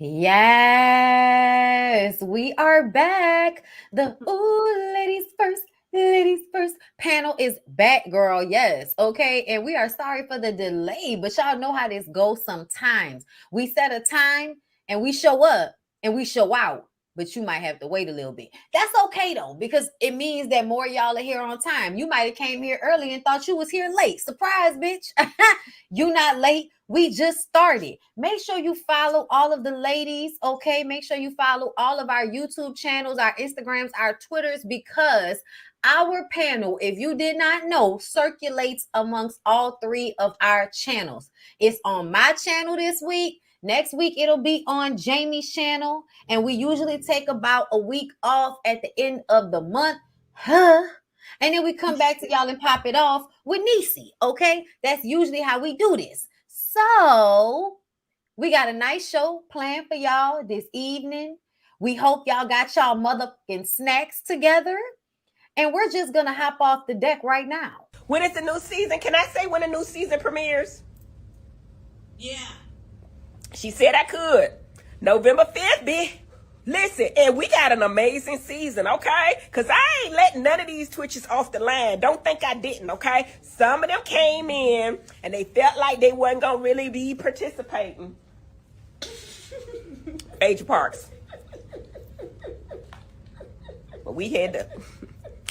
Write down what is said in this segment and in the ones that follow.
Yes, we are back. The Ladies First panel is back, girl. Yes, okay. And we are sorry for the delay, but y'all know how this goes sometimes. We set a time and we show up and we show out, but you might have to wait a little bit. That's okay though, because it means that more y'all are here on time. You might have came here early and thought you was here late. Surprise, bitch. You not late. We just started. Make sure you follow all of the ladies, okay? Make sure you follow all of our YouTube channels, our Instagrams, our Twitters, because our panel, if you did not know, circulates amongst all three of our channels. It's on my channel this week. Next week, it'll be on Jamie's channel. And we usually take about a week off at the end of the month. And then we come back to y'all and pop it off with Necey, okay? That's usually how we do this. So we got a nice show planned for y'all this evening. We hope y'all got y'all motherfucking snacks together. And we're just going to hop off the deck right now. When is the new season? Can I say when the new season premieres? Yeah. She said I could. November 5th, bitch. Listen, and we got an amazing season, okay? Because I ain't letting none of these Twitches off the line. Don't think I didn't, okay? Some of them came in and they felt like they wasn't going to really be participating. Aja Parks. But we had to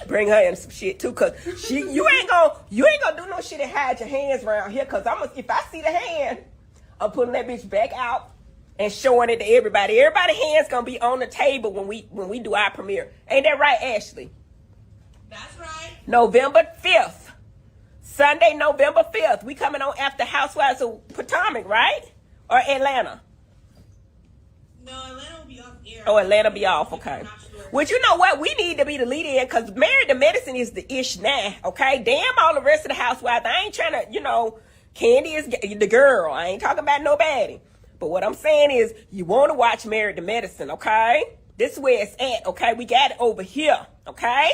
bring her in some shit too, because you ain't gonna do no shit and hide your hands around here, because if I see the hand, I'm putting that bitch back out and showing it to everybody. Everybody's hands gonna be on the table when we do our premiere. Ain't that right, Ashley? That's right. November 5th. Sunday, November 5th. We coming on after Housewives of Potomac, right? Or Atlanta? No, Atlanta will be off air. Oh, Atlanta be off, okay. Well, you know what? We need to be the lead in, because Married to Medicine is the ish now, okay? Damn all the rest of the housewives. I ain't trying to, Candy is the girl. I ain't talking about nobody. But what I'm saying is, you want to watch Married to Medicine, okay? This is where it's at, okay? We got it over here, okay?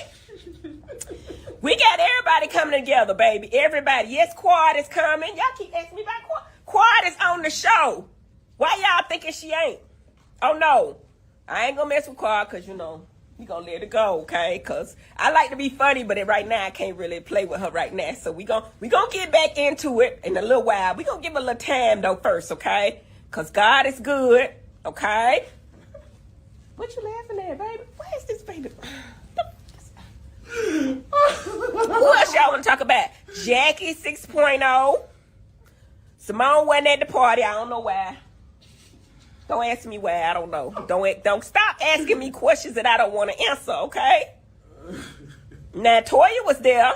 We got everybody coming together, baby. Everybody. Yes, Quad is coming. Y'all keep asking me about Quad. Quad is on the show. Why y'all thinking she ain't? Oh, no. I ain't gonna mess with Quad, because, we gonna let it go, okay? Because I like to be funny, but right now I can't really play with her right now. So we gonna get back into it in a little while. We gonna give her a little time, though, first, okay? Because God is good, okay? What you laughing at, baby? Where is this baby? Who else y'all want to talk about? Jackie 6.0. Simone wasn't at the party. I don't know why. Don't ask me why. I don't know. Don't stop asking me questions that I don't want to answer, okay? Now, Toya was there.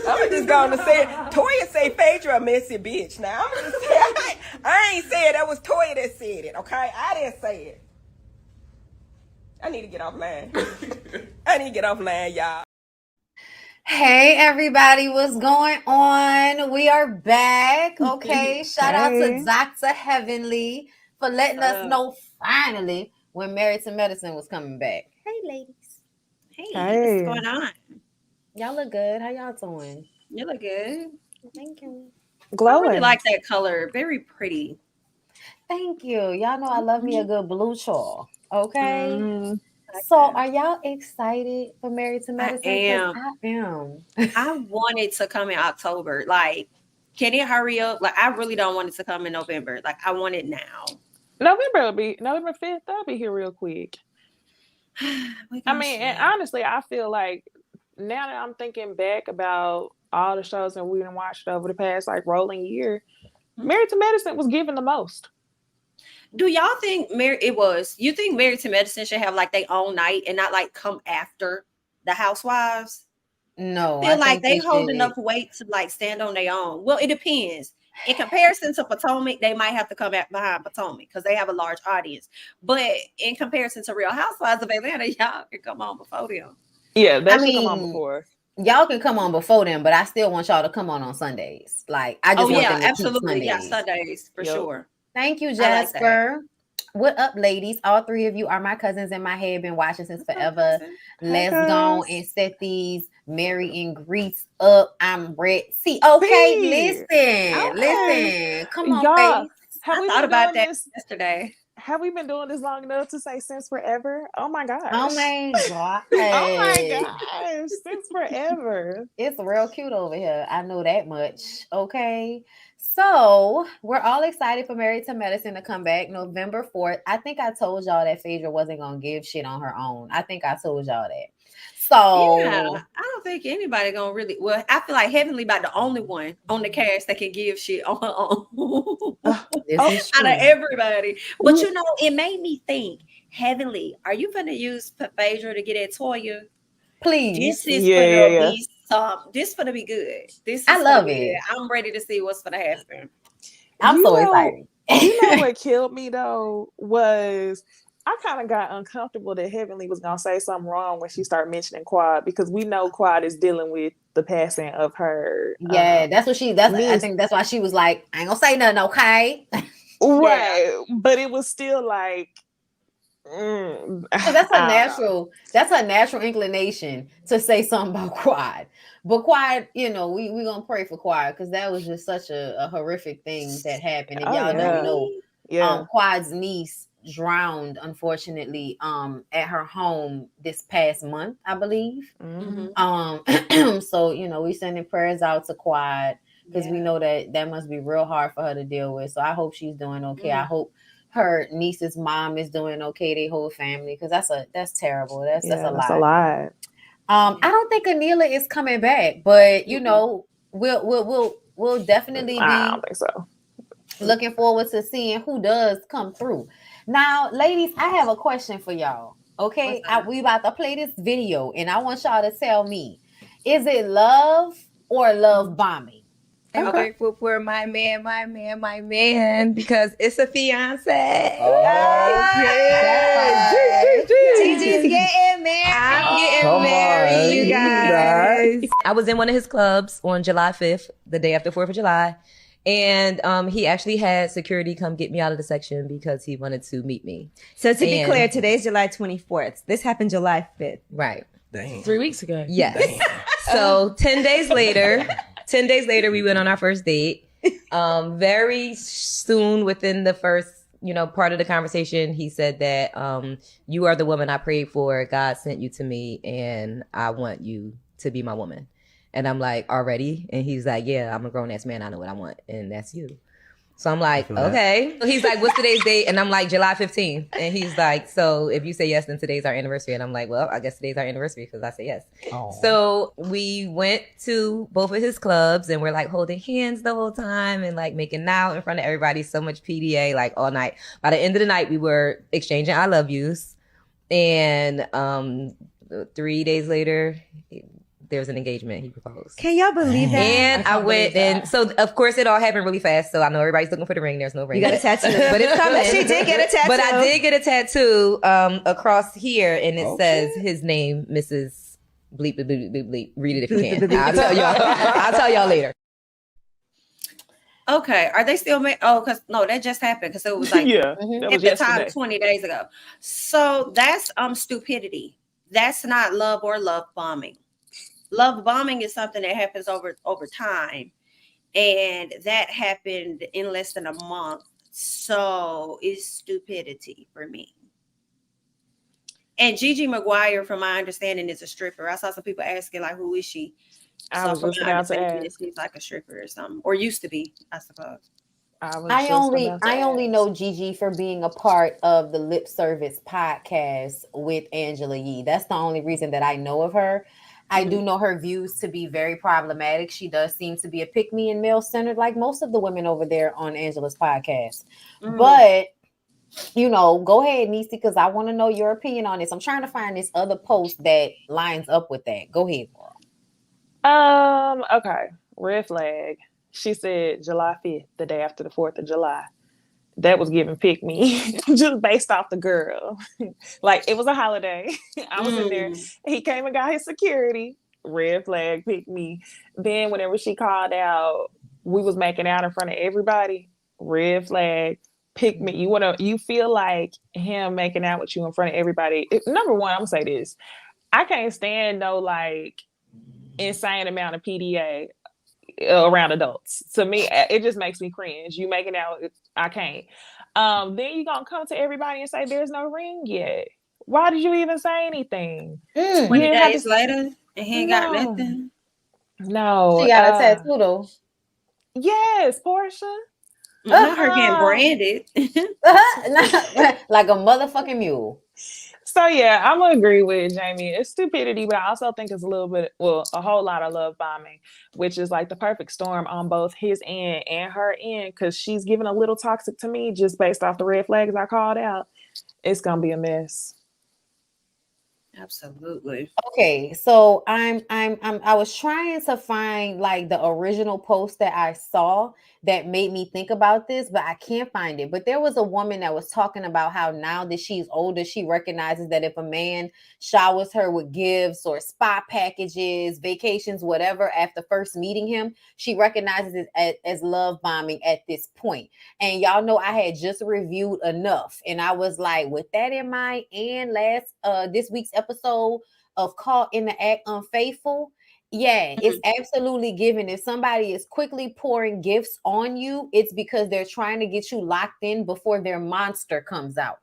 I'm just going to say it. Toya say Phaedra a messy bitch. Now, I'm just saying, I ain't saying that was Toya that said it, okay? I didn't say it. I need to get offline. Y'all. Hey everybody, what's going on? We are back. Okay. Shout out to Dr. Heavenly for letting us know finally when Married to Medicine was coming back. Hey ladies. Hey, what's going on? Y'all look good. How y'all doing? You look good. Thank you. Glowing. I really like that color. Very pretty. Thank you. Y'all know I love me a good blue chaw. Okay. So are y'all excited for Married to Medicine? I am. I want it to come in October. Like, can it hurry up? Like, I really don't want it to come in November. Like, I want it now. November 5th. That'll be here real quick. I mean, and honestly, I feel like now that I'm thinking back about all the shows that we've watched over the past rolling year, Married to Medicine was given the most. Do y'all think you think Married to Medicine should have their own night and not come after the Housewives? No, I feel like they hold enough weight to stand on their own. Well, it depends. In comparison to Potomac, they might have to come back behind Potomac because they have a large audience. But in comparison to Real Housewives of Atlanta, y'all can come on before them. Yeah, they should come on before. Y'all can come on before them, but I still want y'all to come on Sundays. I just want them to absolutely. keep Sundays. Yeah, Sundays for sure. Thank you, Jasper. What up, ladies? All three of you are my cousins in my head. Been watching since forever. Let's Hey, go cuz. and set these Mary and greets up. I'm ready. See, okay, Period. listen. Come on, Y'all, face. have I we thought been about doing that this? yesterday. Have we been doing this long enough to say since forever? Oh my Oh gosh. my god. Oh my gosh. Since forever. It's real cute over here. I know that much. Okay. So we're all excited for Married to Medicine to come back November 4th. I think I told y'all that Phaedra wasn't gonna give shit on her own. I think I told y'all that. Yeah, So I don't think anybody gonna really. Well, I feel like Heavenly about the only one on the cast that can give shit on her own this Oh, is out true. of everybody. But you know, it made me think. Heavenly, are you gonna use Phaedra to get at Toya? Please. This is Yeah. gonna be some. This gonna be good. This is I gonna love be it. good. I'm ready to see what's gonna happen. I'm You so know, excited. you know what killed me though was I kind of got uncomfortable that Heavenly was gonna say something wrong when she started mentioning Quad, because we know Quad is dealing with the passing of her Yeah, that's what I niece. think that's why she was like, I ain't gonna say nothing, okay? Right. But it was still like Because that's a natural inclination to say something about Quad. But Quad, we gonna pray for Quad because that was just such a horrific thing that happened. And Oh y'all yeah. know, Yeah. Quad's niece drowned, unfortunately, at her home this past month, I believe. So we sending prayers out to Quad because we know that must be real hard for her to deal with. So I hope she's doing okay. I hope her niece's mom is doing okay, their whole family, because that's terrible. That's a lot. That's a lot. I don't think Anila is coming back, but we'll definitely I be don't think so. looking forward to seeing who does come through. Now, ladies, I have a question for y'all. Okay, we about to play this video, and I want y'all to tell me: is it love or love bombing? I'm grateful for my man, because it's a fiance. Gigi's getting married. I'm getting married, you guys. I was in one of his clubs on July 5th, the day after 4th of July. And he actually had security come get me out of the section because he wanted to meet me. So to be clear, today's July 24th. This happened July 5th. Right. Dang. 3 weeks ago. Yes. So 10 days later, we went on our first date. Very soon within the first, part of the conversation, he said that you are the woman I prayed for. God sent you to me and I want you to be my woman. And I'm like, already? And he's like, yeah, I'm a grown ass man. I know what I want. And that's you. So I'm like, okay. So he's like, what's today's date? And I'm like, July 15th. And he's like, so if you say yes, then today's our anniversary. And I'm like, well, I guess today's our anniversary because I say yes. Oh. So we went to both of his clubs and we're like holding hands the whole time and like making out in front of everybody. So much PDA, like all night. By the end of the night, we were exchanging I love yous. And 3 days later, there was an engagement. He proposed. Can y'all believe that? And I went and so of course it all happened really fast. So I know everybody's looking for the ring. There's no ring. You got a tattoo. But it's coming. She did get a tattoo. But I did get a tattoo across here and it says his name, Mrs. Bleep, bleep, bleep, bleep, bleep. Read it if you can. I'll tell y'all later. Okay, are they still because no, that just happened because it was like that was at the time yesterday. 20 days ago. So that's stupidity. That's not love or love bombing. Love bombing is something that happens over time, and that happened in less than a month. So it's stupidity for me. And Gigi McGuire, from my understanding, is a stripper. I saw some people asking like, "Who is she?" I was just about to ask. It seems like a stripper or something, or used to be, I suppose. I only know Gigi for being a part of the Lip Service podcast with Angela Yee. That's the only reason that I know of her. I do know her views to be very problematic. She does seem to be a pick-me and male-centered, like most of the women over there on Angela's podcast. But, go ahead, Necey, because I want to know your opinion on this. I'm trying to find this other post that lines up with that. Go ahead, girl. Okay. Red flag. She said July 5th, the day after the 4th of July. That was giving pick me just based off the girl. Like it was a holiday. I was in there. He came and got his security. Red flag, pick me. Then whenever she called out, we was making out in front of everybody. Red flag. pick me. You feel like him making out with you in front of everybody. Number one, I'm gonna say this. I can't stand no like insane amount of PDA around adults. To me, it just makes me cringe. You making out, I can't. Then you gonna come to everybody and say there's no ring yet. Why did you even say anything? 20 days later, and he ain't got No. nothing. No. She got a tattoo though. Yes, Portia. Not her getting branded. Like a motherfucking mule. So yeah, I'm gonna agree with Jami. It's stupidity, but I also think it's a whole lot of love bombing, which is like the perfect storm on both his end and her end, because she's giving a little toxic to me just based off the red flags I called out. It's gonna be a mess. Absolutely. Okay, so I was trying to find like the original post that I saw that made me think about this, but I can't find it. But there was a woman that was talking about how now that she's older, she recognizes that if a man showers her with gifts or spa packages, vacations, whatever, after first meeting him, she recognizes it as love bombing at this point. And y'all know I had just reviewed Enough, and I was like, with that in mind, and this week's episode of Caught in the Act Unfaithful, yeah, it's absolutely given. If somebody is quickly pouring gifts on you, it's because they're trying to get you locked in before their monster comes out.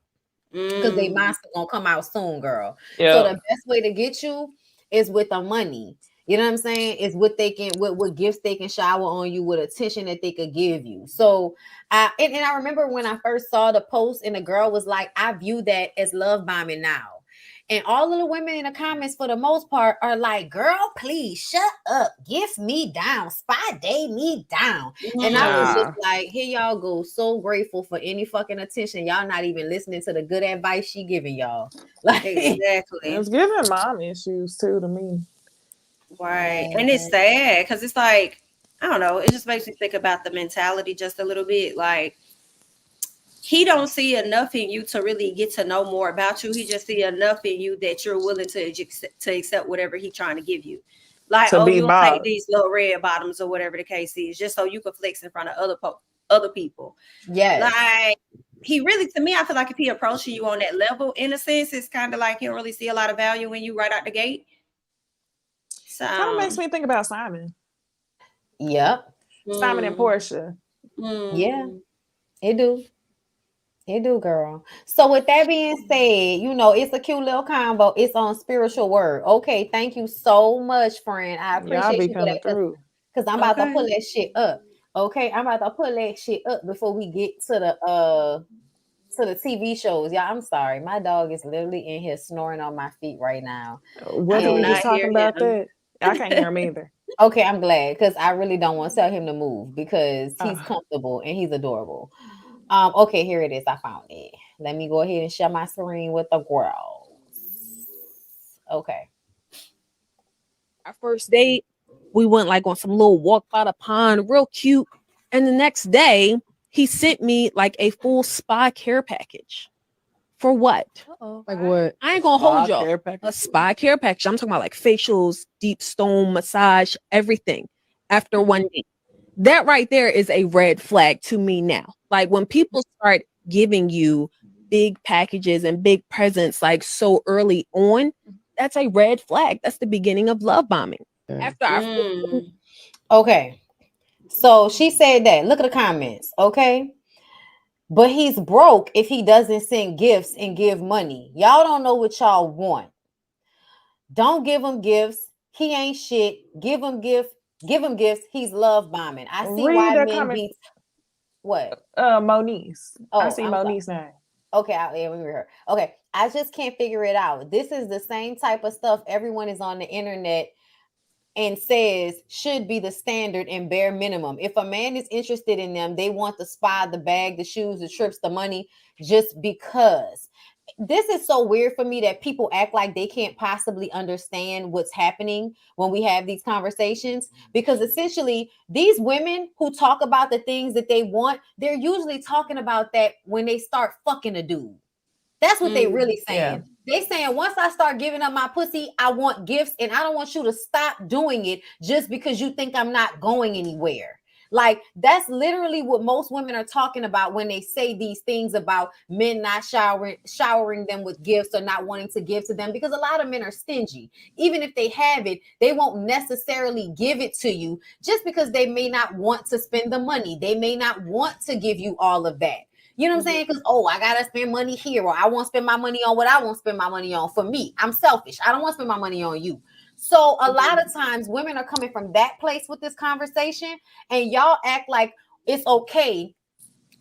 Because their monster gonna come out soon, girl. Yep. So the best way to get you is with the money. You know what I'm saying? Is what they can, what gifts they can shower on you, with attention that they could give you. So I remember when I first saw the post and the girl was like, I view that as love bombing now. And all of the women in the comments, for the most part, are like, girl, please shut up. Gift me down. Spy day me down. And I was just like, here y'all go. So grateful for any fucking attention. Y'all not even listening to the good advice she giving y'all. Like, Exactly. It's giving mom issues too to me. Right. And it's sad because it's like, I don't know, it just makes me think about the mentality just a little bit. Like, he don't see enough in you to really get to know more about you. He just see enough in you that you're willing to accept whatever he's trying to give you. Like, oh, you'll take these little red bottoms or whatever the case is, just so you can flex in front of other people. Yeah. Like, he really, to me, I feel like if he approaching you on that level, in a sense, it's kind of like he don't really see a lot of value in you right out the gate. So kind of makes me think about Simon. Yep. Simon and Portia. Yeah, it do. It do, girl. So with that being said, you know, it's a cute little combo. It's on Spiritual Word. Okay, thank you so much, friend. I appreciate you for that, because I'm about to pull that shit up. Okay, I'm about to pull that shit up before we get to the TV shows. Y'all, I'm sorry. My dog is literally in here snoring on my feet right now. What are we just talking about that? I can't hear him either. Okay, I'm glad, because I really don't want to tell him to move because he's comfortable and he's adorable. Okay, here it is. I found it. Let me go ahead and share my screen with the girls. Okay. Our first date, we went like on some little walk by the pond, real cute. And the next day, he sent me like a full spa care package. For what? Like what? I ain't gonna hold y'all. A spa care package. I'm talking about like facials, deep stone massage, everything. After one day, that right there is a red flag to me now. Like when people start giving you big packages and big presents like so early on, that's a red flag. That's the beginning of love bombing. After our okay, so she said that. Look at the comments. Okay. But he's broke if he doesn't send gifts and give money. Y'all don't know what y'all want. Don't give him gifts. He ain't shit. Give him gifts. Give him gifts. He's love bombing. I see why men be. What? Moniece. Oh, I see Moniece's name. Okay, we heard her. Okay, I just can't figure it out. This is the same type of stuff everyone is on the internet and says should be the standard and bare minimum. If a man is interested in them, they want the spa, the bag, the shoes, the trips, the money, just because. This is so weird for me that people act like they can't possibly understand what's happening when we have these conversations, because essentially these women who talk about the things that they want, they're usually talking about that when they start fucking a dude. That's what they really saying. They saying, once I start giving up my pussy, I want gifts, and I don't want you to stop doing it just because you think I'm not going anywhere. Like, that's literally what most women are talking about when they say these things about men not showering them with gifts or not wanting to give to them, because a lot of men are stingy. Even if they have it, they won't necessarily give it to you just because they may not want to spend the money. They may not want to give you all of that. You know what I'm saying? Because, oh, I got to spend money here, or I won't spend my money on what I won't spend my money on. For me, I'm selfish. I don't want to spend my money on you. So a lot of times women are coming from that place with this conversation, and y'all act like it's okay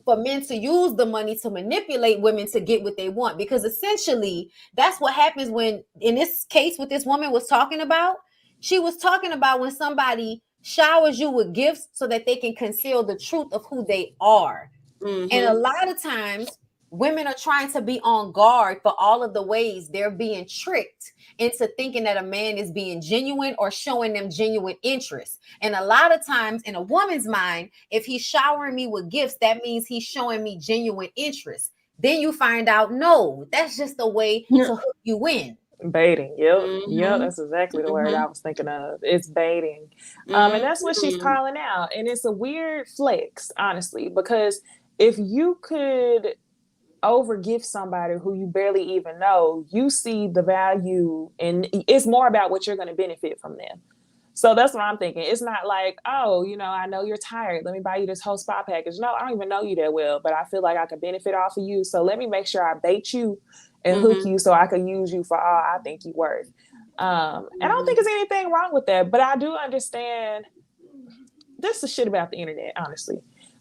for men to use the money to manipulate women to get what they want, because essentially that's what happens when, in this case, what this woman was talking about, she was talking about when somebody showers you with gifts so that they can conceal the truth of who they are. And a lot of times women are trying to be on guard for all of the ways they're being tricked into thinking that a man is being genuine or showing them genuine interest. And a lot of times in a woman's mind, if he's showering me with gifts, that means he's showing me genuine interest. Then you find out, no, that's just a way to hook you in. Baiting. Yep, that's exactly the word I was thinking of. It's baiting. And that's what she's calling out. And it's a weird flex, honestly, because if you could overgift somebody who you barely even know, you see the value, and it's more about what you're going to benefit from them. So that's what I'm thinking. It's not like, oh, you know, I know you're tired, let me buy you this whole spa package. No, I don't even know you that well, but I feel like I could benefit off of you. So let me make sure I bait you and hook you so I can use you for all I think you're worth. And I don't think there's anything wrong with that, but I do understand this is shit about the internet, honestly.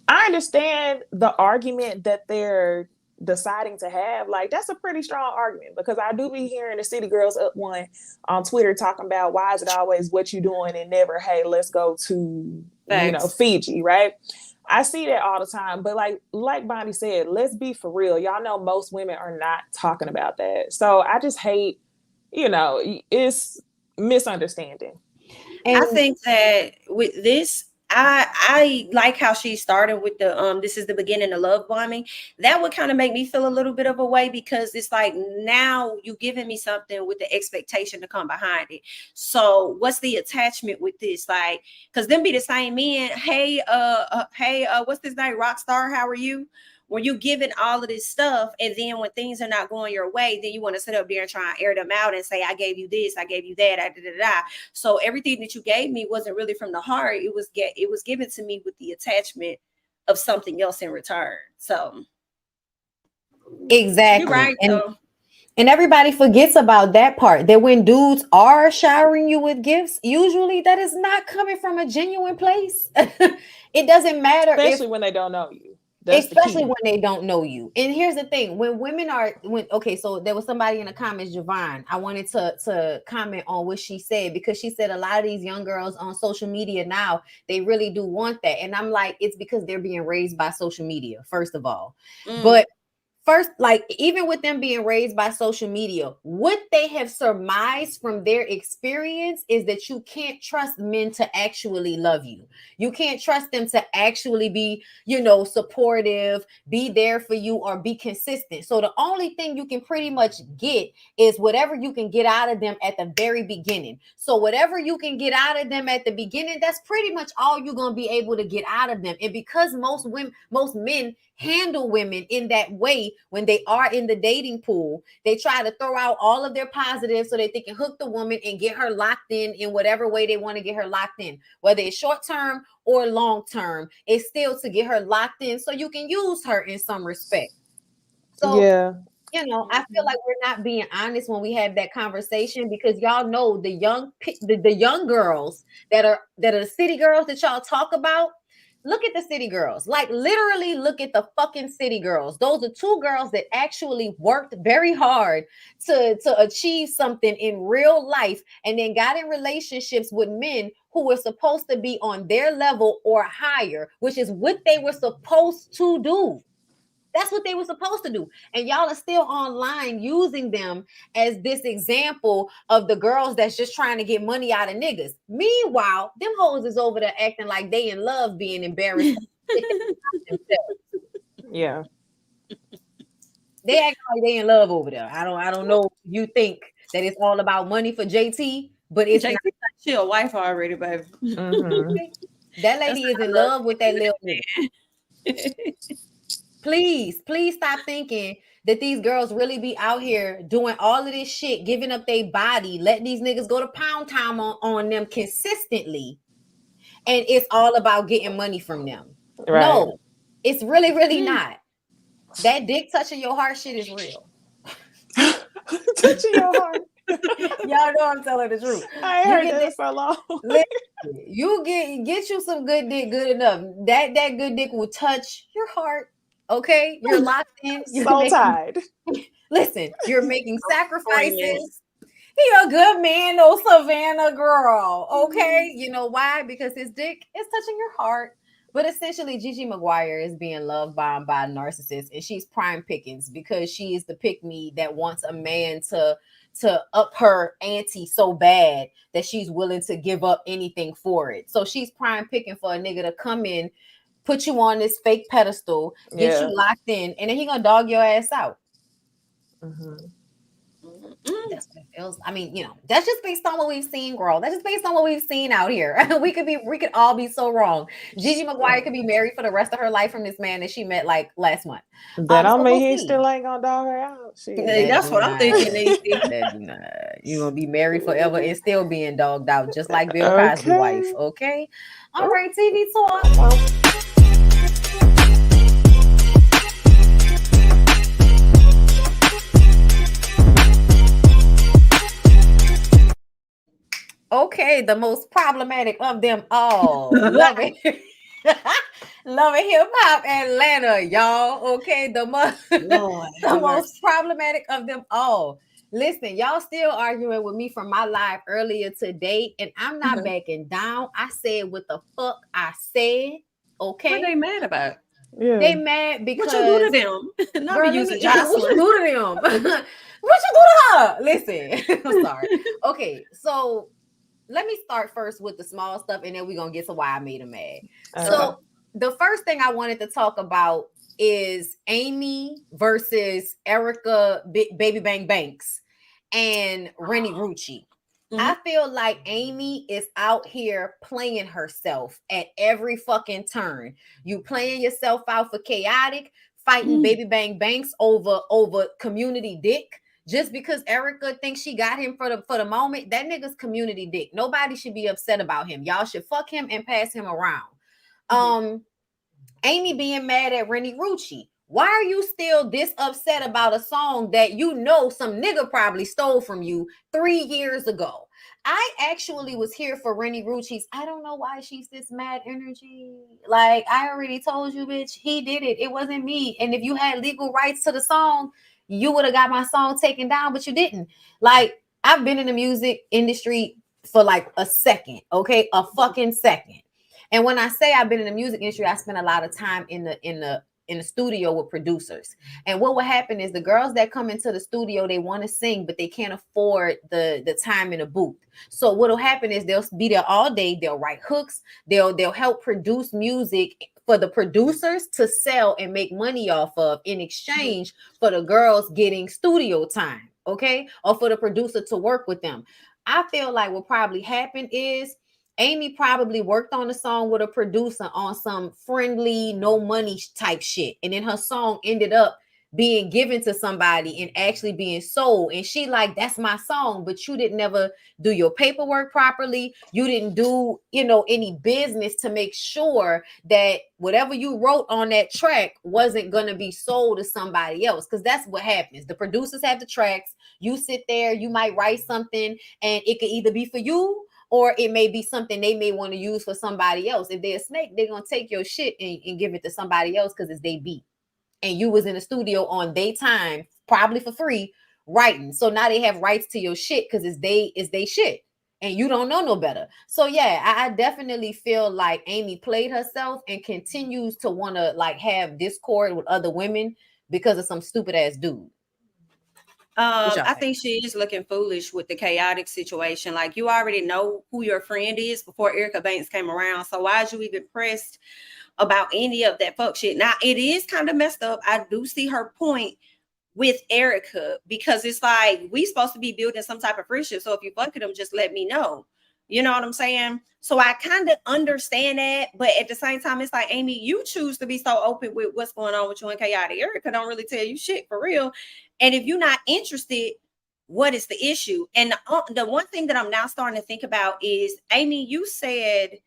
I understand the argument that they're deciding to have. Like, that's a pretty strong argument, because I do be hearing the city girls up one on Twitter talking about, why is it always what you doing and never, hey, let's go to you know, Fiji, right? I see that all the time. But like Bondy said, let's be for real. Y'all know most women are not talking about that. So I just hate, you know, it's misunderstanding. And I think that with this, I like how she started with the this is the beginning of love bombing. That would kind of make me feel a little bit of a way, because it's like, now you giving me something with the expectation to come behind it. So what's the attachment with this? Like, because them be the same men. Hey, what's this name? Rockstar, how are you? When you giving all of this stuff, and then when things are not going your way, then you want to sit up there and try and air them out and say, I gave you this, I gave you that, So everything that you gave me wasn't really from the heart. It was given to me with the attachment of something else in return. So exactly. You're right, and everybody forgets about that part, that when dudes are showering you with gifts, usually that is not coming from a genuine place. It doesn't matter, especially when they don't know you. Especially when they don't know you. And here's the thing, when women are, okay, so there was somebody in the comments, Javon, I wanted to comment on what she said, because she said a lot of these young girls on social media now, they really do want that. And I'm like, it's because they're being raised by social media, first of all. But first, like, even with them being raised by social media, what they have surmised from their experience is that you can't trust men to actually love you. You can't trust them to actually be, you know, supportive, be there for you, or be consistent. So the only thing you can pretty much get is whatever you can get out of them at the very beginning. So whatever you can get out of them at the beginning, that's pretty much all you're going to be able to get out of them. And because most men handle women in that way, when they are in the dating pool, they try to throw out all of their positives so that they can hook the woman and get her locked in whatever way they want to get her locked in, whether it's short term or long term. It's still to get her locked in so you can use her in some respect. So yeah, you know, I feel like we're not being honest when we have that conversation, because y'all know the young girls that are the city girls that y'all talk about. Look at the city girls. Like, literally look at the fucking city girls. Those are two girls that actually worked very hard to achieve something in real life, and then got in relationships with men who were supposed to be on their level or higher, which is what they were supposed to do. That's what they were supposed to do. And y'all are still online using them as this example of the girls that's just trying to get money out of niggas. Meanwhile, them hoes is over there acting like they in love, being embarrassed. Yeah. They act like they in love over there. I don't know. You think that it's all about money for JT, but it's JT, she a wife already, baby. That lady is in love with that little nigga. Please stop thinking that these girls really be out here doing all of this shit, giving up their body, letting these niggas go to pound time on them consistently. And it's all about getting money from them. Right. No, it's really not. That dick touching your heart shit is real. Touching your heart. Y'all know I'm telling the truth. I ain't heard that in so long. Listen, you get you some good dick good enough. That good dick will touch your heart. Okay, you're locked in. You're tied. Listen, you're making sacrifices. He a good man, no Savannah girl. Okay, you know why? Because his dick is touching your heart. But essentially, Gigi Maguire is being love bombed by a narcissist, and she's prime pickings because she is the pick me that wants a man to up her ante so bad that she's willing to give up anything for it. So she's prime picking for a nigga to come in, put you on this fake pedestal, get you locked in, and then he gonna dog your ass out. That's what it feels. I mean, you know, that's just based on what we've seen, girl. That's just based on what we've seen out here. we could all be so wrong. Gigi Maguire could be married for the rest of her life from this man that she met like last month. That don't mean he still ain't gonna dog her out. That's what I'm thinking. You're gonna be married forever and still being dogged out, just like Bill Cosby's wife. Okay. All right, TV talk. Okay, the most problematic of them all. Love it. Love it, hip hop Atlanta, y'all. Okay, the most problematic of them all. Listen, y'all still arguing with me from my live earlier today, and I'm not backing down. I said what the fuck I said. Okay. What are they mad about? Yeah. They mad because what you do to them? Not girl, be using what you do to them? What you do to her? Listen, I'm sorry. Okay, so let me start first with the small stuff, and then we're gonna get to why I made him mad. So the first thing I wanted to talk about is Amy versus Erica Baby Bang Banks and Rennie Rucci. I feel like Amy is out here playing herself at every fucking turn. You playing yourself out for chaotic, fighting Baby Bang Banks over community dick. Just because Erica thinks she got him for the moment, that nigga's community dick. Nobody should be upset about him. Y'all should fuck him and pass him around. Amy being mad at Rennie Rucci. Why are you still this upset about a song that you know some nigga probably stole from you 3 years ago? I actually was here for Rennie Rucci's. I don't know why she's this mad energy. Like, I already told you, bitch, he did it. It wasn't me. And if you had legal rights to the song, you would have got my song taken down, but you didn't. Like, I've been in the music industry for like a second, okay? A fucking second. And when I say I've been in the music industry, I spent a lot of time in the studio with producers. And what will happen is the girls that come into the studio, they want to sing, but they can't afford the time in a booth. So what will happen is they'll be there all day. They'll write hooks. They'll help produce music for the producers to sell and make money off of in exchange for the girls getting studio time, okay? Or for the producer to work with them. I feel like what probably happened is Amy probably worked on a song with a producer on some friendly, no money type shit. And then her song ended up being given to somebody and actually being sold. And she like, that's my song, but you didn't never do your paperwork properly. You didn't do, any business to make sure that whatever you wrote on that track wasn't going to be sold to somebody else. Because that's what happens. The producers have the tracks. You sit there, you might write something and it could either be for you or it may be something they may want to use for somebody else. If they're a snake, they're going to take your shit and give it to somebody else because it's they beat. And you was in the studio on their time, probably for free, writing. So now they have rights to your shit because it's they shit. And you don't know no better. So yeah, I definitely feel like Amy played herself and continues to want to like have discord with other women because of some stupid ass dude. I think she is looking foolish with the chaotic situation. Like, you already know who your friend is before Erica Banks came around. So why is you even pressed about any of that fuck shit? Now, it is kind of messed up. I do see her point with Erica because it's like, we supposed to be building some type of friendship. So if you fucking them, just let me know. You know what I'm saying? So I kind of understand that, but at the same time, it's like, Amy, you choose to be so open with what's going on with you and Chaotic. Erica don't really tell you shit for real. And if you're not interested, what is the issue? And the one thing that I'm now starting to think about is, Amy, you said,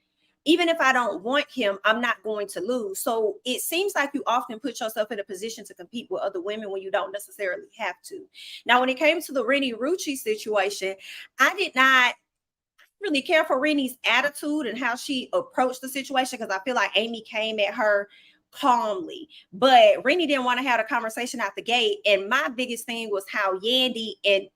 even if I don't want him, I'm not going to lose. So it seems like you often put yourself in a position to compete with other women when you don't necessarily have to. Now, when it came to the Rennie Rucci situation, I did not really care for Rennie's attitude and how she approached the situation, because I feel like Amy came at her calmly, but Rennie didn't want to have a conversation out the gate. And my biggest thing was how Yandy and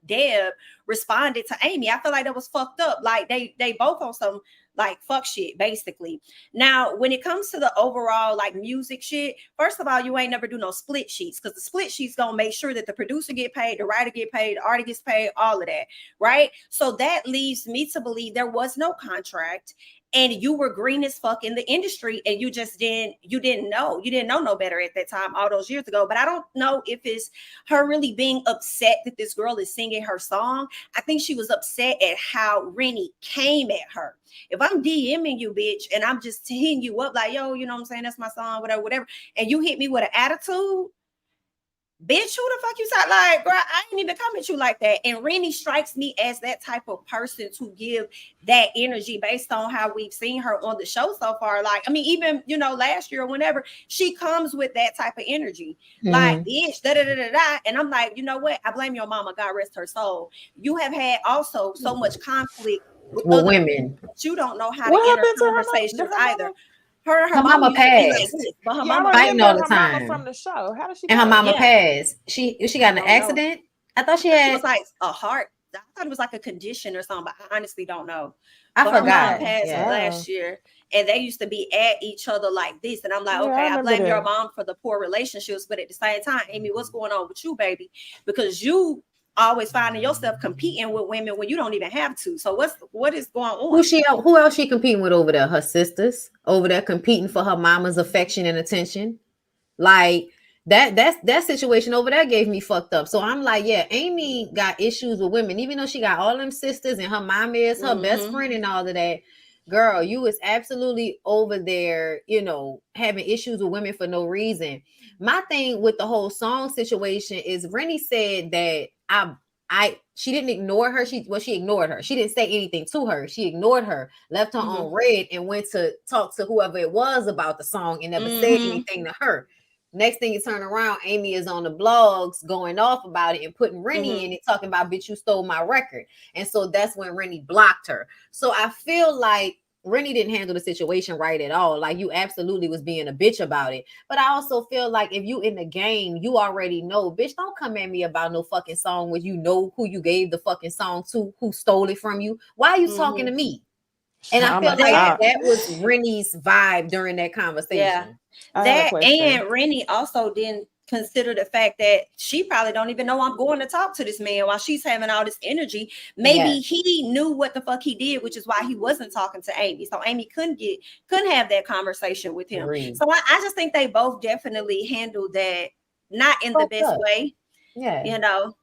Deb responded to Amy. I feel like that was fucked up. Like they both on some like fuck shit, basically. Now, when it comes to the overall like music shit, first of all, you ain't never do no split sheets, because the split sheets gonna make sure that the producer get paid, the writer get paid, the artist gets paid, all of that, right? So that leaves me to believe there was no contract, and you were green as fuck in the industry, and you didn't know no better at that time all those years ago. But I don't know if it's her really being upset that this girl is singing her song. I think she was upset at how Rennie came at her. If I'm DMing you, bitch, and I'm just hitting you up like, yo, you know what I'm saying, that's my song, whatever, and you hit me with an attitude, bitch, who the fuck you sound like, girl? I ain't even come at you like that. And Rennie strikes me as that type of person to give that energy based on how we've seen her on the show so far. Like, I mean, even, you know, last year or whenever, she comes with that type of energy. Like, bitch, da-da-da-da-da. And I'm like, you know what? I blame your mama, God rest her soul. You have had also so much conflict with women. You don't know how to enter conversations either. Her mama passed. But her mama fighting all the time from the show. How does she? And her mama passed. She got in an accident. I thought she had. It was like a heart. I thought it was like a condition or something, but I honestly don't know. I forgot. Her mom passed last year, and they used to be at each other like this. And I'm like, okay, I blame your mom for the poor relationships, but at the same time, Amy, what's going on with you, baby? Because you always finding yourself competing with women when you don't even have to. So what is going on? Who else she competing with over there? Her sisters over there competing for her mama's affection and attention. Like that situation over there gave me fucked up. So I'm like, yeah, Amy got issues with women, even though she got all them sisters and her mom is her best friend and all of that. Girl, you was absolutely over there, you know, having issues with women for no reason. My thing with the whole song situation is Rennie said that she didn't ignore her. She ignored her. She didn't say anything to her. She ignored her, left her on red, and went to talk to whoever it was about the song and never said anything to her. Next thing you turn around, Amy is on the blogs going off about it and putting Rennie in it, talking about, bitch, you stole my record. And so that's when Rennie blocked her. So I feel like Rennie didn't handle the situation right at all. Like, you absolutely was being a bitch about it. But I also feel like if you in the game, you already know, bitch, don't come at me about no fucking song when you know who you gave the fucking song to, who stole it from you. Why are you talking to me? And I feel like that was Rennie's vibe during that conversation. Yeah. That and Rennie also didn't consider the fact that she probably don't even know I'm going to talk to this man while she's having all this energy. Maybe he knew what the fuck he did, which is why he wasn't talking to Amy. So Amy couldn't have that conversation with him. So I just think they both definitely handled that not in the best way. Yeah. You know.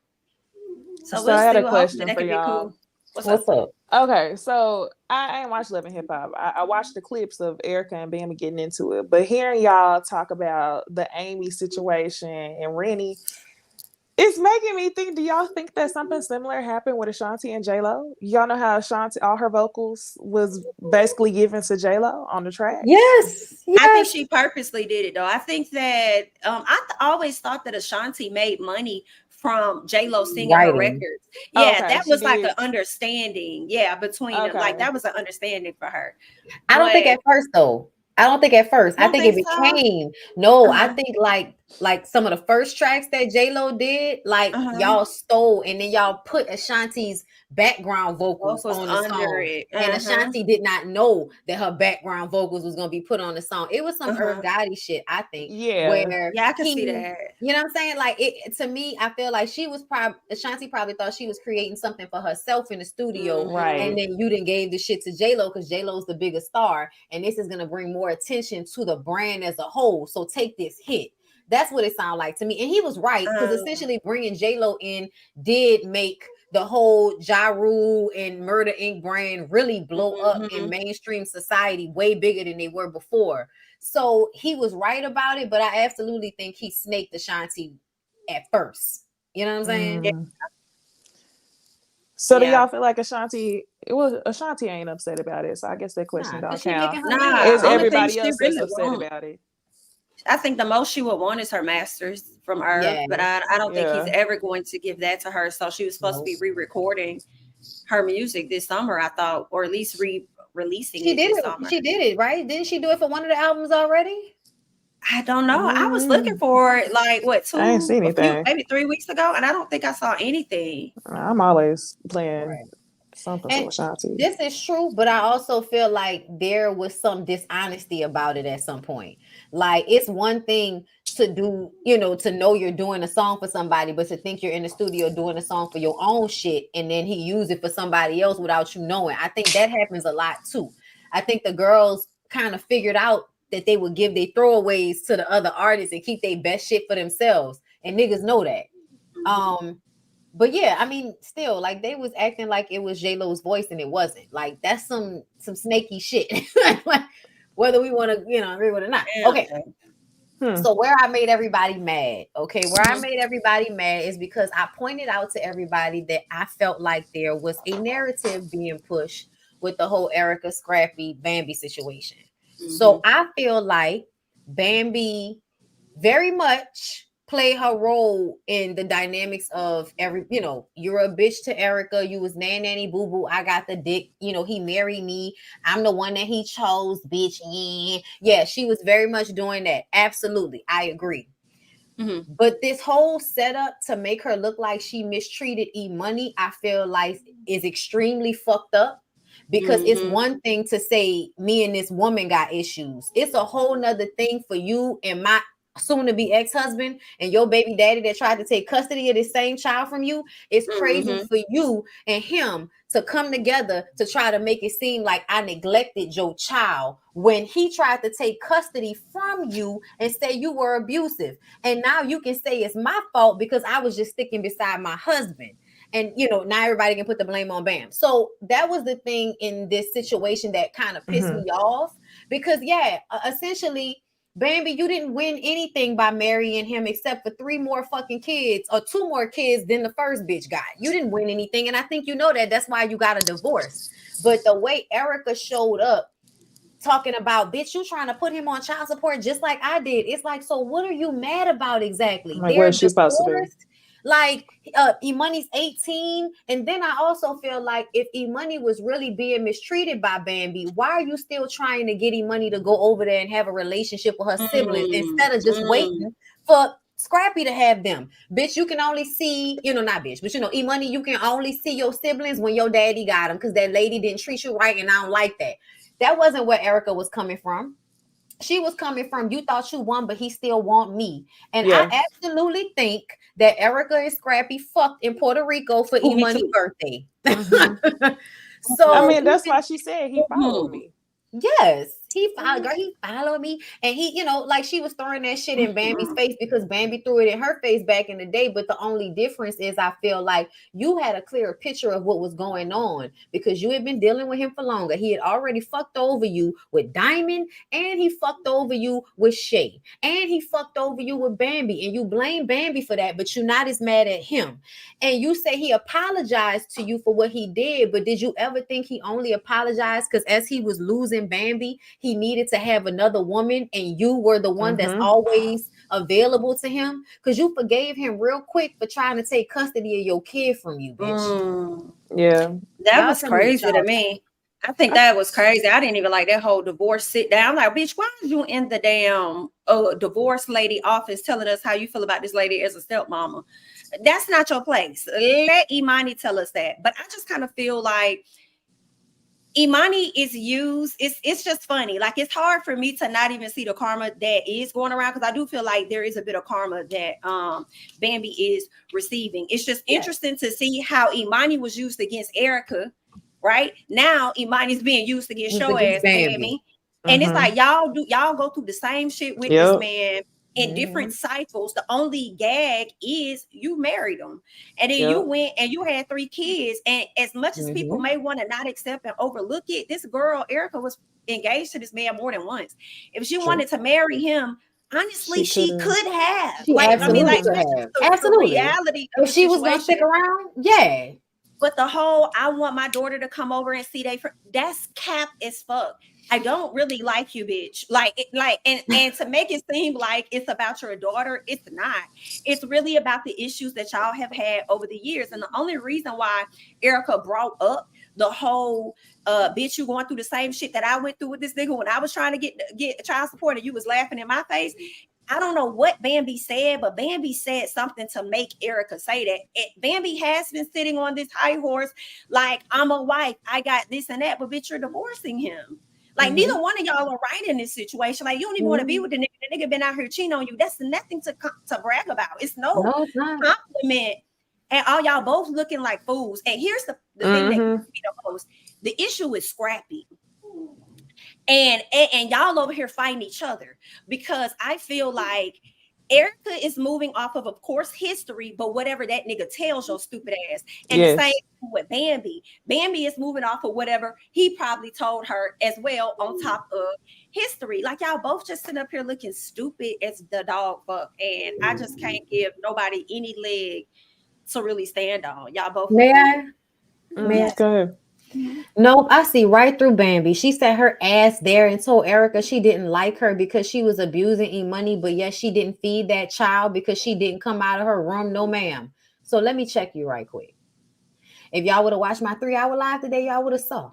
So I had a question for y'all. Cool. What's up? Okay, so I ain't watched Love and Hip Hop. I watched the clips of Erica and Bambi getting into it, but hearing y'all talk about the Amy situation and Rennie, it's making me think, do y'all think that something similar happened with Ashanti and J-Lo? Y'all know how Ashanti, all her vocals was basically given to J-Lo on the track? Yes. I think she purposely did it, though. I think that I always thought that Ashanti made money from J-Lo singing her records. Yeah, that was like an understanding. Yeah, between them. Like, that was an understanding for her. I don't think at first, though. I think it became I think like some of the first tracks that J-Lo did, like y'all stole and then y'all put Ashanti's background vocals on the song. And Ashanti did not know that her background vocals was gonna be put on the song. It was some Irv Gotti shit, I think. Where I can see that. You know what I'm saying? Like, it to me, I feel like Ashanti probably thought she was creating something for herself in the studio. And then you didn't gave the shit to J-Lo because J-Lo's the biggest star, and this is gonna bring more attention to the brand as a whole. So take this hit. That's what it sounded like to me. And he was right, because essentially bringing J-Lo in did make the whole Ja Rule and Murder Inc. brand really blow up in mainstream society way bigger than they were before. So he was right about it, but I absolutely think he snaked Ashanti at first. You know what I'm saying? So do y'all feel like Ashanti ain't upset about it? So I guess that question don't count. Is everybody else that's upset about it? I think the most she would want is her masters from Earth, but I don't think he's ever going to give that to her. So she was supposed to be re-recording her music this summer, I thought, or at least re-releasing it this summer. She did it, right? Didn't she do it for one of the albums already? I don't know. I was looking for it like I ain't seen anything. Maybe 3 weeks ago, and I don't think I saw anything. I'm always playing something for Ashanti. This is true, but I also feel like there was some dishonesty about it at some point. Like, it's one thing to do, to know you're doing a song for somebody, but to think you're in the studio doing a song for your own shit, and then he used it for somebody else without you knowing. I think that happens a lot too. I think the girls kind of figured out that they would give their throwaways to the other artists and keep their best shit for themselves. And niggas know that. But yeah, I mean, still, like, they was acting like it was J-Lo's voice and it wasn't. Like, that's some snaky shit. Like, whether we want to, agree with it or not. Okay. So where I made everybody mad, where I made everybody mad is because I pointed out to everybody that I felt like there was a narrative being pushed with the whole Erica Scrappy Bambi situation. So I feel like Bambi very much played her role in the dynamics of you're a bitch to Erica. You was nanny boo boo. I got the dick. He married me. I'm the one that he chose, bitch. Yeah, she was very much doing that. Absolutely. I agree. But this whole setup to make her look like she mistreated E-Money, I feel like is extremely fucked up. Because it's one thing to say me and this woman got issues. It's a whole nother thing for you and my soon-to-be ex-husband and your baby daddy that tried to take custody of this same child from you. It's crazy for you and him to come together to try to make it seem like I neglected your child when he tried to take custody from you and say you were abusive. And now you can say it's my fault because I was just sticking beside my husband. And, now everybody can put the blame on Bam. So that was the thing in this situation that kind of pissed me off. Because, essentially, Bambi, you didn't win anything by marrying him except for 3 more fucking kids or 2 more kids than the first bitch got. You didn't win anything. And I think you know that. That's why you got a divorce. But the way Erica showed up talking about, bitch, you trying to put him on child support just like I did. It's like, so what are you mad about exactly? Like, where's she supposed to be? Like, E-Money's 18. And then I also feel like if E-Money was really being mistreated by Bambi, why are you still trying to get E-Money to go over there and have a relationship with her siblings instead of just waiting for Scrappy to have them? Bitch, you can only see, not bitch, but E-Money, you can only see your siblings when your daddy got them because that lady didn't treat you right, and I don't like that. That wasn't where Erica was coming from. She was coming from, you thought you won, but he still want me. And I absolutely think that Erica and Scrappy fucked in Puerto Rico for E-Money's birthday. So I mean, that's why she said he followed me. Yes, he followed me. And he, like she was throwing that shit in Bambi's face because Bambi threw it in her face back in the day. But the only difference is I feel like you had a clearer picture of what was going on because you had been dealing with him for longer. He had already fucked over you with Diamond, and he fucked over you with Shay, and he fucked over you with Bambi. And you blame Bambi for that, but you're not as mad at him. And you say he apologized to you for what he did, but did you ever think he only apologized because as he was losing Bambi, he needed to have another woman, and you were the one that's always available to him? Because you forgave him real quick for trying to take custody of your kid from you, bitch. Yeah, that was crazy to me. I think that was crazy. I didn't even like that whole divorce sit down. I'm like, bitch, why are you in the damn divorce lady office telling us how you feel about this lady as a stepmama? That's not your place. Let E-Money tell us that. But I just kind of feel like E-Money is used. It's just funny. Like, it's hard for me to not even see the karma that is going around, because I do feel like there is a bit of karma that Bambi is receiving. It's just interesting to see how E-Money was used against Erica. Right now, E-Money's being used against show ass Bambi. And it's like y'all go through the same shit with this man in different cycles. The only gag is you married them, and then you went and you had 3 kids. And as much as people may want to not accept and overlook it, this girl Erica was engaged to this man more than once. If she wanted to marry him, honestly, she could have. She like, I mean, like, absolutely that's could just have. Absolutely. the reality of If she was gonna stick around, yeah. But the whole I want my daughter to come over and see that's cap as fuck. I don't really like you, bitch. And to make it seem like it's about your daughter, it's not. It's really about the issues that y'all have had over the years. And the only reason why Erica brought up the whole bitch, you going through the same shit that I went through with this nigga when I was trying to get child support and you was laughing in my face. I don't know what Bambi said, but Bambi said something to make Erica say that. Bambi has been sitting on this high horse, like, I'm a wife, I got this and that, but bitch, you're divorcing him. Like, neither one of y'all are right in this situation. Like, you don't even want to be with the nigga. The nigga been out here cheating on you. That's nothing to brag about. It's no compliment. And all y'all both looking like fools. And here's the thing that gives me the most. The issue is Scrappy. And y'all over here fighting each other, because I feel like Erica is moving off of course, history, but whatever that nigga tells your stupid ass. And the same with Bambi. Bambi is moving off of whatever he probably told her as well, on top of history. Like, y'all both just sitting up here looking stupid as the dog fuck. And I just can't give nobody any leg to really stand on. Y'all both. May I? Go ahead. Nope, I see right through Bambi. She sat her ass there and told Erica she didn't like her because she was abusing E-Money, but yes, she didn't feed that child because she didn't come out of her room. No, ma'am. So let me check you right quick. If y'all would have watched my 3-hour live today, y'all would have saw.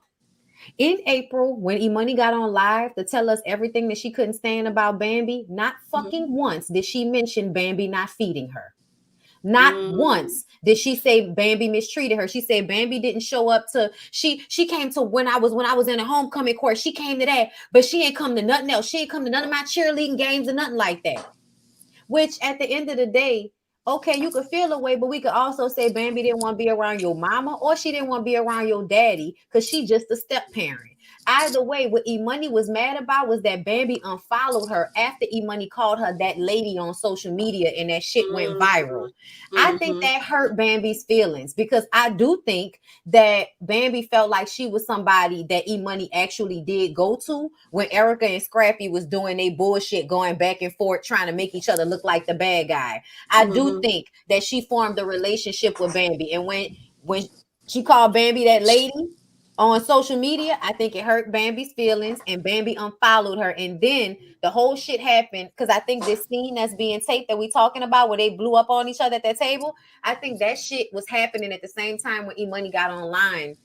In April, when E-Money got on live to tell us everything that she couldn't stand about Bambi, not fucking once did she mention Bambi not feeding her. Not once did she say Bambi mistreated her. She said Bambi didn't show up to, she came to when I was in a homecoming course. She came to that, but she ain't come to nothing else. She ain't come to none of my cheerleading games or nothing like that. Which at the end of the day, okay, you could feel a way, but we could also say Bambi didn't want to be around your mama, or she didn't want to be around your daddy because she just a step parent. Either way, what E-Money was mad about was that Bambi unfollowed her after E-Money called her that lady on social media and that shit went viral. I think that hurt Bambi's feelings, because I do think that Bambi felt like she was somebody that E-Money actually did go to when Erica and Scrappy was doing their bullshit, going back and forth, trying to make each other look like the bad guy. I do think that she formed a relationship with Bambi. And when she called Bambi that lady on social media, I think it hurt Bambi's feelings, and Bambi unfollowed her. And then the whole shit happened because I think this scene that's being taped that we talking about, where they blew up on each other at that table, I think that shit was happening at the same time when E-Money got online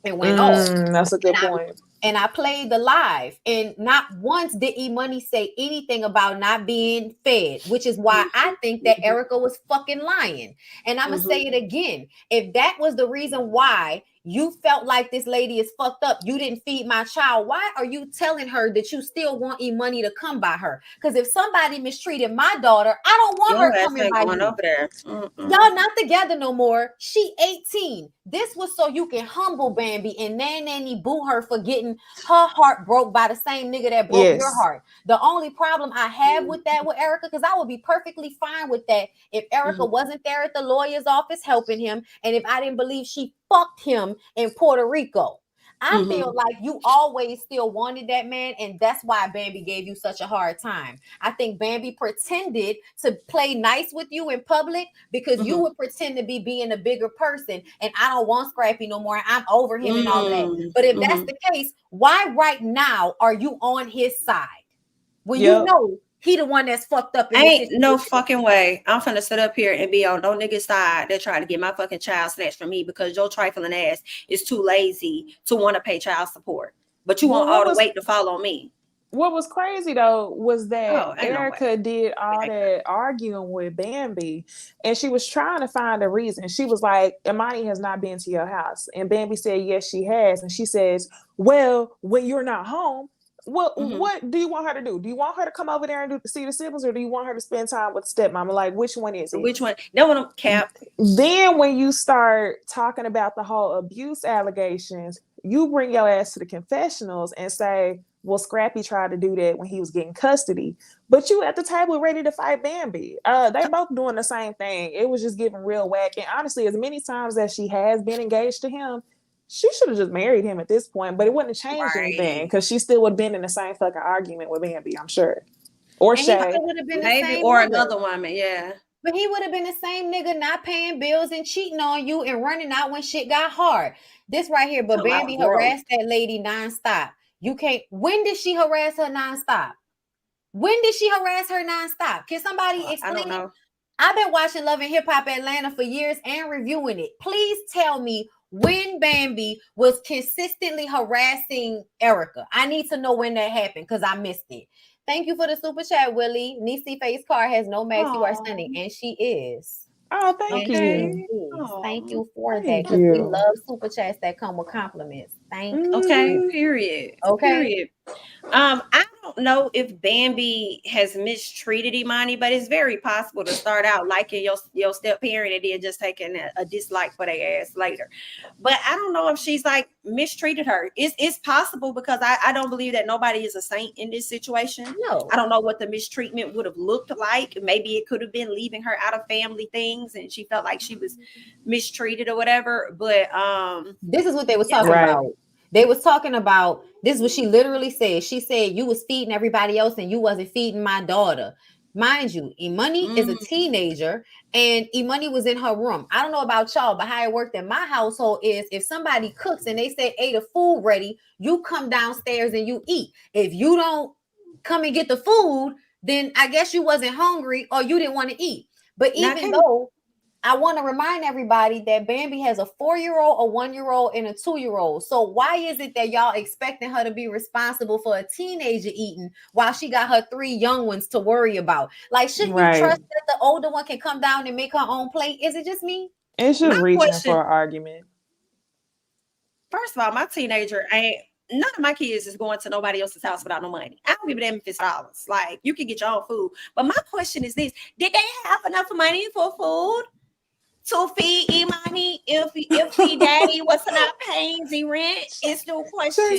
and went off. That's a good point. And I played the live, and not once did E-Money say anything about not being fed, which is why I think that Erica was fucking lying. And I'm going to say it again. If that was the reason why you felt like this lady is fucked up, you didn't feed my child, why are you telling her that you still want E-Money to come by her? Because if somebody mistreated my daughter, I don't want her coming by you. Over there. Y'all not together no more. She 18. This was so you can humble Bambi and nanny boo her for getting her heart broke by the same nigga that broke your heart. The only problem I have with that with Erica, because I would be perfectly fine with that if Erica wasn't there at the lawyer's office helping him, and if I didn't believe she fucked him in Puerto Rico. I feel like you always still wanted that man, and that's why Bambi gave you such a hard time. I think Bambi pretended to play nice with you in public because you would pretend to be being a bigger person, and I don't want Scrappy no more. I'm over him and all of that. But if that's the case, why right now are you on his side when you know he the one that's fucked up? Ain't no fucking way I'm finna sit up here and be on no nigga side that try to get my fucking child snatched from me because your trifling ass is too lazy to want to pay child support. But you want all the weight to fall on me. What was crazy though was that Erica did all that arguing with Bambi, and she was trying to find a reason. She was like, Imani has not been to your house. And Bambi said, yes, she has. And she says, well, when you're not home, well, what do you want her to do? Do you want her to come over there and see the siblings, or do you want her to spend time with stepmama? Like, which one is it? Which one? That one, Cap. Then when you start talking about the whole abuse allegations, you bring your ass to the confessionals and say, Well, Scrappy tried to do that when he was getting custody, but you at the table ready to fight Bambi. They both doing the same thing. It was just giving real whack. And honestly, as many times as she has been engaged to him, she should have just married him at this point, but it wouldn't have changed anything because she still would have been in the same fucking argument with Bambi, I'm sure. Or And he Shay. would have been the Maybe, same or nigga. another woman, yeah. But he would have been the same nigga not paying bills and cheating on you and running out when shit got hard. This right here, but Bambi harassed that lady nonstop. You can't. When did she harass her nonstop? When did she harass her nonstop? Can somebody explain? I don't know. I've been watching Love and Hip Hop Atlanta for years and reviewing it. Please tell me when Bambi was consistently harassing Erica. I need to know when that happened because I missed it. Thank you for the super chat, Willie. Necey face card has no max. You are stunning, and she is. Oh, thank you. Thank you for that. Thank Because we you. love super chats that come with compliments. Thank you. Okay, period. Okay. Period. I don't know if Bambi has mistreated Imani, but it's very possible to start out liking your step parent and then just taking a dislike for their ass later. But I don't know if she's like mistreated her. It's possible because I don't believe that nobody is a saint in this situation. No. I don't know what the mistreatment would have looked like. Maybe it could have been leaving her out of family things and she felt like she was mistreated or whatever. But this is what they was talking about. They was talking about, this is what she literally said. She said, you was feeding everybody else and you wasn't feeding my daughter. Mind you, Imani is a teenager and Imani was in her room. I don't know about y'all, but how it worked in my household is if somebody cooks and they say, hey, the food ready, you come downstairs and you eat. If you don't come and get the food, then I guess you wasn't hungry or you didn't want to eat. But even though I want to remind everybody that Bambi has a 4-year-old, a 1-year-old, and a 2-year-old. So why is it that y'all expecting her to be responsible for a teenager eating while she got her 3 young ones to worry about? Like, shouldn't you trust that the older one can come down and make her own plate? Is it just me? It's just reaching for an argument. First of all, my teenager none of my kids is going to nobody else's house without no money. I don't give a damn if it's $. Like, you can get your own food. But my question is this: did they have enough money for food to feed Imani if the daddy was not paying the rent? It's no question.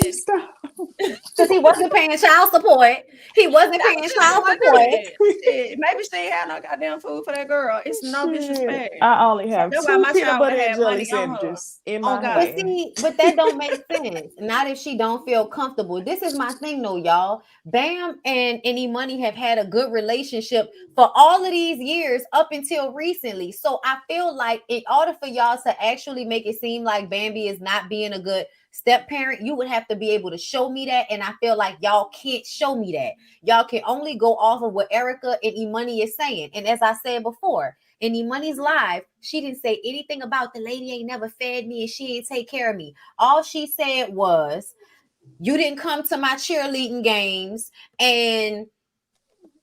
Because he wasn't paying child support. He wasn't paying child support. Maybe she ain't had no goddamn food for that girl. It's no disrespect. I only have 2 peanut butter and jelly sandwiches in my hand. But that don't make sense. Not if she don't feel comfortable. This is my thing though, y'all. Bam and Imani have had a good relationship for all of these years up until recently. So I feel like in order for y'all to actually make it seem like Bambi is not being a good step parent, you would have to be able to show me that. And I feel like y'all can't show me that. Y'all can only go off of what Erica and Imani is saying. And as I said before, in Imani's live, she didn't say anything about the lady ain't never fed me and she ain't take care of me. All she said was, you didn't come to my cheerleading games and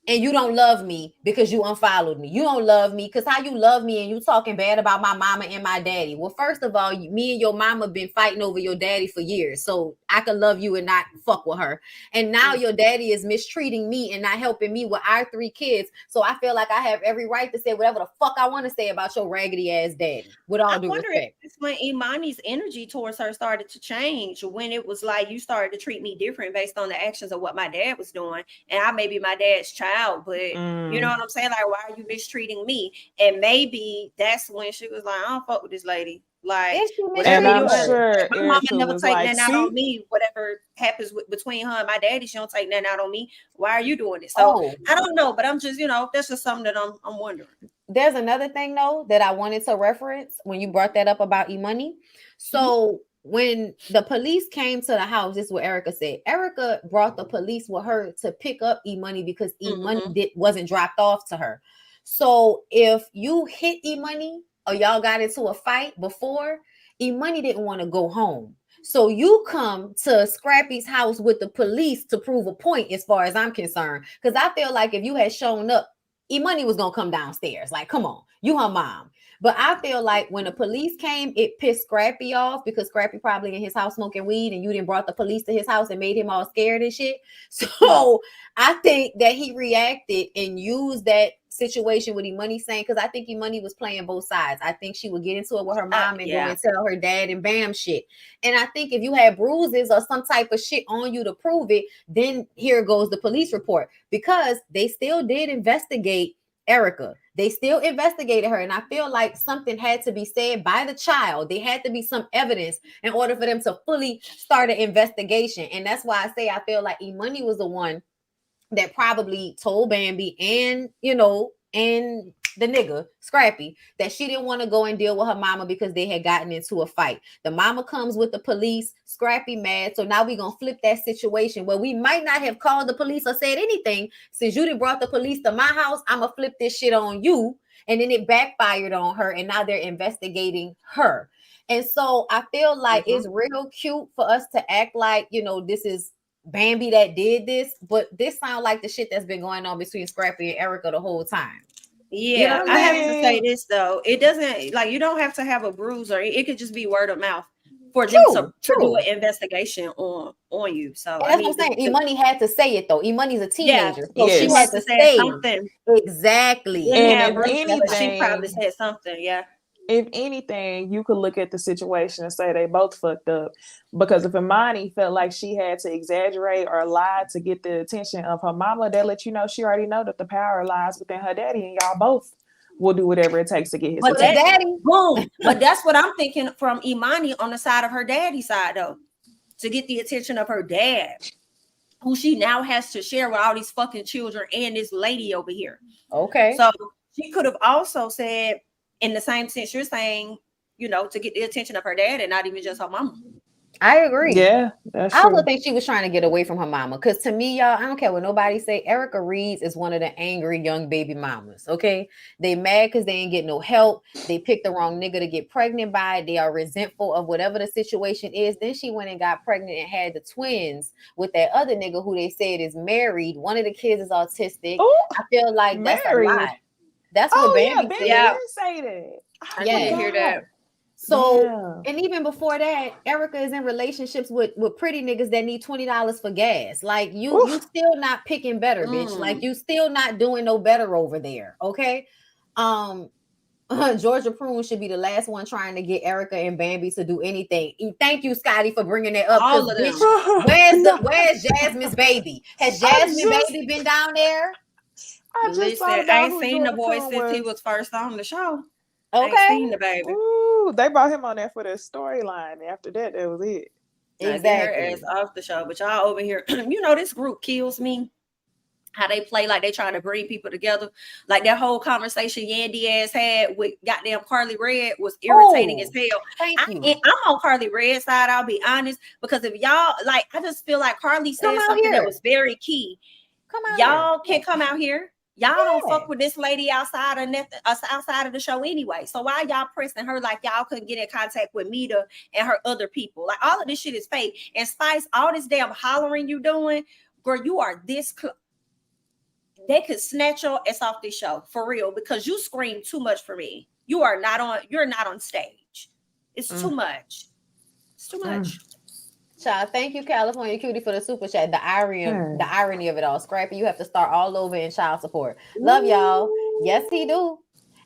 you don't love me because you unfollowed me. You don't love me because how you love me and you talking bad about my mama and my daddy. Well, first of all, me and your mama been fighting over your daddy for years. So I could love you and not fuck with her. And now your daddy is mistreating me and not helping me with our 3 kids. So I feel like I have every right to say whatever the fuck I want to say about your raggedy ass daddy. With all due respect. It's when Imani's energy towards her started to change, when it was like you started to treat me different based on the actions of what my dad was doing. And I may be my dad's child, but you know what I'm saying? Like, why are you mistreating me? And maybe that's when she was like, I don't fuck with this lady. Like, and I'm sure my mama never take nothing out on me. Whatever happens between her and my daddy, she don't take nothing out on me. Why are you doing this? So I don't know, but I'm just, that's just something that I'm wondering. There's another thing though that I wanted to reference when you brought that up about Imani. So when the police came to the house, this is what Erica said. Erica brought the police with her to pick up Imani because Imani wasn't dropped off to her. So if you hit Imani or y'all got into a fight before, Imani didn't want to go home. So you come to Scrappy's house with the police to prove a point as far as I'm concerned. Because I feel like if you had shown up, Imani was going to come downstairs. Like, come on, you her mom. But I feel like when the police came, it pissed Scrappy off because Scrappy probably in his house smoking weed and you didn't brought the police to his house and made him all scared and shit. So I think that he reacted and used that situation with Imani saying, because I think Imani was playing both sides. I think she would get into it with her mom and go and tell her dad and bam shit. And I think if you had bruises or some type of shit on you to prove it, then here goes the police report, because they still did investigate Erica. They still investigated her. And I feel like something had to be said by the child. There had to be some evidence in order for them to fully start an investigation. And that's why I say I feel like Imani was the one that probably told Bambi and, you know, and the nigga Scrappy that she didn't want to go and deal with her mama because they had gotten into a fight. The mama comes with the police, Scrappy mad. So now we're gonna flip that situation where we might not have called the police or said anything. Since you done brought the police to my house, I'm gonna flip this shit on you. And then it backfired on her, and now they're investigating her. And so I feel like it's real cute for us to act like, you know, this is Bambi that did this, but this sounds like the shit that's been going on between Scrappy and Erica the whole time. Yeah, you know what I have I to mean? say this though. It doesn't, like, you don't have to have a bruise, or it could just be word of mouth for them to do an investigation on you. So and that's what I'm saying. Imani had to say it though. Imani's a teenager, so she she had had to say something. Exactly. And if But she anything, probably said something. Yeah. if anything, you could look at the situation and say they both fucked up. Because if Imani felt like she had to exaggerate or lie to get the attention of her mama, that let you know she already know that the power lies within her daddy, and y'all both will do whatever it takes to get his attention. Daddy, boom. But that's what I'm thinking from Imani on the side of her daddy's side, though, to get the attention of her dad, who she now has to share with all these fucking children and this lady over here. Okay. So she could have also said, in the same sense you're saying, you know, to get the attention of her dad and not even just her mama. I agree. Yeah, that's I true. also think she was trying to get away from her mama. Because to me, y'all, I don't care what nobody say, Erica Reeds is one of the angry young baby mamas. Okay. They mad because they ain't get no help. They picked the wrong nigga to get pregnant by. They are resentful of whatever the situation is. Then she went and got pregnant and had the twins with that other nigga who they said is married. One of the kids is autistic. Ooh, I feel like that's married. a lot. That's what Bambi Bambi said. did say that. I didn't hear that. So, and even before that, Erica is in relationships with pretty niggas that need $20 for gas. Like you still not picking better, bitch. Like you still not doing no better over there. Okay. Georgia Prune should be the last one trying to get Erica and Bambi to do anything. Thank you, Scotty, for bringing that up. All of them. Bitch, where's Jasmine's baby? Has Jasmine's baby been down there? I ain't seen the boy since he was first on the show. Okay. I ain't seen the baby. Ooh, they brought him on there for the storyline. After that, that was it. Exactly. Her ass off the show, but y'all over here, you know, this group kills me. How they play like they trying to bring people together. Like that whole conversation Yandy ass had with goddamn Carly Red was irritating as hell. I'm on Carly Red's side, I'll be honest, because if y'all, like, I just feel like Carly said something that was very key. Y'all can come out here. Y'all don't fuck with this lady outside of nothing, outside of the show anyway. So why y'all pressing her like y'all couldn't get in contact with Mita and her other people? Like all of this shit is fake. And Spice, all this damn hollering you doing, girl, you are this close. They could snatch your ass off this show for real because you scream too much for me. You're not on stage. It's too much. It's too much. Child, thank you, California Cutie, for the super chat. The irony of it all. Scrappy, you have to start all over in child support. Love y'all. Yes, he do.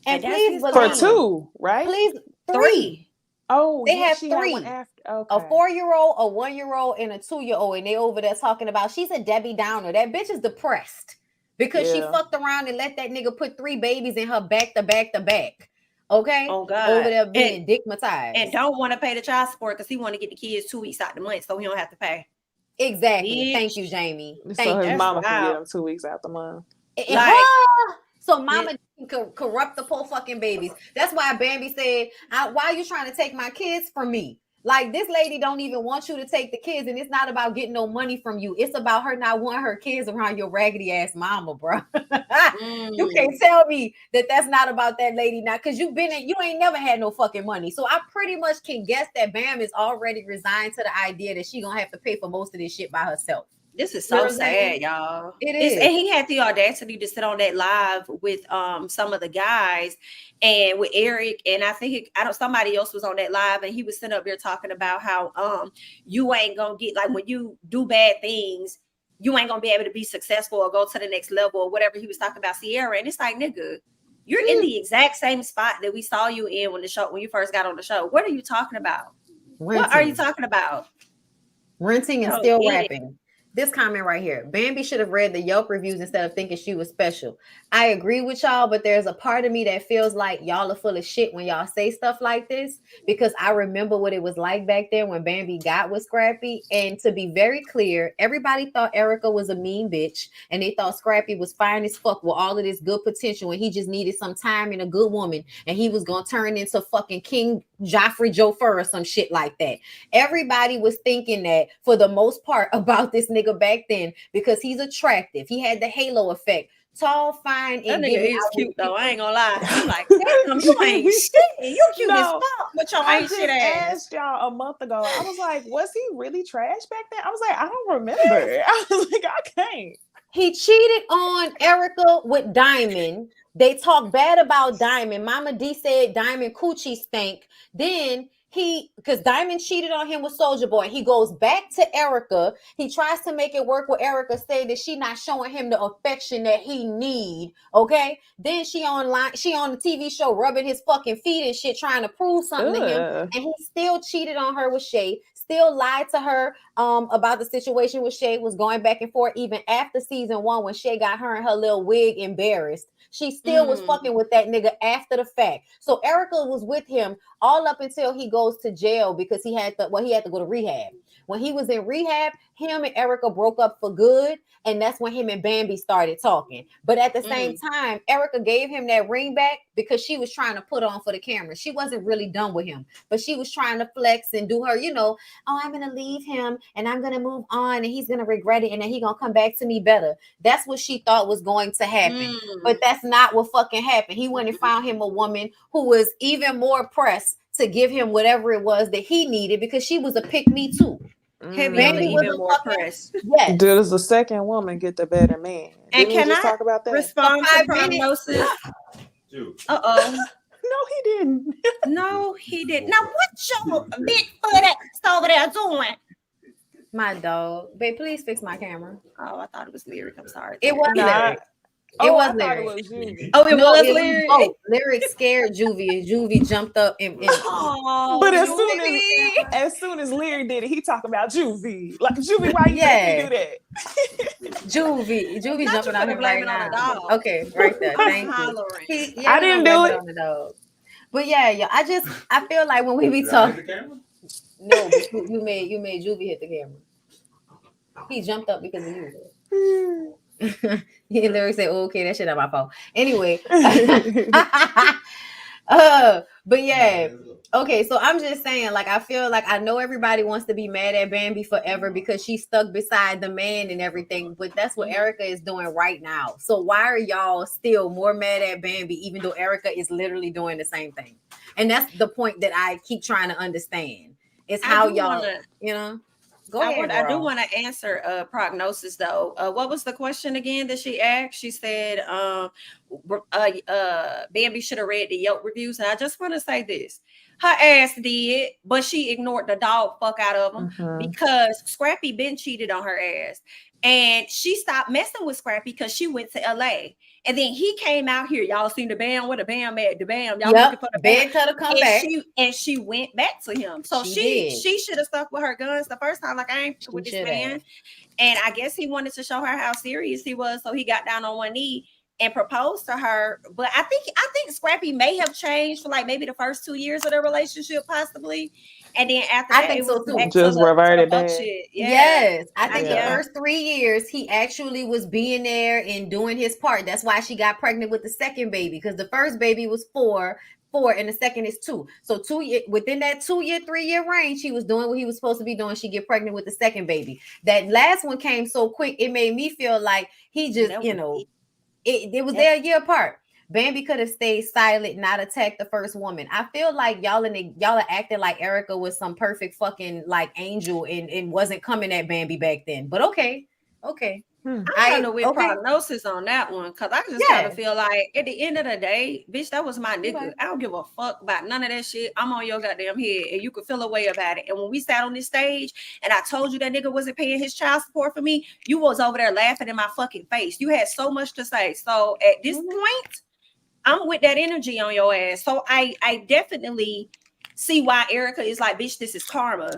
And please believe. For 2, right? Please, 3. Oh, they have 3. Okay. A 4-year-old, a 1-year-old, and a 2-year-old, and they over there talking about she's a Debbie Downer. That bitch is depressed because she fucked around and let that nigga put 3 babies in her back to back to back. Okay. Oh God. Over there being dickmatized. And don't want to pay the child support because he want to get the kids 2 weeks out the month so he don't have to pay. Exactly. Bitch. Thank you, Jamie. So his mama can get him 2 weeks out the month. So mama can corrupt the poor fucking babies. That's why Bambi said, why are you trying to take my kids from me? Like, this lady don't even want you to take the kids, and it's not about getting no money from you. It's about her not wanting her kids around your raggedy ass mama, bro. You can't tell me that that's not about that lady now, because you ain't never had no fucking money. So I pretty much can guess that Bam is already resigned to the idea that she gonna have to pay for most of this shit by herself. This is so sad, y'all. It is. And he had the audacity to sit on that live with some of the guys and with Eric. And I think somebody else was on that live, and he was sitting up there talking about how you ain't gonna get, like, when you do bad things, you ain't gonna be able to be successful or go to the next level or whatever. He was talking about Sierra, and it's like, nigga, you're in the exact same spot that we saw you in when you first got on the show. What are you talking about? Renting. What are you talking about? Renting and still rapping. This comment right here. Bambi should have read the Yelp reviews instead of thinking she was special. I agree with y'all, but there's a part of me that feels like y'all are full of shit when y'all say stuff like this, because I remember what it was like back then when Bambi got with Scrappy. And to be very clear, everybody thought Erica was a mean bitch, and they thought Scrappy was fine as fuck with all of this good potential, and he just needed some time and a good woman, and he was gonna turn into fucking King Joffrey Joffrey or some shit like that. Everybody was thinking that for the most part about this nigga back then, because he's attractive. He had the halo effect. Tall, fine, and that nigga is cute though. I ain't gonna lie. I'm like, damn, you ain't shit. You cute as fuck, but your ain't shit ass. Asked y'all a month ago. I was like, was he really trash back then? I was like, I don't remember. I was like, I can't. He cheated on Erica with Diamond. They talk bad about Diamond. Mama D said Diamond coochie stank. Then because Diamond cheated on him with Soulja Boy. He goes back to Erica. He tries to make it work with Erica, say that she not showing him the affection that he need. Okay. Then she on the TV show rubbing his fucking feet and shit, trying to prove something to him. And he still cheated on her with Shay. Still lied to her about the situation with Shay, was going back and forth even after season 1 when Shay got her and her little wig embarrassed. She still was fucking with that nigga after the fact. So Erica was with him all up until he goes to jail because he had to go to rehab. When he was in rehab, him and Erica broke up for good. And that's when him and Bambi started talking. But at the same time, Erica gave him that ring back because she was trying to put on for the camera. She wasn't really done with him, but she was trying to flex and do her, oh, I'm going to leave him and I'm going to move on and he's going to regret it and then he's going to come back to me better. That's what she thought was going to happen. But that's not what fucking happened. He went and found him a woman who was even more pressed to give him whatever it was that he needed because she was a pick me too. Heavy on the even more press. Yes. Does the second woman get the better man? And Didn't can we just I talk about that? respond to prognosis? Uh-oh. No, he didn't. No, he didn't. Now, what your big foot ass over there doing? My dog. Babe, please fix my camera. Oh, I thought it was Lyric. I'm sorry. It was Lyric. It was Lyric. Was Juvie. Oh, it was Lyric. Oh, Lyric scared Juvie, and Juvie jumped up and but as soon as Lyric did it, he talking about Juvie. Like, Juvie, why you make me do that? Juvie jumping on him right now. Okay, right there. Thank you. I didn't do it. On the dog. But yeah, I feel like when we be talking. No, you made Juvie hit the camera. He jumped up because of you. He literally said, oh, okay, that shit not my fault. Anyway. But yeah. Okay, so I'm just saying, like, I feel like I know everybody wants to be mad at Bambi forever because she's stuck beside the man and everything, but that's what Erica is doing right now. So why are y'all still more mad at Bambi even though Erica is literally doing the same thing? And that's the point that I keep trying to understand. It's how y'all, Go ahead. I do want to answer prognosis though. What was the question again that she asked? She said Bambi should have read the Yelp reviews. And I just want to say this. Her ass did, but she ignored the dog fuck out of them because Scrappy been cheated on her ass. And she stopped messing with Scrappy because she went to LA. And then he came out here. Y'all seen the bam? Where the bam at? The bam. Y'all looking for the bam? To come back. She went back to him. So she should have stuck with her guns the first time. Like, I ain't with this man. And I guess he wanted to show her how serious he was. So he got down on one knee and proposed to her. But I think Scrappy may have changed for like maybe the first 2 years of their relationship, possibly. And then after that, think so too. Just reverted back. Yes. I think the first 3 years he actually was being there and doing his part. That's why she got pregnant with the second baby, because the first baby was four and the second is 2. So within that 2 year, 3 year range, he was doing what he was supposed to be doing. She get pregnant with the second baby. That last one came so quick, it made me feel like he just, it was there a year apart. Bambi could have stayed silent, not attacked the first woman. I feel like y'all are acting like Erica was some perfect fucking like angel and wasn't coming at Bambi back then. But okay, Okay. I'm kind of with okay. prognosis on that one because I just kind of feel like at the end of the day, bitch, that was my nigga. I don't give a fuck about none of that shit. I'm on your goddamn head and you could feel a way about it. And when we sat on this stage and I told you that nigga wasn't paying his child support for me, you was over there laughing in my fucking face. You had so much to say. So at this point, I'm with that energy on your ass. So I definitely see why Erica is like, bitch, this is karma.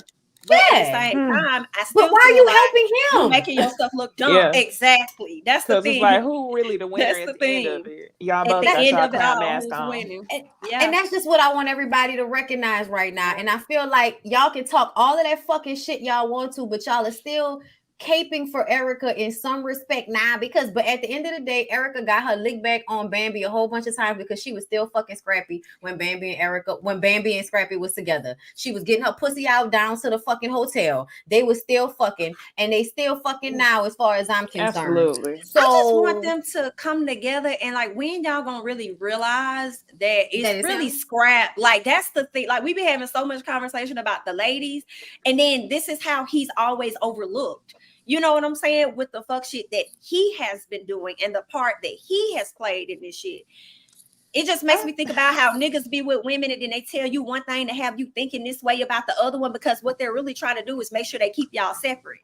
But at the same time, I still why are feel you like helping him? you're making yourself look dumb. Yeah. Exactly. That's the thing. It's like, who really the winner That's at the the end of thing. it? Y'all At both the got end y'all of it clown all, mask who's on. winning? And that's just what I want everybody to recognize right now. And I feel like y'all can talk all of that fucking shit y'all want to, but y'all are still caping for Erica in some respect now but at the end of the day, Erica got her lick back on Bambi a whole bunch of times because she was still fucking scrappy when Bambi and Scrappy was together. She was getting her pussy out down to the fucking hotel. They was still fucking and they still fucking now as far as I'm concerned. Absolutely. So I just want them to come together and like when y'all gonna really realize that it's really scrap. Like that's the thing. Like we be having so much conversation about the ladies, and then this is how he's always overlooked. You know what I'm saying? With the fuck shit that he has been doing and the part that he has played in this shit. It just makes me think about how niggas be with women and then they tell you one thing to have you thinking this way about the other one because what they're really trying to do is make sure they keep y'all separate.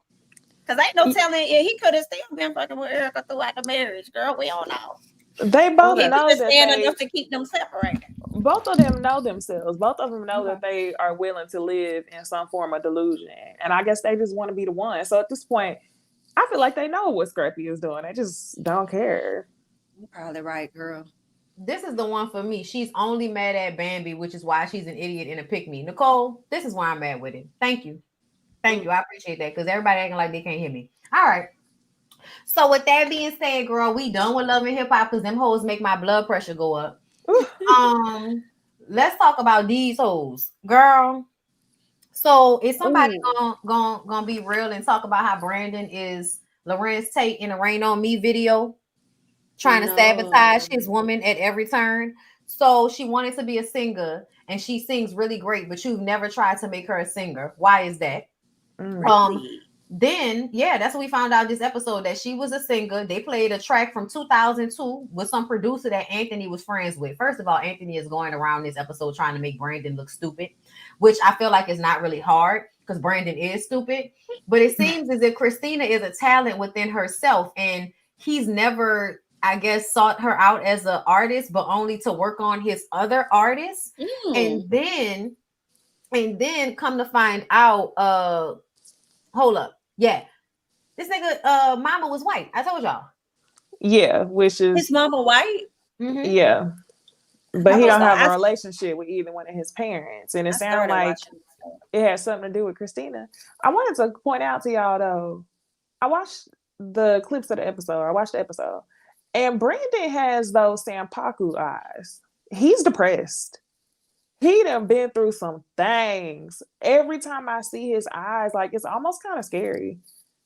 Because ain't no telling, he could have still been fucking with Erica throughout the marriage, girl. We don't know. They both know that enough to keep them separated. Both of them know themselves. Both of them know that they are willing to live in some form of delusion. And I guess they just want to be the one. So at this point, I feel like they know what Scrappy is doing. They just don't care. You're probably right, girl. This is the one for me. She's only mad at Bambi, which is why she's an idiot and a pick-me. Nicole, this is why I'm mad with it. Thank you. Thank you. I appreciate that because everybody acting like they can't hear me. All right. So with that being said, girl, we done with Love and Hip Hop because them hoes make my blood pressure go up. Let's talk about these hoes, girl. So is somebody gonna be real and talk about how Brandon is Lorenz Tate in a Rain on Me video, trying to sabotage his woman at every turn? So she wanted to be a singer and she sings really great, but you've never tried to make her a singer. Why is that? Really? Then, that's what we found out this episode, that she was a singer. They played a track from 2002 with some producer that Anthony was friends with. First of all, Anthony is going around this episode trying to make Brandon look stupid, which I feel like is not really hard because Brandon is stupid. But it seems as if Christina is a talent within herself, and he's never, I guess, sought her out as an artist, but only to work on his other artists. And then come to find out, hold up. Yeah. This nigga mama was white. I told y'all. Yeah, which is his mama white? Mm-hmm. Yeah. But he don't have a relationship with either one of his parents. And it sounded like it had something to do with Christina. I wanted to point out to y'all though, I watched the clips of the episode. I watched the episode. And Brandon has those Sampaku eyes. He's depressed. He done been through some things. Every time I see his eyes, like it's almost kind of scary.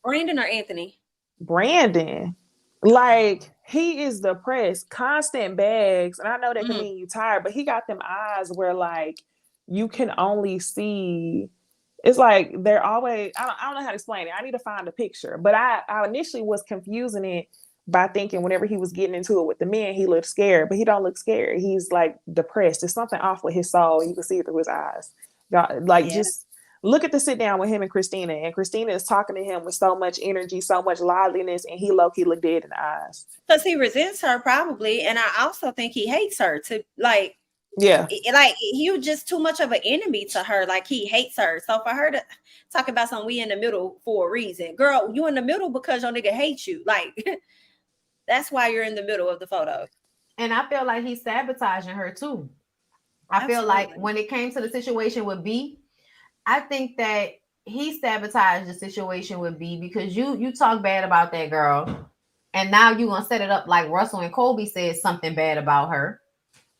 Brandon or Anthony? Brandon. Like he is depressed, constant bags. And I know that can mean you tired, but he got them eyes where like you can only see. It's like they're always, I don't know how to explain it. I need to find a picture. But I initially was confusing it by thinking whenever he was getting into it with the men, he looked scared, but he don't look scared. He's like depressed. There's something off with his soul. You can see it through his eyes. Just look at the sit down with him and Christina is talking to him with so much energy, so much liveliness, and he low-key look dead in the eyes. Because he resents her probably. And I also think he hates her to like, like you just too much of an enemy to her. Like he hates her. So for her to talk about something, we in the middle for a reason. Girl, you in the middle because your nigga hates you. Like that's why you're in the middle of the photo. And I feel like he's sabotaging her too. I feel like when it came to the situation with B, I think that he sabotaged the situation with B because you talk bad about that girl, and now you're gonna set it up like Russell and Colby said something bad about her.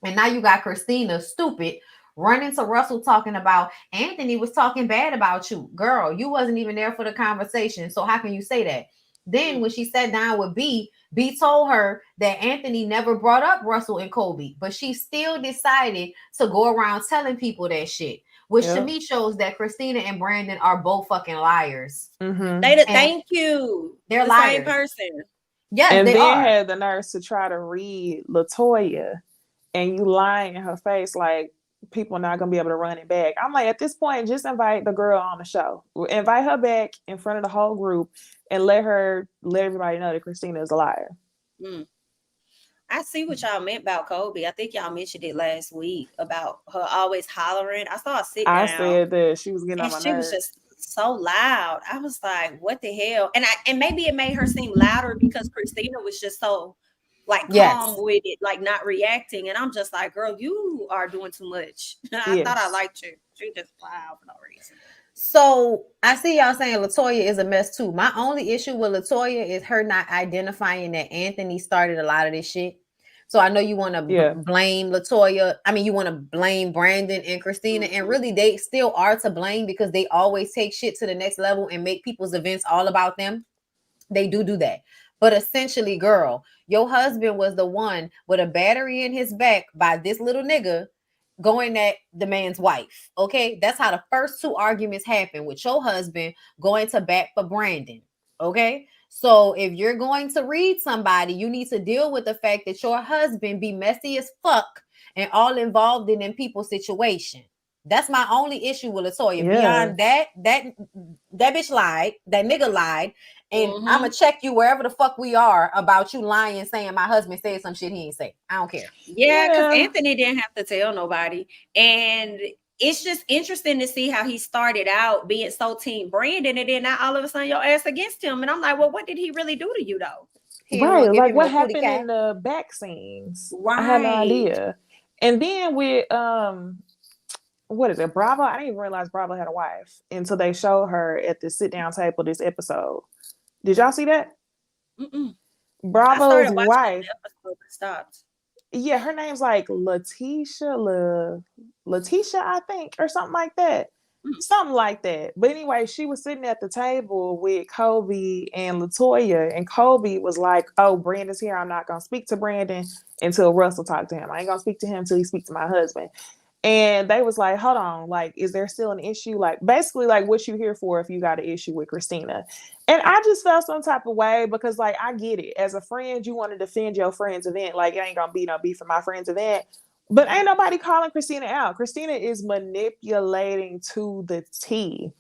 And now you got Christina, stupid, running to Russell talking about Anthony was talking bad about you. Girl, you wasn't even there for the conversation. So how can you say that? Then when she sat down with B told her that Anthony never brought up Russell and Colby, but she still decided to go around telling people that shit. which to me shows that Christina and Brandon are both fucking liars. Thank you. They're the liars. same person. Yes, and they then are. had the nerves to try to read LaToya, and you lying in her face like people are not gonna be able to run it back. I'm like, at this point, just invite the girl on the show, invite her back in front of the whole group, and let everybody know that Christina is a liar. I see what y'all meant about Kobe. I think y'all mentioned it last week about her always hollering. I saw her sit down. I said that she was getting on my and she nerves. was just so loud. I was like, what the hell? And maybe it made her seem louder because Christina was just so like calm with it, like not reacting. And I'm just like, girl, you are doing too much. I thought I liked you. She just loud for no reason. So I see y'all saying LaToya is a mess too. My only issue with LaToya is her not identifying that Anthony started a lot of this shit. So I know you want to blame LaToya. I mean, you want to blame Brandon and Christina, and really they still are to blame because they always take shit to the next level and make people's events all about them. They do that. But essentially, girl, your husband was the one with a battery in his back by this little nigga going at the man's wife. Okay, that's how the first two arguments happen, with your husband going to bat for Brandon. Okay, so if you're going to read somebody, you need to deal with the fact that your husband be messy as fuck and all involved in them people's situation. That's my only issue with LaToya. Beyond that bitch lied, that nigga lied, and I'ma check you wherever the fuck we are about you lying, saying my husband said some shit he ain't say. I don't care. Yeah, because Anthony didn't have to tell nobody, and it's just interesting to see how he started out being so team Brandon, and then now all of a sudden your ass against him, and I'm like, well, what did he really do to you though? Right, like what happened in the back scenes? Right. I had no idea. And then with what is it, Bravo? I didn't even realize Bravo had a wife until they showed her at the sit down table this episode. Did y'all see that? Bravo's wife. Stopped. Yeah, her name's like Letitia, I think, or something like that. Something like that. But anyway, she was sitting at the table with Kobe and LaToya, and Kobe was like, oh, Brandon's here. I'm not going to speak to Brandon until Russell talked to him. I ain't going to speak to him until he speaks to my husband. And they was like, hold on, like, is there still an issue? Like, basically, like, what you here for if you got an issue with Christina? And I just felt some type of way because, like, I get it. As a friend, you want to defend your friend's event. Like, it ain't going to be no beef for my friend's event. But ain't nobody calling Christina out. Christina is manipulating to the T.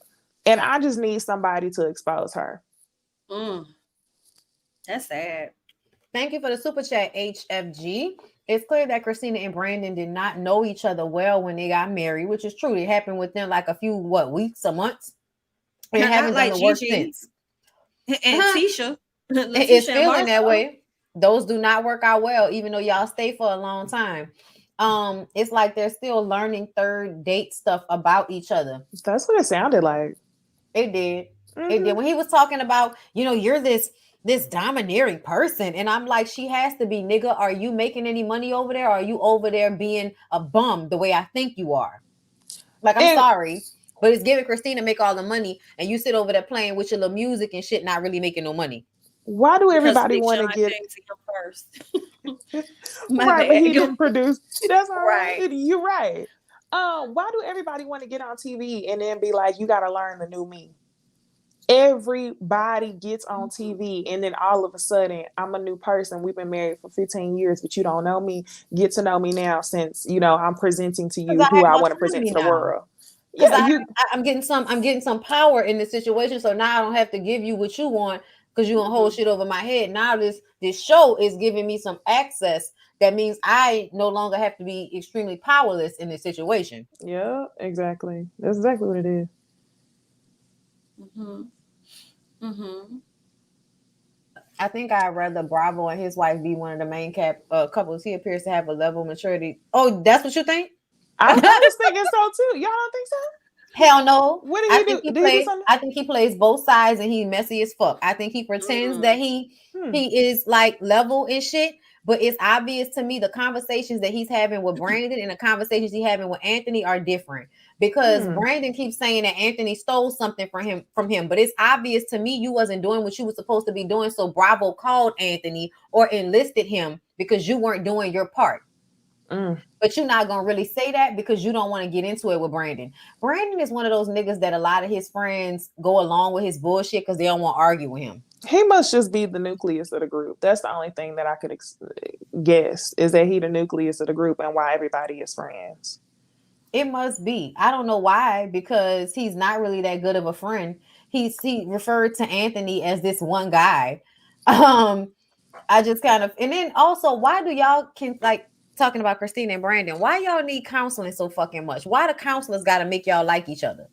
And I just need somebody to expose her. That's sad. Thank you for the super chat, HFG. It's clear that Christina and Brandon did not know each other well when they got married, which is true. It happened within like a few, weeks or months? And haven't done the work since. And Tisha. It's feeling that way. Those do not work out well, even though y'all stay for a long time. It's like they're still learning third date stuff about each other. That's what it sounded like. It did. It did. When he was talking about, you're this domineering person, and I'm like, she has to be. Nigga, are you making any money over there? Or are you over there being a bum the way I think you are? Like, I'm sorry, but it's giving Christina make all the money, and you sit over there playing with your little music and shit, not really making no money. Why do everybody want to get first? Right, but he didn't produce. That's all right. You're right. Why do everybody want to get on TV and then be like, you got to learn the new me? Everybody gets on TV and then all of a sudden I'm a new person. We've been married for 15 years, but you don't know me. Get to know me now since, I'm presenting to you who I want to present to the world. Yeah, I'm getting some power in this situation. So now I don't have to give you what you want because you're gonna hold shit over my head. Now this show is giving me some access. That means I no longer have to be extremely powerless in this situation. Yeah, exactly. That's exactly what it is. I think I'd rather Bravo and his wife be one of the main couples. He appears to have a level of maturity. Oh, that's what you think? I was thinking so too. Y'all don't think so? Hell no. What did he do? I think he plays both sides and he's messy as fuck. I think he pretends that he is like level and shit. But it's obvious to me the conversations that he's having with Brandon and the conversations he's having with Anthony are different. Because Brandon keeps saying that Anthony stole something from him. But it's obvious to me you wasn't doing what you were supposed to be doing. So Bravo called Anthony or enlisted him because you weren't doing your part. But you're not gonna really say that because you don't want to get into it with Brandon. Brandon is one of those niggas that a lot of his friends go along with his bullshit because they don't want to argue with him. He must just be the nucleus of the group. That's the only thing that I could guess, is that he the nucleus of the group and why everybody is friends. It must be. I don't know why, because he's not really that good of a friend. He referred to Anthony as this one guy. I just kind of, and then also, why do y'all like talking about Christina and Brandon? Why y'all need counseling so fucking much? Why the counselors got to make y'all like each other?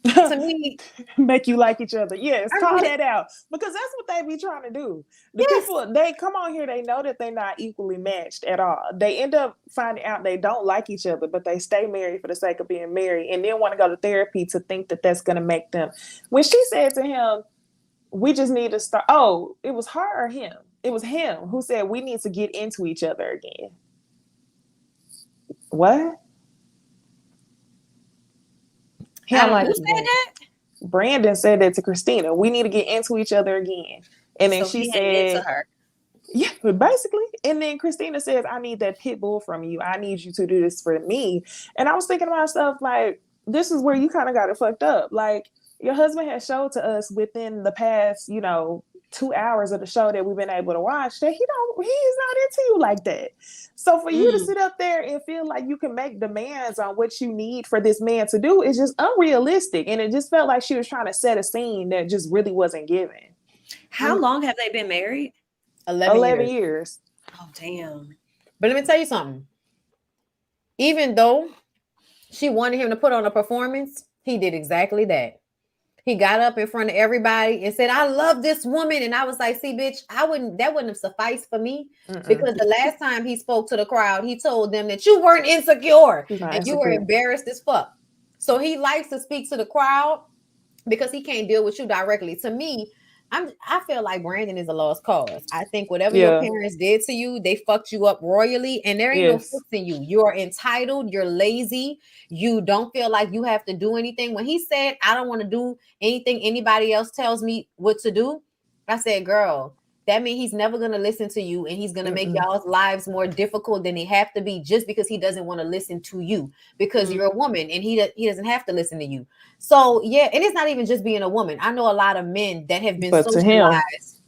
To me, make you like each other. Yes, call that out, because that's what they be trying to do. The people, they come on here, they know that they're not equally matched at all. They end up finding out they don't like each other, but they stay married for the sake of being married, and then want to go to therapy to think that that's going to make them. When she said to him, we just need to start. Oh, it was her or him? It was him who said we need to get into each other again. What? Who said that? Brandon said that to Christina. We need to get into each other again. And then she said to her. Yeah, basically. And then Christina says, I need that pit bull from you. I need you to do this for me. And I was thinking to myself, like, this is where you kind of got it fucked up. Like, your husband has showed to us within the past, 2 hours of the show that we've been able to watch that he's not into you like that. So for you to sit up there and feel like you can make demands on what you need for this man to do is just unrealistic. And it just felt like she was trying to set a scene that just really wasn't given. How long have they been married? 11 years. Oh, damn. But let me tell you something. Even though she wanted him to put on a performance, he did exactly that. He got up in front of everybody and said, I love this woman. And I was like, see, bitch, that wouldn't have sufficed for me. Because the last time he spoke to the crowd, he told them that you weren't insecure and you were embarrassed as fuck. So he likes to speak to the crowd because he can't deal with you directly. To me, I feel like Brandon is a lost cause. I think whatever your parents did to you, they fucked you up royally, and there ain't no fixing you. You are entitled. You're lazy. You don't feel like you have to do anything. When he said, I don't want to do anything anybody else tells me what to do, I said, girl, that means he's never going to listen to you, and he's going to make y'all's lives more difficult than they have to be just because he doesn't want to listen to you because you're a woman and he doesn't have to listen to you. So, yeah, and it's not even just being a woman. I know a lot of men that have been socialized.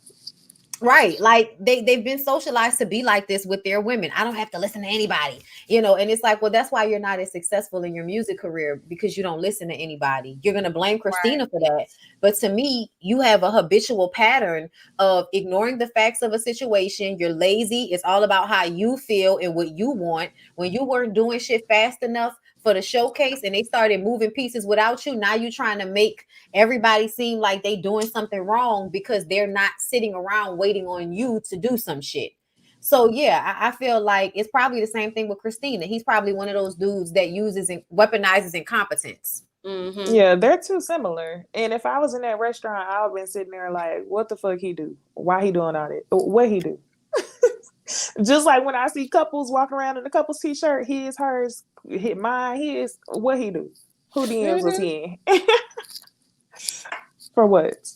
Right. Like they've been socialized to be like this with their women. I don't have to listen to anybody, and it's like, well, that's why you're not as successful in your music career, because you don't listen to anybody. You're going to blame Christina for that. But to me, you have a habitual pattern of ignoring the facts of a situation. You're lazy. It's all about how you feel and what you want. When you weren't doing shit fast enough for the showcase and they started moving pieces without you, now you're trying to make everybody seem like they doing something wrong because they're not sitting around waiting on you to do some shit. So yeah, I feel like it's probably the same thing with Christina. He's probably one of those dudes that uses and weaponizes incompetence. Yeah, they're too similar. And if I was in that restaurant, I would have been sitting there like, what the fuck he do? Why he doing all that? What he do? Just like when I see couples walking around in a couple's t-shirt, his, hers, hit mine, his, what he do? Who DMs was he in? For what?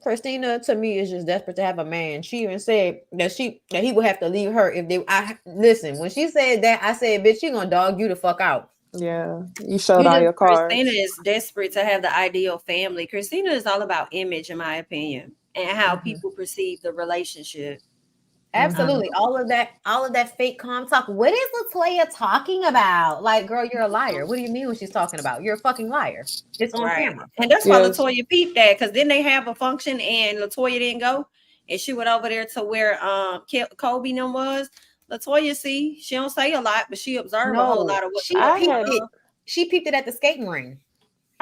Christina, to me, is just desperate to have a man. She even said that he would have to leave her if they. Listen, when she said that, I said, "Bitch, she gonna dog you the fuck out." Yeah, you showed all your cards. Christina is desperate to have the ideal family. Christina is all about image, in my opinion, and how people perceive the relationship. Absolutely. All of that fake calm talk. What is LaToya talking about? Like, girl, you're a liar. What do you mean when she's talking about? You're a fucking liar. It's on camera. And that's why LaToya peeped that, because then they have a function and LaToya didn't go. And she went over there to where Kobe was. LaToya, she don't say a lot, but she observed a whole lot of what she peeped it at the skating ring.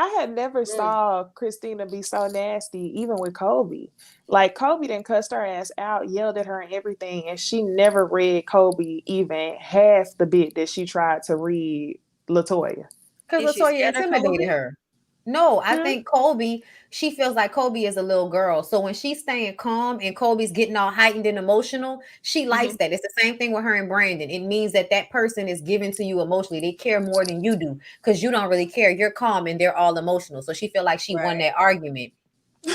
I had never saw Christina be so nasty, even with Kobe. Like, Kobe done cussed her ass out, yelled at her and everything, and she never read Kobe even half the bit that she tried to read LaToya. Because LaToya intimidated her. No, I think Kobe, she feels like Kobe is a little girl. So when she's staying calm and Kobe's getting all heightened and emotional, she likes that. It's the same thing with her and Brandon. It means that person is given to you emotionally. They care more than you do because you don't really care. You're calm and they're all emotional. So she feel like she won that argument.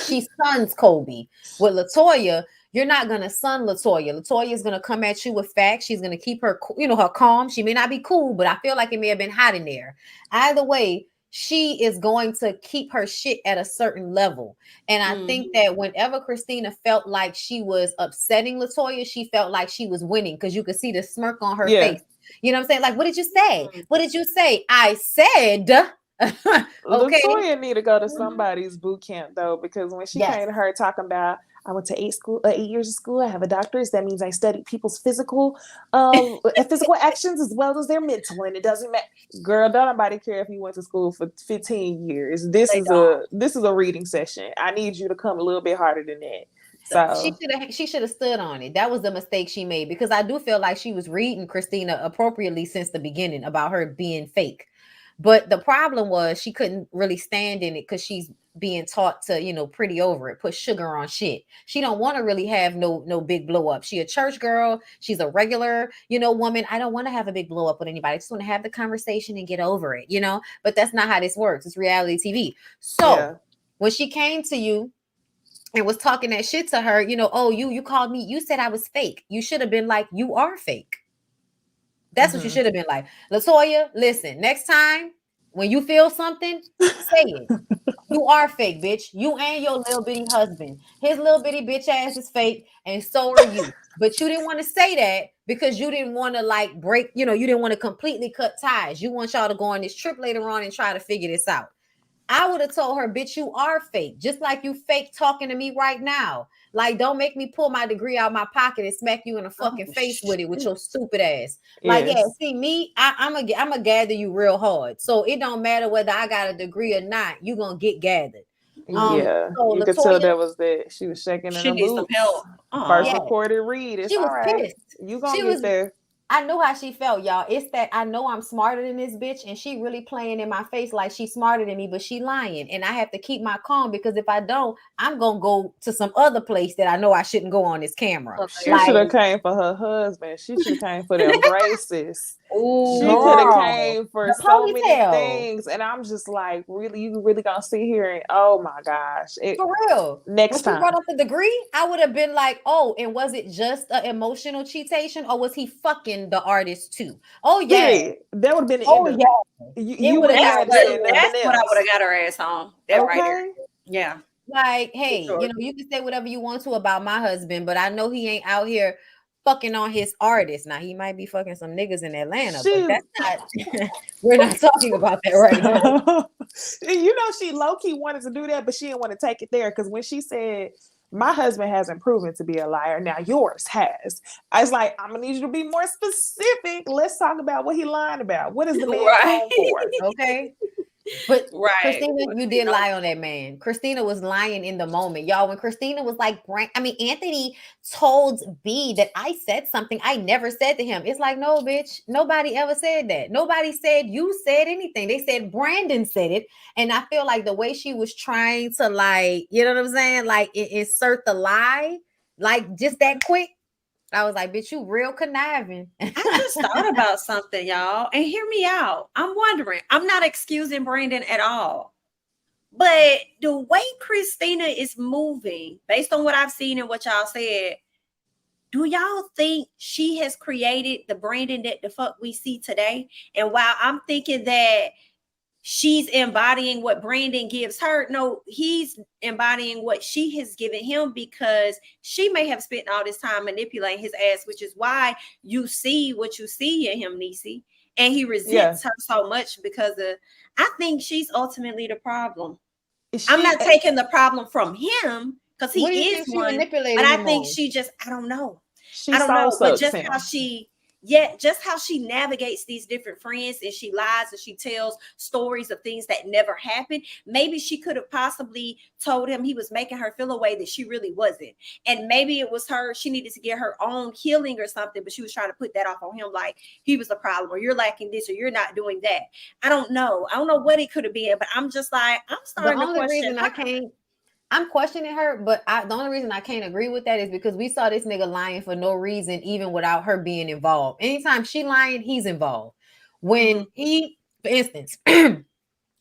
She sons Kobe. With LaToya, you're not gonna son LaToya. LaToya is gonna come at you with facts. She's gonna keep her, her calm. She may not be cool, but I feel like it may have been hot in there. Either way, she is going to keep her shit at a certain level. And I think that whenever Christina felt like she was upsetting LaToya, she felt like she was winning because you could see the smirk on her face. You know what I'm saying? Like, what did you say? What did you say? I said. Okay. LaToya need to go to somebody's boot camp though, because when she came to her talking about, I went to 8 years of school, I have a doctorate, that means I studied people's physical actions as well as their mental, and it doesn't matter. Girl, don't nobody care if you went to school for 15 years. This is a reading session. I need you to come a little bit harder than that. So she should have stood on it. That was the mistake she made, because I do feel like she was reading Christina appropriately since the beginning about her being fake. But the problem was she couldn't really stand in it because she's being taught to, pretty over it, put sugar on shit. She don't want to really have no big blow up. She a church girl. She's a regular, woman. I don't want to have a big blow up with anybody. I just want to have the conversation and get over it, But that's not how this works. It's reality TV. So when she came to you and was talking that shit to her, oh, you called me. You said I was fake. You should have been like, you are fake. That's what you should have been like. LaToya, listen, next time when you feel something, say it. You are fake, bitch. You and your little bitty husband. His little bitty bitch ass is fake, and so are you. But you didn't want to say that because you didn't want to break, you didn't want to completely cut ties. You want y'all to go on this trip later on and try to figure this out. I would have told her, bitch, you are fake. Just like you fake talking to me right now. Like, don't make me pull my degree out my pocket and smack you in the fucking face with it with your stupid ass. Like, see me, I'm gonna gather you real hard. So it don't matter whether I got a degree or not. You gonna get gathered. So you could tell that she was shaking in her boots. First recorded read. It's all right. Pissed. You gonna get there. I know how she felt, y'all. It's that I know I'm smarter than this bitch, and she really playing in my face like she's smarter than me, but she lying. And I have to keep my calm, because if I don't, I'm gonna go to some other place that I know I shouldn't go on this camera. She should have came for her husband. She should have came for them braces. She could have came for so many things, and I'm just like, really, you really gonna sit here and oh my gosh, for real. Next time, she brought up the degree, I would have been like, oh, and was it just an emotional cheatation, or was he fucking the artist too? Oh yeah, that would have been the end of you would have. That's what I would have got her ass on. That right there. Yeah. Like, hey, you can say whatever you want to about my husband, but I know he ain't out here fucking on his artist. Now he might be fucking some niggas in Atlanta, but that's not we're not talking about that right now. She low-key wanted to do that, but she didn't want to take it there, because when she said my husband hasn't proven to be a liar, now yours has, I was like, I'm gonna need you to be more specific. Let's talk about what he lying about. What is the man home for? Okay. But Christina, you did lie on that man. Christina was lying in the moment, y'all. When Christina was like, Anthony told B that I said something I never said to him. It's like, no, bitch, nobody ever said that. Nobody said you said anything. They said Brandon said it. And I feel like the way she was trying to, like, you know what I'm saying? Like, insert the lie, like, just that quick. I was like, bitch, you real conniving. I just thought about something, y'all, and hear me out. I'm wondering, I'm not excusing Brandon at all, but the way Christina is moving, based on what I've seen and what y'all said, do y'all think she has created the Brandon that the fuck we see today? And while I'm thinking that she's embodying what Brandon gives her, no, he's embodying what she has given him, because she may have spent all this time manipulating his ass, which is why you see what you see in him, Necey. And he resents her so much because I think she's ultimately the problem. I'm not taking the problem from him, because he is one, but I think she just, I don't know. I don't know, but just how she... just how she navigates these different friends, and she lies and she tells stories of things that never happened. Maybe she could have possibly told him he was making her feel a way that she really wasn't. And maybe it was her, she needed to get her own healing or something, but she was trying to put that off on him, like he was the problem, or you're lacking this, or you're not doing that. I don't know what it could have been, but I'm just like, I'm starting to question. I'm questioning her, but the only reason I can't agree with that is because we saw this nigga lying for no reason, even without her being involved. Anytime she lying, he's involved. When he, for instance,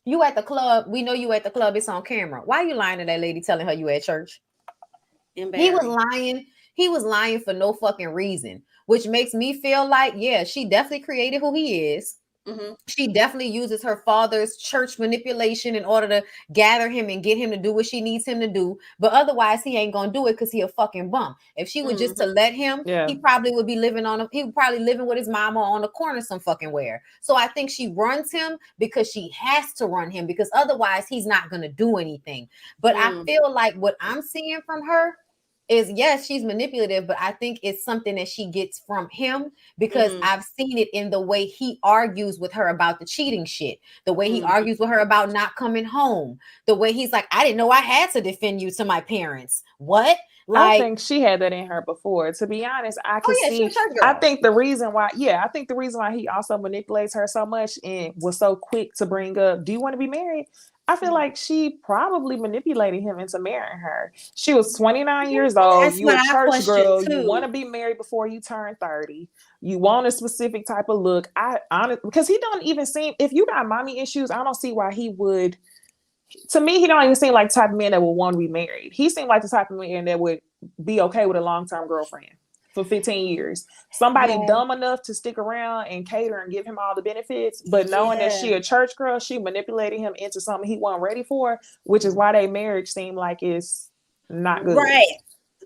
You at the club. We know you at the club. It's on camera. Why are you lying to that lady telling her you at church? He was lying. He was lying for no fucking reason, which makes me feel like, yeah, she definitely created who he is. Mm-hmm. She definitely uses her father's church manipulation in order to gather him and get him to do what she needs him to do. But otherwise, he ain't gonna do it because he a fucking bum. If she would just to let him, he probably would be living on. He would probably living with his mama on the corner some fucking where. So I think she runs him because she has to run him because otherwise he's not gonna do anything. But I feel like what I'm seeing from her is, yes, she's manipulative, but I think it's something that she gets from him because I've seen it in the way he argues with her about the cheating shit, the way he argues with her about not coming home, the way he's like, I didn't know I had to defend you to my parents. What? Like, I think she had that in her before. To be honest, I can see. I think the reason why, he also manipulates her so much and was so quick to bring up, do you want to be married? I feel like she probably manipulated him into marrying her. She was 29 years old. You a church girl. Too. You want to be married before you turn 30. You want a specific type of look. Because he don't even seem, if you got mommy issues, I don't see why he would. To me, he don't even seem like the type of man that would want to be married. He seemed like the type of man that would be okay with a long-term girlfriend for 15 years. Somebody dumb enough to stick around and cater and give him all the benefits, but knowing that she a church girl, she manipulated him into something he wasn't ready for, which is why their marriage seemed like it's not good. Right.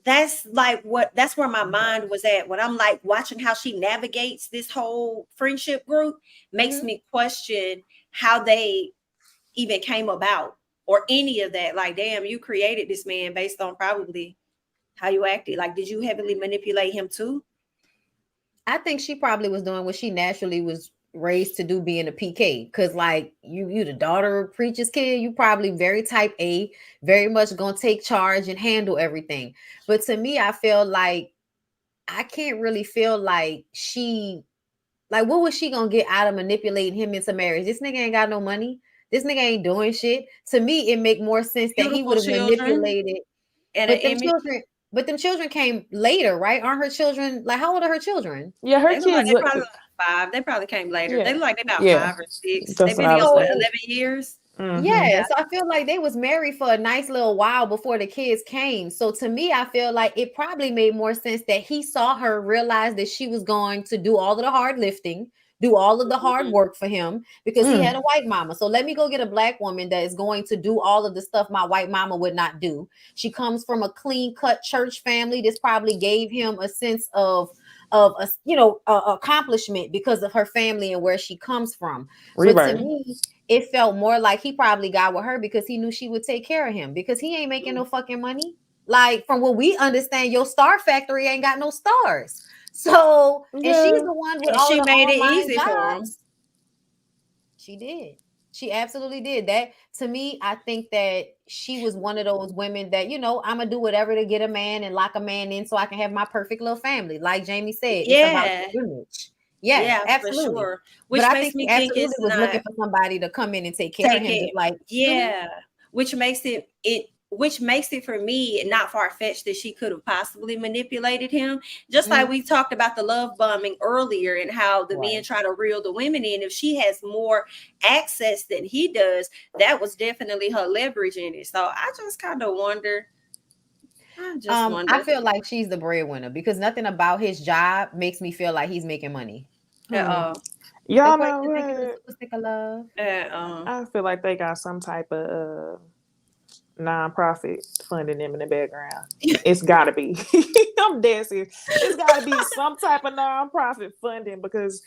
That's where my mind was at. When I'm like watching how she navigates this whole friendship group makes me question how they even came about or any of that. Like, damn, you created this man based on probably how you acted. Like, did you heavily manipulate him too? I think she probably was doing what she naturally was raised to do, being a PK. Because like you the daughter of preacher's kid, you probably very type A, very much gonna take charge and handle everything. But to me, I feel like I can't really feel like she, like, what was she gonna get out of manipulating him into marriage? This nigga ain't got no money. This nigga ain't doing shit. To me, it make more sense that he would have manipulated. And but them children came later, right? Aren't her children, like, how old are her children? Yeah, her kids. They probably like 5. They probably came later. Yeah. They look like they're about 5 or 6. They've been together 11 years. Yeah, so I feel like they was married for a nice little while before the kids came. So to me, I feel like it probably made more sense that he saw her, realize that she was going to do all of the hard lifting, do all of the hard work for him because he had a white mama. So let me go get a black woman that is going to do all of the stuff my white mama would not do. She comes from a clean cut church family. This probably gave him a sense of a, accomplishment because of her family and where she comes from. But to me, it felt more like he probably got with her because he knew she would take care of him because he ain't making no fucking money. Like, from what we understand, your Star Factory ain't got no stars. So, and she's the one with all she the made it easy jobs. for him. She did. She absolutely did. That, to me, I think that she was one of those women that, I'm gonna do whatever to get a man and lock a man in so I can have my perfect little family. Like Jami said, it's about the image. Yeah, absolutely. For sure. Which but makes I think me he think absolutely was looking for somebody to come in and take care of him. Just like, which makes it for me not far-fetched that she could have possibly manipulated him. Just like we talked about the love bombing earlier and how the men try to reel the women in. If she has more access than he does, that was definitely her leverage in it. So I just kind of wonder. I feel like she's the breadwinner because nothing about his job makes me feel like he's making money. Y'all know what? I feel like they got some type of non-profit funding them in the background. It's gotta be. I'm dead serious. It's gotta be some type of non-profit funding because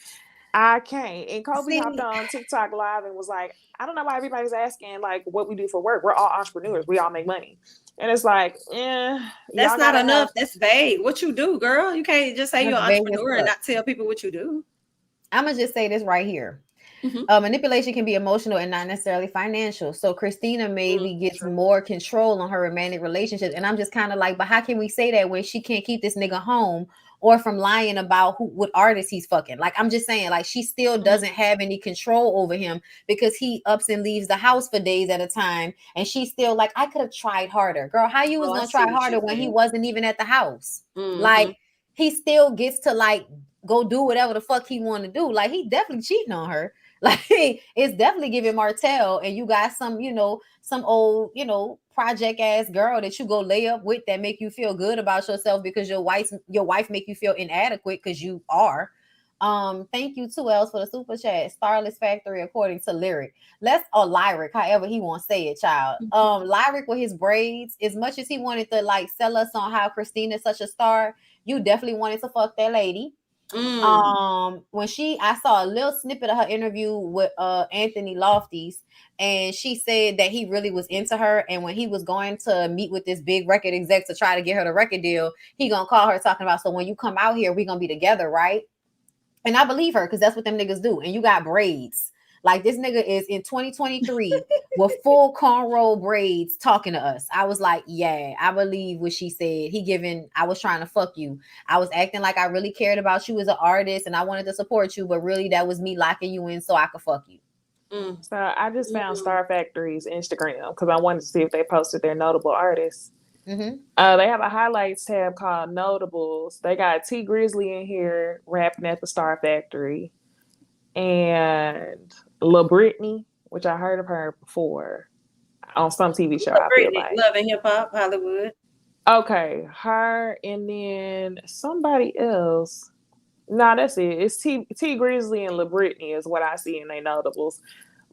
I can't. And Kobe hopped on TikTok live and was like, I don't know why everybody's asking like what we do for work. We're all entrepreneurs. We all make money. And it's like, that's not enough. That's vague. What you do, girl? You can't just say you're an entrepreneur and not tell people what you do. I'm gonna just say this right here. Manipulation can be emotional and not necessarily financial. So Christina maybe gets more control on her romantic relationships. And I'm just kind of like, but how can we say that when she can't keep this nigga home or from lying about what artist he's fucking? Like, I'm just saying, like, she still doesn't have any control over him because he ups and leaves the house for days at a time. And she's still like, I could have tried harder. Girl, how you was gonna try harder when he wasn't even at the house? Like, he still gets to like go do whatever the fuck he want to do. Like, he definitely cheating on her. Like it's definitely giving Martell, and you got some, some old, project ass girl that you go lay up with that make you feel good about yourself because your wife make you feel inadequate because you are. Thank you 2Ls for the super chat. Starless Factory according to Lyric. Lyric, however he wants to say it, child. Lyric with his braids, as much as he wanted to like sell us on how Christina's such a star, you definitely wanted to fuck that lady. When I saw a little snippet of her interview with Anthony Lofties, and she said that he really was into her, and when he was going to meet with this big record exec to try to get her the record deal, he gonna call her talking about, so when you come out here, we gonna be together, right? And I believe her, because that's what them niggas do. And you got braids. Like this nigga is in 2023 with full cornrow braids talking to us. I was like, yeah, I believe what she said. I was trying to fuck you. I was acting like I really cared about you as an artist and I wanted to support you, but really that was me locking you in so I could fuck you. So I just found Star Factory's Instagram because I wanted to see if they posted their notable artists. They have a highlights tab called Notables. They got T Grizzly in here rapping at the Star Factory, and Lil Britney, which I heard of her before on some TV show. I feel like Love and Hip Hop Hollywood. Okay, her and then somebody else. No, that's it. It's T Grizzly and Lil Britney is what I see in their notables,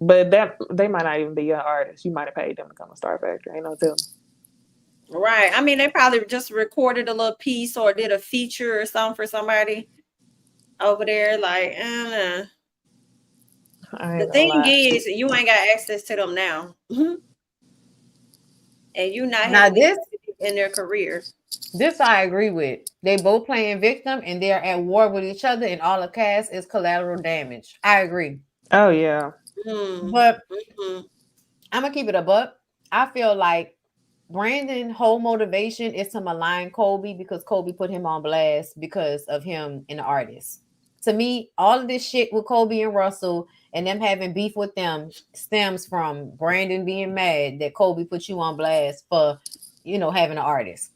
but that they might not even be your artist. You might have paid them to come to Star Factory. Ain't no telling. Right. I mean, they probably just recorded a little piece or did a feature or something for somebody over there. Like, the thing is, you ain't got access to them now. And you not now this in their career. This I agree with. They both playing victim and they're at war with each other, and all the cast is collateral damage. I agree. Oh yeah. But I'm gonna keep it a buck. I feel like Brandon's whole motivation is to malign Kobe because Kobe put him on blast because of him and the artist. To me, all of this shit with Kobe and Russell and them having beef with them stems from Brandon being mad that Kobe put you on blast for, having an artist.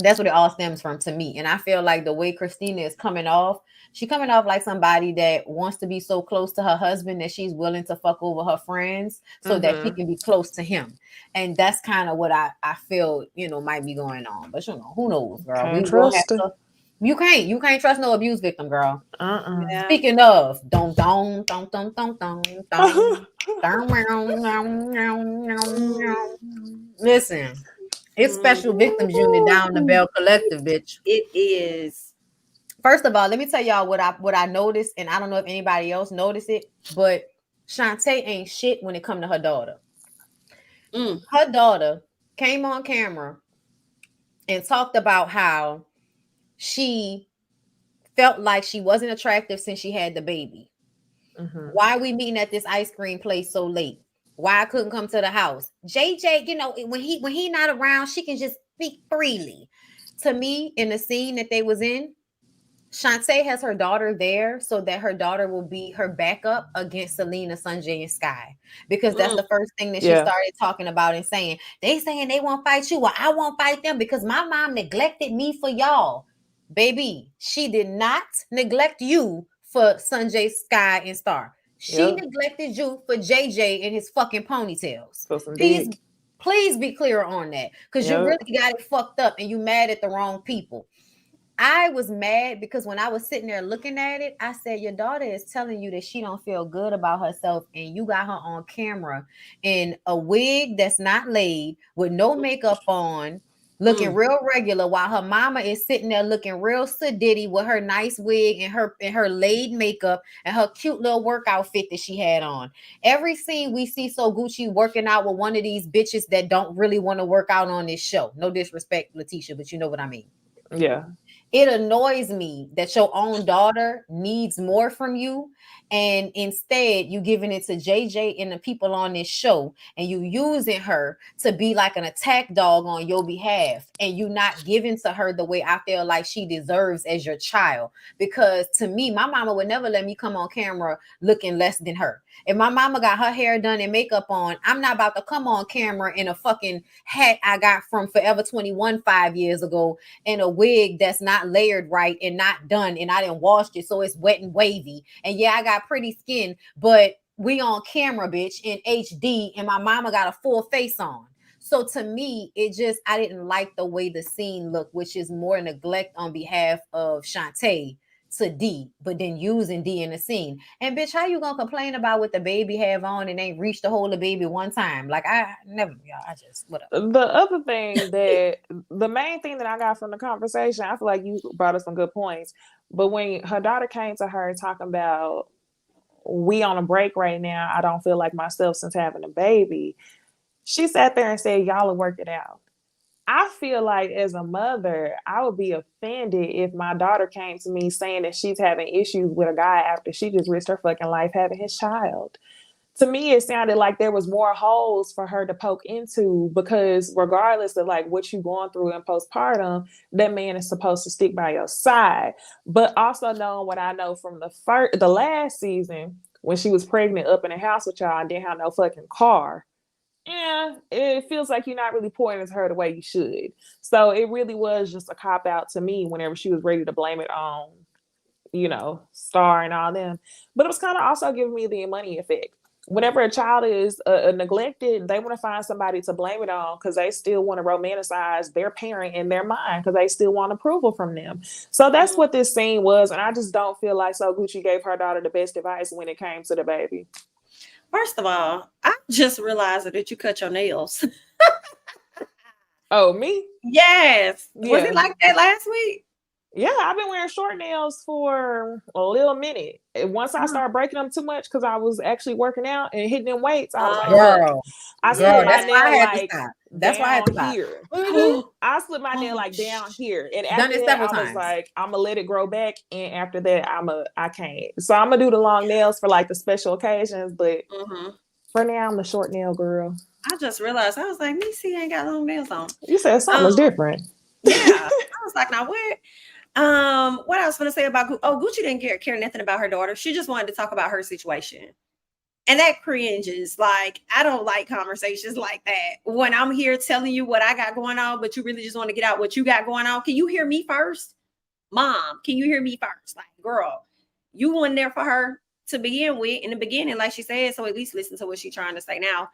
That's what it all stems from to me. And I feel like the way Christina is coming off, she's coming off like somebody that wants to be so close to her husband that she's willing to fuck over her friends so that she can be close to him. And that's kind of what I feel, might be going on. But who knows, girl? You can't trust no abuse victim, girl. Yeah. Speaking of, listen. It's Special Victims Unit down the Bell Collective, bitch. It is. First of all, let me tell y'all what I noticed, and I don't know if anybody else noticed it, but Shantae ain't shit when it come to her daughter. Her daughter came on camera and talked about how she felt like she wasn't attractive since she had the baby. Why are we meeting at this ice cream place so late? Why I couldn't come to the house? JJ, when he not around, she can just speak freely. To me, in the scene that they was in, Shantae has her daughter there so that her daughter will be her backup against Selena, Sanjay, and Sky. Because that's the first thing that she started talking about and saying. They saying they won't fight you. Well, I won't fight them because my mom neglected me for y'all. Baby, she did not neglect you for Sanjay, Sky, and Star. She neglected you for JJ and his fucking ponytails. Please be clear on that, because you really got it fucked up and you mad at the wrong people. I was mad because when I was sitting there looking at it, I said, your daughter is telling you that she don't feel good about herself, and you got her on camera in a wig that's not laid with no makeup on, looking real regular, while her mama is sitting there looking real sedity with her nice wig and her laid makeup and her cute little work outfit that she had on. Every scene we see So Gucci working out with one of these bitches that don't really want to work out on this show. No disrespect, Letitia, but you know what I mean. Yeah. It annoys me that your own daughter needs more from you, and instead you giving it to JJ and the people on this show, and you using her to be like an attack dog on your behalf, and you not giving to her the way I feel like she deserves as your child. Because to me, my mama would never let me come on camera looking less than her. If my mama got her hair done and makeup on, I'm not about to come on camera in a fucking hat I got from Forever 21 5 years ago, and a wig that's not layered right and not done, and I didn't wash it so it's wet and wavy. And yeah, I got got pretty skin, but we on camera, bitch, in HD, and my mama got a full face on. So to me, I didn't like the way the scene looked, which is more neglect on behalf of Shantae to D, but then using D in the scene. And bitch, how you gonna complain about what the baby have on and ain't reached the hold of the baby one time? Like I never, y'all, I just whatever. The other thing that the main thing that I got from the conversation, I feel like you brought up some good points. But when her daughter came to her talking about, we on a break right now, I don't feel like myself since having a baby, she sat there and said, y'all will work it out. I feel like as a mother, I would be offended if my daughter came to me saying that she's having issues with a guy after she just risked her fucking life having his child. To me, it sounded like there was more holes for her to poke into, because regardless of like what you're going through in postpartum, that man is supposed to stick by your side. But also knowing what I know from the last season, when she was pregnant up in the house with y'all and didn't have no fucking car, yeah, it feels like you're not really pouring into her the way you should. So it really was just a cop out to me whenever she was ready to blame it on, Star and all them. But it was kind of also giving me the money effect. Whenever a child is neglected, they want to find somebody to blame it on because they still want to romanticize their parent in their mind because they still want approval from them. So that's what this scene was. And I just don't feel like So Gucci gave her daughter the best advice when it came to the baby. First of all, I just realized that you cut your nails. Oh, me? Yes. Yeah. Was it like that last week? Yeah, I've been wearing short nails for a little minute. Once I started breaking them too much because I was actually working out and hitting them weights, I was like, girl, I split my that's why I nail had to like stop. That's why I had to stop. here. Mhm. I split my nail like down here, and Done after it that, several I was times. like, I'm gonna let it grow back, and after that, I can't. So I'm gonna do the long nails for like the special occasions, but for now, I'm the short nail girl. I just realized, I was like, Necey ain't got long nails on. You said something was different. Yeah, I was like, now what? What I was going to say about Gucci didn't care nothing about her daughter. She just wanted to talk about her situation. And that cringes. Like, I don't like conversations like that. When I'm here telling you what I got going on, but you really just want to get out what you got going on. Can you hear me first? Mom, can you hear me first? Like, girl, you weren't there for her to begin with in the beginning, like she said. So at least listen to what she's trying to say now.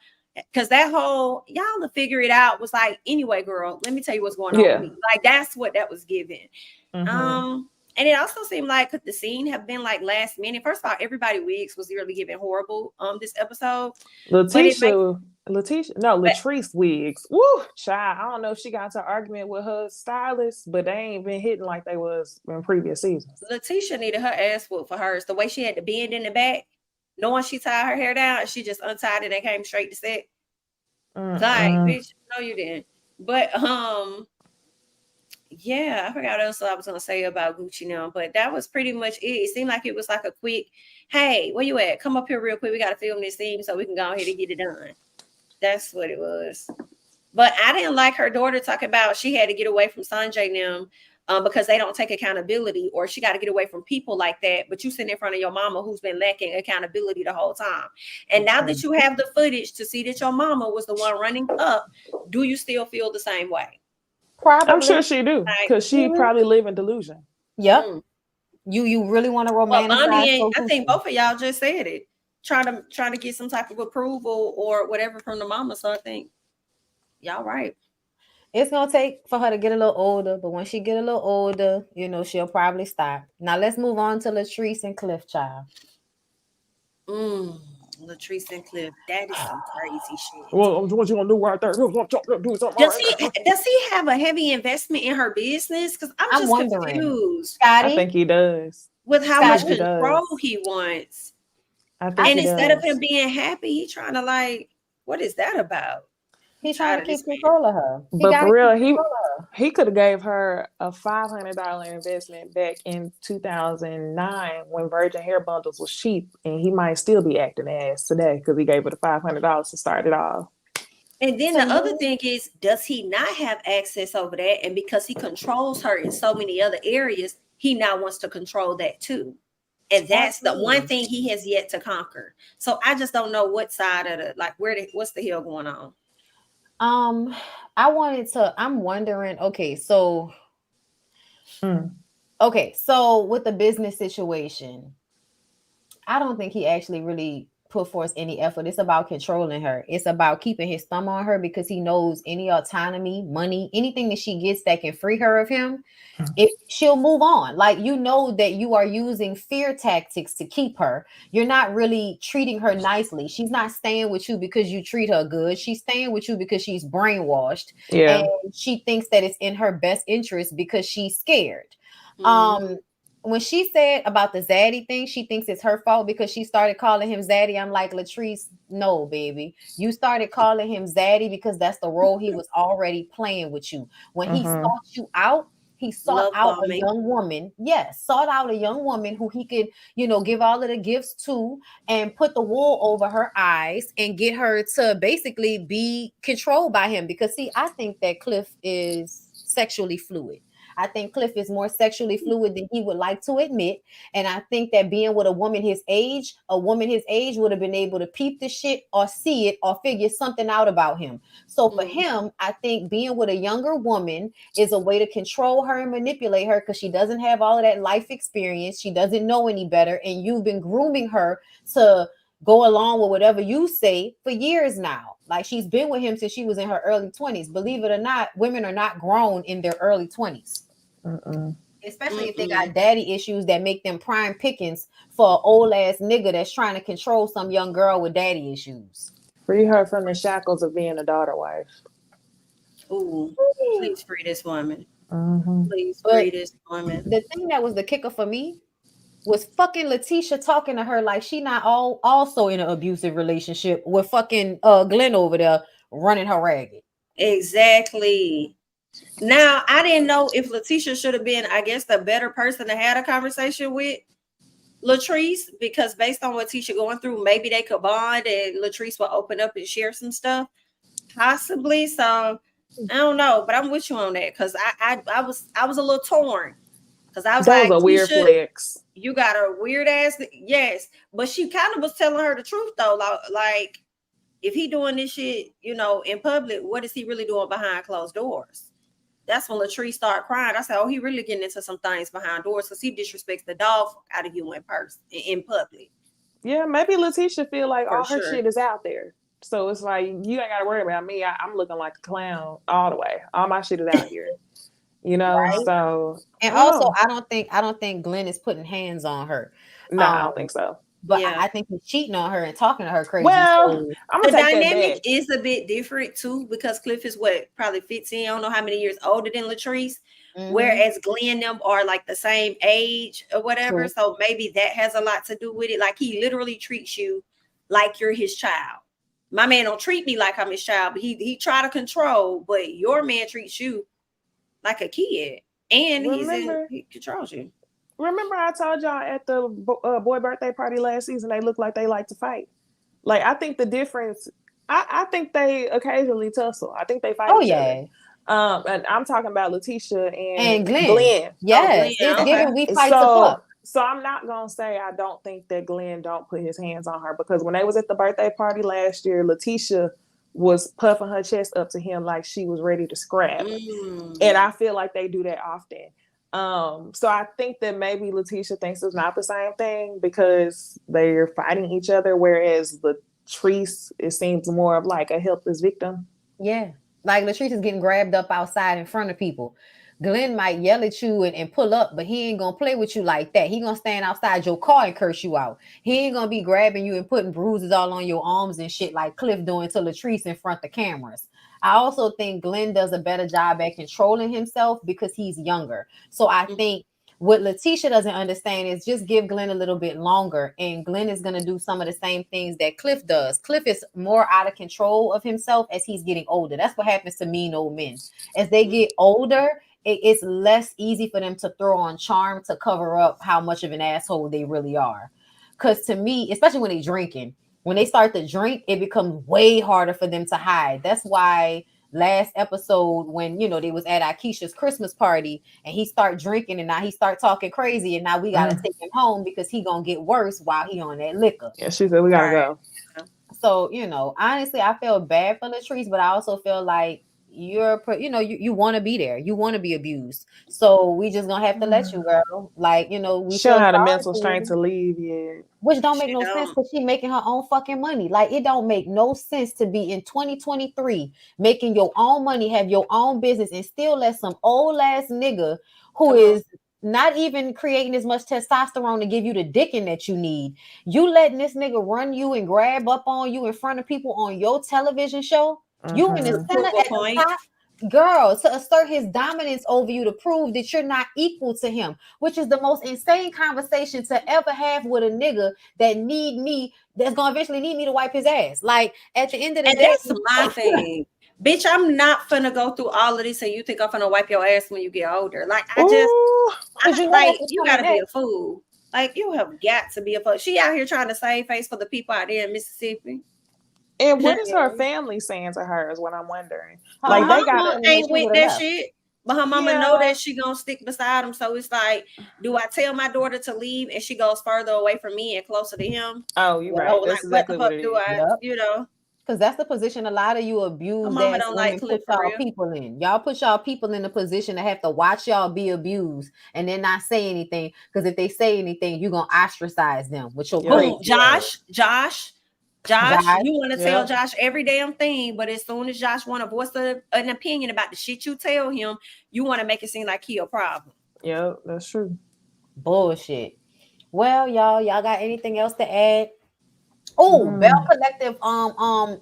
Because that whole y'all to figure it out was like, anyway, girl, let me tell you what's going on with me. Like, that's what that was given. And it also seemed like could the scene have been like last minute. First of all, everybody wigs was really giving horrible this episode. Latrice wigs. Woo, child. I don't know if she got into an argument with her stylist, but they ain't been hitting like they was in previous seasons. Letitia needed her ass whooped for hers. The way she had to bend in the back, knowing she tied her hair down, and she just untied it and came straight to set. Like, bitch, no, you didn't. But yeah, I forgot what else I was gonna say about Gucci now, but that was pretty much it. It seemed like it was like a quick, hey, where you at? Come up here real quick. We gotta film this scene so we can go ahead and get it done. That's what it was. But I didn't like her daughter talking about she had to get away from Sanjay and them because they don't take accountability, or she got to get away from people like that. But you sitting in front of your mama who's been lacking accountability the whole time. And now that you have the footage to see that your mama was the one running up, do you still feel the same way? Probably. I'm sure she do, because she probably live in delusion. Yep. You really want to romanticize? I think both of y'all just said it. Trying to get some type of approval or whatever from the mama. So I think y'all right. It's gonna take for her to get a little older, but when she get a little older, she'll probably stop. Now let's move on to Latrice and Cliff, child. Latrice and Cliff, that is some crazy shit. Well, what you gonna do right there? Does he have a heavy investment in her business? Because I'm just wondering. Confused. Scotty? I think he does. With how much control he wants. And instead of him being happy, he's trying to like, what is that about? He's trying to keep control of her. But for real, he could have gave her a $500 investment back in 2009 when Virgin Hair Bundles was cheap, and he might still be acting ass today because he gave her the $500 to start it off. And then the other thing is, does he not have access over that? And because he controls her in so many other areas, he now wants to control that too. And that's the one thing he has yet to conquer. So I just don't know what side of what's the hell going on? I'm wondering, okay, so with the business situation, I don't think he actually really put forth any effort. It's about controlling her. It's about keeping his thumb on her because he knows any autonomy, money, anything that she gets that can free her of him, she'll move on. Like, you know that you are using fear tactics to keep her. You're not really treating her nicely. She's not staying with you because you treat her good. She's staying with you because she's brainwashed. Yeah. And she thinks that it's in her best interest because she's scared. When she said about the Zaddy thing, she thinks it's her fault because she started calling him Zaddy. I'm like, Latrice, no, baby. You started calling him Zaddy because that's the role he was already playing with you. When he sought you out, he sought out a young woman. Yes, sought out a young woman who he could, give all of the gifts to and put the wool over her eyes and get her to basically be controlled by him. Because, see, I think that Cliff is sexually fluid. I think Cliff is more sexually fluid than he would like to admit. And I think that being with a woman his age would have been able to peep the shit or see it or figure something out about him. So for him, I think being with a younger woman is a way to control her and manipulate her because she doesn't have all of that life experience. She doesn't know any better. And you've been grooming her to go along with whatever you say for years now. Like, she's been with him since she was in her early 20s. Believe it or not, women are not grown in their early 20s. Especially if they got daddy issues that make them prime pickings for an old ass nigga that's trying to control some young girl with daddy issues. Free her from the shackles of being a daughter wife. Ooh, please free this woman. Mm-hmm. Please free this woman. The thing that was the kicker for me was fucking Letitia talking to her like she not also in an abusive relationship with fucking Glenn over there running her ragged. Exactly. Now, I didn't know if Letitia should have been, I guess, the better person to have a conversation with Latrice, because based on what Tisha going through, maybe they could bond and Latrice will open up and share some stuff. Possibly. So I don't know, but I'm with you on that because I was a little torn. Because I was that like, was a weird flex. You got a weird ass, yes. But she kind of was telling her the truth though. Like if he doing this shit, in public, what is he really doing behind closed doors? That's when Latrice started crying. I said, oh, he really getting into some things behind doors because he disrespects the dog out of you in person, in public. Yeah, maybe Letitia feel like all her shit is out there. So it's like, you ain't got to worry about me. I'm looking like a clown all the way. All my shit is out here. Right? So. And also, I don't think Glenn is putting hands on her. No, I don't think so. But I think he's cheating on her and talking to her crazy. Well, the dynamic is a bit different too because Cliff is probably 15. I don't know how many years older than Latrice, whereas Glenn them are like the same age or whatever. True. So maybe that has a lot to do with it. Like he literally treats you like you're his child. My man don't treat me like I'm his child, but he try to control. But your man treats you like a kid, and he controls you. Remember I told y'all at the boy birthday party last season, they look like they like to fight. Like, I think the difference, I think they occasionally tussle. I think they fight each other. And I'm talking about Letitia and Glenn. Yes, it's given we fight to fuck. So I'm not going to say I don't think that Glenn don't put his hands on her because when they was at the birthday party last year, Letitia was puffing her chest up to him like she was ready to scrap. And I feel like they do that often. So I think that maybe Letitia thinks it's not the same thing because they're fighting each other, whereas Latrice, it seems more of like a helpless victim. Yeah. Like Latrice is getting grabbed up outside in front of people. Glenn might yell at you and pull up, but he ain't gonna play with you like that. He gonna stand outside your car and curse you out. He ain't gonna be grabbing you and putting bruises all on your arms and shit like Cliff doing to Latrice in front of cameras. I also think Glenn does a better job at controlling himself because he's younger. So I think what Letitia doesn't understand is just give Glenn a little bit longer, and Glenn is going to do some of the same things that Cliff does. Cliff is more out of control of himself as he's getting older. That's what happens to mean old men. As they get older, it's less easy for them to throw on charm to cover up how much of an asshole they really are. Because to me, especially when they're drinking, when they start to drink, it becomes way harder for them to hide. That's why last episode when, they was at Akeisha's Christmas party and he start drinking and now he start talking crazy and now we got to take him home because he going to get worse while he on that liquor. Yeah, she said we got to go. So, honestly, I feel bad for Latrice, but I also feel like you want to be there. You want to be abused. So we just gonna have to let you, girl. Like, we She don't feel have the sorry mental for strength you. to leave yet. Which don't make She no sense don't. because she making her own fucking money. Like, it don't make no sense to be in 2023 making your own money, have your own business, and still let some old ass nigga who Come on. is not even creating as much testosterone to give you the dicking that you need. You letting this nigga run you and grab up on you in front of people on your television show. You in the Mhm. center Prove a at the point. top. Girl, to assert his dominance over you, to prove that you're not equal to him, which is the most insane conversation to ever have with a nigga that need me, that's gonna eventually need me to wipe his ass. Like, at the end of the And day, that's my thing. Bitch, I'm not finna go through all of this and you think I'm finna wipe your ass when you get older. Like, Ooh. because you know like, that's what's you coming gotta be a next. fool. Like, you have got to be a fool. She out here trying to save face for the people out there in Mississippi. And what is her family saying to her is what I'm wondering. Her Like, Her they mama gotta, mama telling her ain't she with would've that left. shit. But her mama know that she gonna stick beside him. So it's like, do I tell my daughter to leave and she goes further away from me and closer to him? oh, you're Yep. right. Or That's like, what the exactly what fuck it do is. I, Yep. Because that's the position a lot of you Her abused mama ass don't like women Cliff put for y'all real. people in. Y'all put y'all people in the position to have to watch y'all be abused and then not say anything. Because if they say anything, you're gonna ostracize them with your Yep. crazy Who? ass. Josh. Josh. You want to tell Yep. Josh every damn thing, but as soon as Josh want to voice an opinion about the shit you tell him, you want to make it seem like he a problem. Yep, that's true. Bullshit. Well, y'all got anything else to add? Oh, Bell Collective,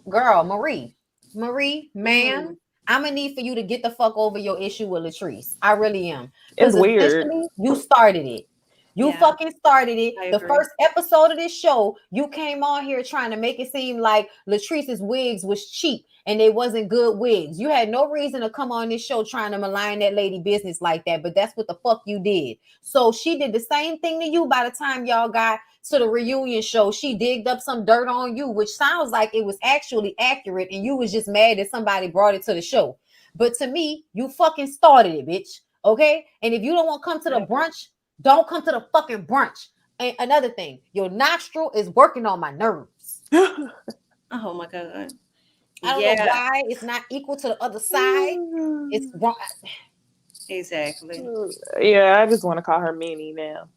girl, Marie, ma'am, I'm gonna need for you to get the fuck over your issue with Latrice. I really am, It's because weird. essentially you started it. You Yeah, fucking started it. I The agree. first episode of this show, you came on here trying to make it seem like Latrice's wigs was cheap and they wasn't good wigs. You had no reason to come on this show trying to malign that lady business like that, but that's what the fuck you did. So she did the same thing to you by the time y'all got to the reunion show. She digged up some dirt on you, which sounds like it was actually accurate and you was just mad that somebody brought it to the show. But to me, you fucking started it, bitch. Okay? And if you don't want to come to the brunch, don't come to the fucking brunch. And another thing, your nostril is working on my nerves. Oh my god. I don't know why it's not equal to the other side. It's wrong. Exactly. Yeah, I just want to call her Minnie now.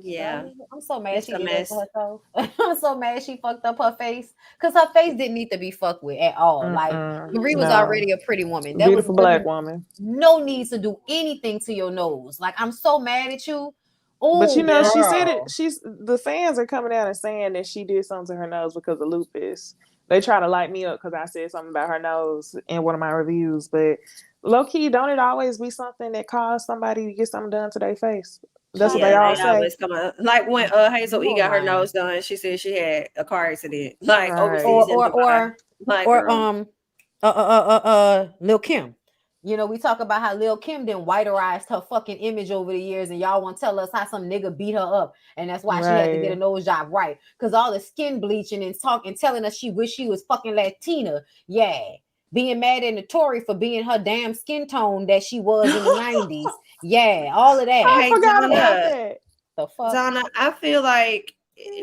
Yeah. I'm so mad It's she a did that mess. to herself. I'm so mad she fucked up her face because her face didn't need to be fucked with at all. Like, Marie was No. already a pretty woman. There Beautiful was black woman. no need to do anything to your nose. Like, I'm so mad at you. But Oh, you know, she said girl. it. The fans are coming out and saying that she did something to her nose because of lupus. They try to light me up because I said something about her nose in one of my reviews. But low key, don't it always be something that caused somebody to get something done to their face? That's what they all They say. always come out. Like when Hazel E got her nose done, she said she had a car accident, like overseas in Dubai. Lil Kim. You know, we talk about how Lil Kim then whiterized her fucking image over the years, and y'all want to tell us how some nigga beat her up, and that's why she had to get a nose job, right? Because all the skin bleaching and talking, telling us she wish she was fucking Latina, yeah. Being mad at Notori for being her damn skin tone that she was in the 90s, yeah, all of that. Hey, forgot Donna, about that. The fuck? Donna, I feel like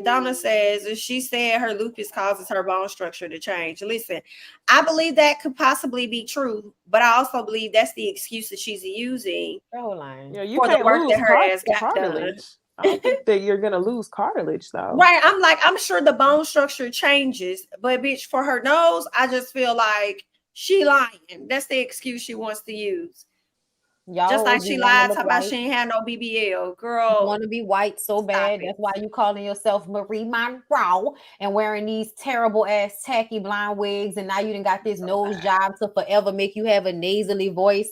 Donna says she said her lupus causes her bone structure to change. Listen, I believe that could possibly be true, but I also believe that's the excuse that she's using Yeah, you for the can't work lose that her ass got done. cartilage. I don't think that you're gonna lose cartilage though. Right. I'm sure the bone structure changes, but bitch, for her nose, I just feel like she lying. That's the excuse she wants to use. Y'all just like always she be wanting to lied look talking about white. she ain't had no BBL. You Girl, want to be white so bad. That's why you calling yourself Marie Monroe and wearing these terrible ass tacky blonde wigs. And now you done got this nose job to forever make you have a nasally voice.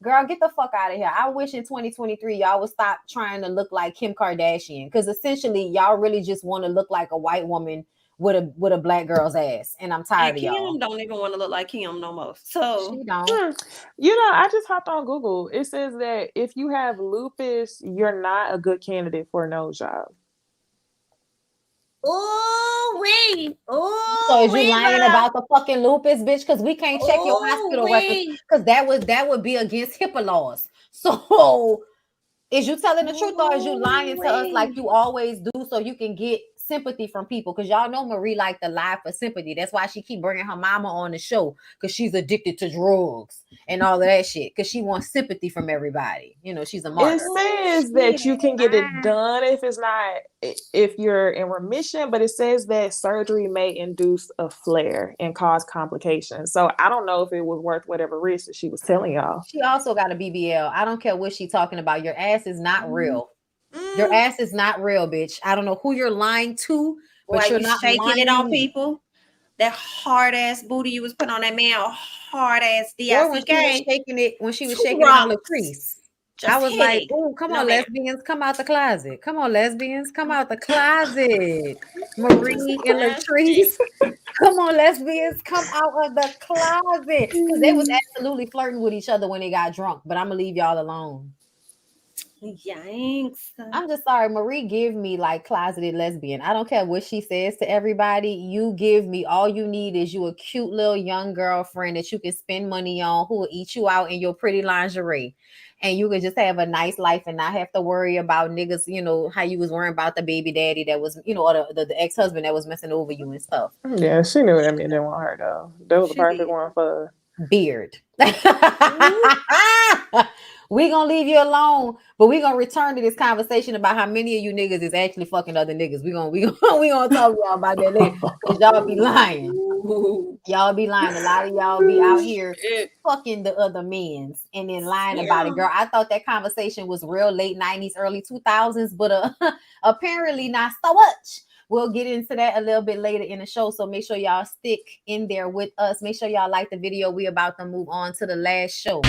Girl, get the fuck out of here. I wish in 2023 y'all would stop trying to look like Kim Kardashian, because essentially y'all really just want to look like a white woman with a black girl's ass. And I'm tired of y'all. Kim don't even want to look like Kim no more. So she don't. You know, I just hopped on Google. It says that if you have lupus, you're not a good candidate for a nose job. So is you lying about the fucking lupus, bitch? Because we can't check your hospital records, because that would be against HIPAA laws. So is you telling the truth, or is you lying to us like you always do so you can get sympathy from people, because y'all know Marie like to lie for sympathy. That's why she keep bringing her mama on the show, because she's addicted to drugs and all of that shit, because she wants sympathy from everybody. You know, she's a martyr. It says that you can get it done if you're in remission, but it says that surgery may induce a flare and cause complications. So I don't know if it was worth whatever risk that she was telling y'all. She also got a BBL. I don't care what she's talking about. Your ass is not real. Your ass is not real, bitch. I don't know who you're lying to, but Why you're you not shaking lying it on people? That hard ass booty you was putting on that man, hard ass Or when she was DICK. shaking it, when she was Two shaking it on rocks. Latrice. Just I was hit like, it. oh, come No, on, ma'am. lesbians, come out the closet. Come on, lesbians, come out the closet. Marie and Latrice, come on, lesbians, come out of the closet. Because they was absolutely flirting with each other when they got drunk, but I'm going to leave y'all alone. Yikes. I'm just sorry. Marie give me like closeted lesbian. I don't care what she says to everybody. You give me, all you need is you a cute little young girlfriend that you can spend money on, who will eat you out in your pretty lingerie. And you could just have a nice life and not have to worry about niggas, you know, how you was worrying about the baby daddy that was, you know, or the ex-husband that was messing over you and stuff. Yeah, she knew that man didn't want her though. That was the perfect one for her. Beard. We gonna leave you alone, but we gonna return to this conversation about how many of you niggas is actually fucking other niggas. We gonna talk to y'all about that later, because y'all be lying. Y'all be lying. A lot of y'all be out here fucking the other men's and then lying about it. Girl, I thought that conversation was real late 90s, early 2000s, but apparently not so much. We'll get into that a little bit later in the show, so make sure y'all stick in there with us. Make sure y'all like the video. We about to move on to the last show.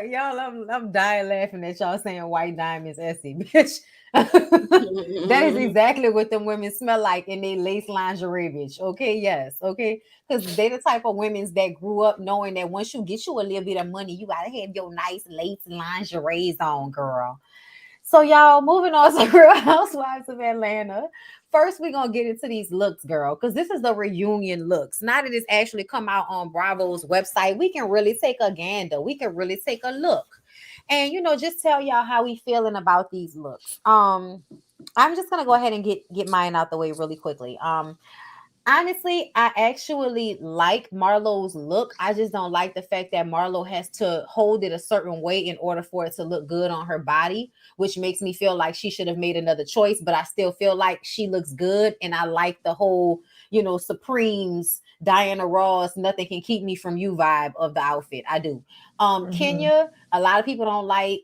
Y'all, I'm dying laughing at y'all saying white diamonds, Essie, bitch. That is exactly what them women smell like in their lace lingerie, bitch. Okay, yes, okay, because they the type of women that grew up knowing that once you get you a little bit of money, you gotta have your nice lace lingeries on, girl. So y'all, moving on to Real Housewives of Atlanta. First, we're gonna get into these looks, girl, because this is the reunion looks. Now that it's actually come out on Bravo's website, we can really take a gander. We can really take a look, and you know, just tell y'all how we feeling about these looks. I'm just gonna go ahead and get mine out the way really quickly. Honestly, I actually like Marlo's look. I just don't like the fact that Marlo has to hold it a certain way in order for it to look good on her body, which makes me feel like she should have made another choice, but I still feel like she looks good. And I like the whole, you know, Supremes, Diana Ross, nothing can keep me from you vibe of the outfit. I do. Kenya, a lot of people don't like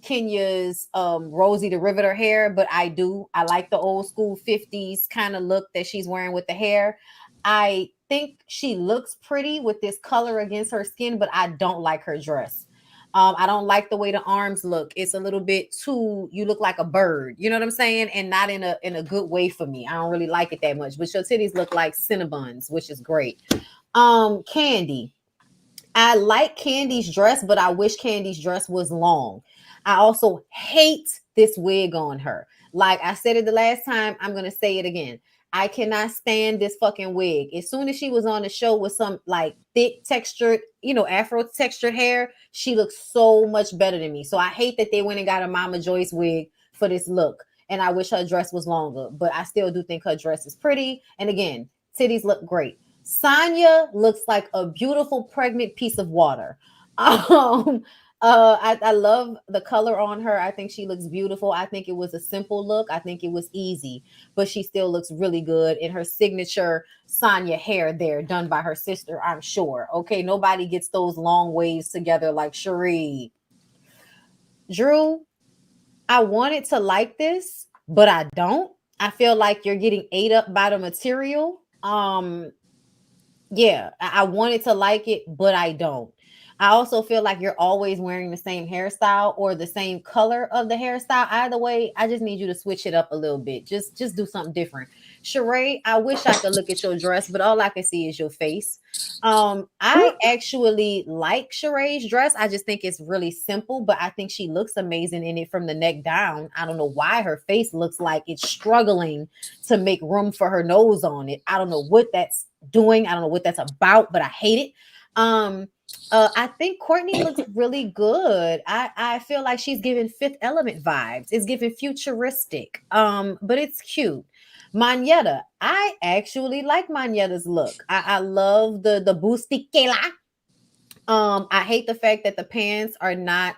Kenya's Rosie the Riveter hair, but I do. I like the old school 50s kind of look that she's wearing with the hair. I think she looks pretty with this color against her skin, but I don't like her dress. I don't like the way the arms look. It's a little bit too, you look like a bird, you know what I'm saying? And not in a good way for me. I don't really like it that much, but your titties look like Cinnabons, which is great. Candy. I like Candy's dress, but I wish Candy's dress was long. I also hate this wig on her. Like I said it the last time, I'm going to say it again. I cannot stand this fucking wig. As soon as she was on the show with some like thick textured, you know, Afro textured hair, she looks so much better than me. So I hate that they went and got a Mama Joyce wig for this look. And I wish her dress was longer, but I still do think her dress is pretty. And again, titties look great. Sonya looks like a beautiful pregnant piece of water. I love the color on her. I think she looks beautiful. I think it was a simple look. I think it was easy, but she still looks really good in her signature Sonya hair there, done by her sister, I'm sure. Okay, nobody gets those long waves together like Cherie. Drew, I wanted to like this, but I don't. I feel like you're getting ate up by the material. Yeah, I wanted to like it, but I don't. I also feel like you're always wearing the same hairstyle or the same color of the hairstyle. Either way, I just need you to switch it up a little bit. Just do something different. Sheree, I wish I could look at your dress, but all I can see is your face. I actually like Sheree's dress. I just think it's really simple, but I think she looks amazing in it from the neck down. I don't know why her face looks like it's struggling to make room for her nose on it. I don't know what that's doing. I don't know what that's about, but I hate it. I think Courtney looks really good. I feel like she's giving Fifth Element vibes. It's giving futuristic. But it's cute. Manetta, I actually like Manetta's look. I love the bustiquela. I hate the fact that the pants are not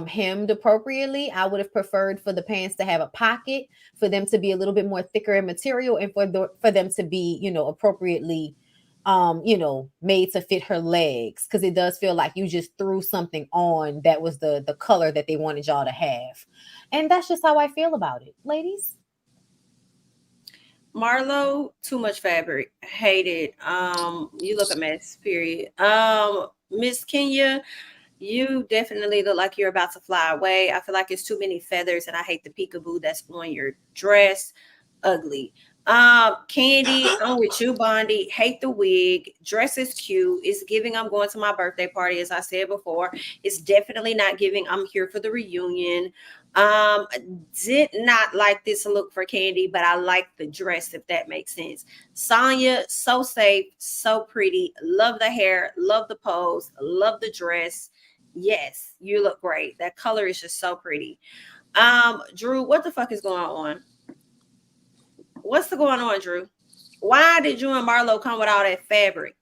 hemmed appropriately. I would have preferred for the pants to have a pocket, for them to be a little bit more thicker in material, and for them to be, appropriately made to fit her legs, because it does feel like you just threw something on that was the color that they wanted y'all to have. And that's just how I feel about it, ladies. Marlo, too much fabric. Hate it. You look a mess, period. Miss Kenya, you definitely look like you're about to fly away. I feel like it's too many feathers, and I hate the peekaboo that's on your dress. Ugly. Candy, I'm with you, Bondy. Hate the wig. Dress is cute. It's giving I'm going to my birthday party, as I said before. It's definitely not giving I'm here for the reunion. Did not like this look for Candy, but I like the dress, if that makes sense. Sonya, so safe, so pretty. Love the hair, love the pose, love the dress. Yes, you look great. That color is just so pretty. Drew, what the fuck is going on? What's going on, Drew? Why did you and Marlo come with all that fabric?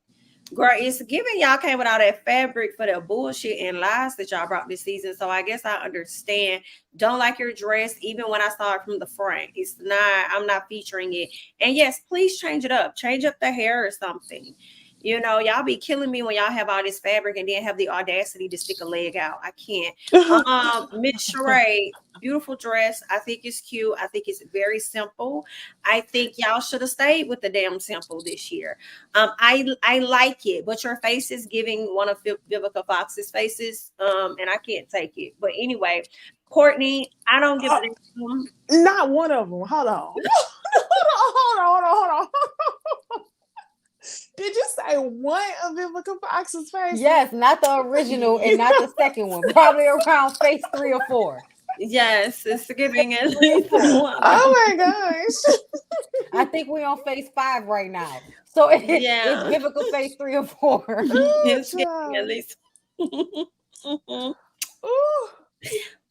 Girl, it's giving y'all came with all that fabric for the bullshit and lies that y'all brought this season. So I guess I understand. Don't like your dress, even when I saw it from the front. It's not, I'm not featuring it. And yes, please change it up. Change up the hair or something. Y'all be killing me when y'all have all this fabric and then have the audacity to stick a leg out. I can't. Miss Sheree, beautiful dress. I think it's cute. I think it's very simple. I think y'all should have stayed with the damn simple this year. I like it, but your face is giving one of Vivica Fox's faces, and I can't take it. But anyway, Courtney, I don't give a damn. Not one of them. Hold on. Hold on. Did you say one of Vivica Fox's faces? Yes, not the original and not the second one. Probably around face 3 or 4. Yes, it's giving at least one. Oh my gosh. I think we're on face 5 right now. So it's Vivica face 3 or 4. It's giving at least.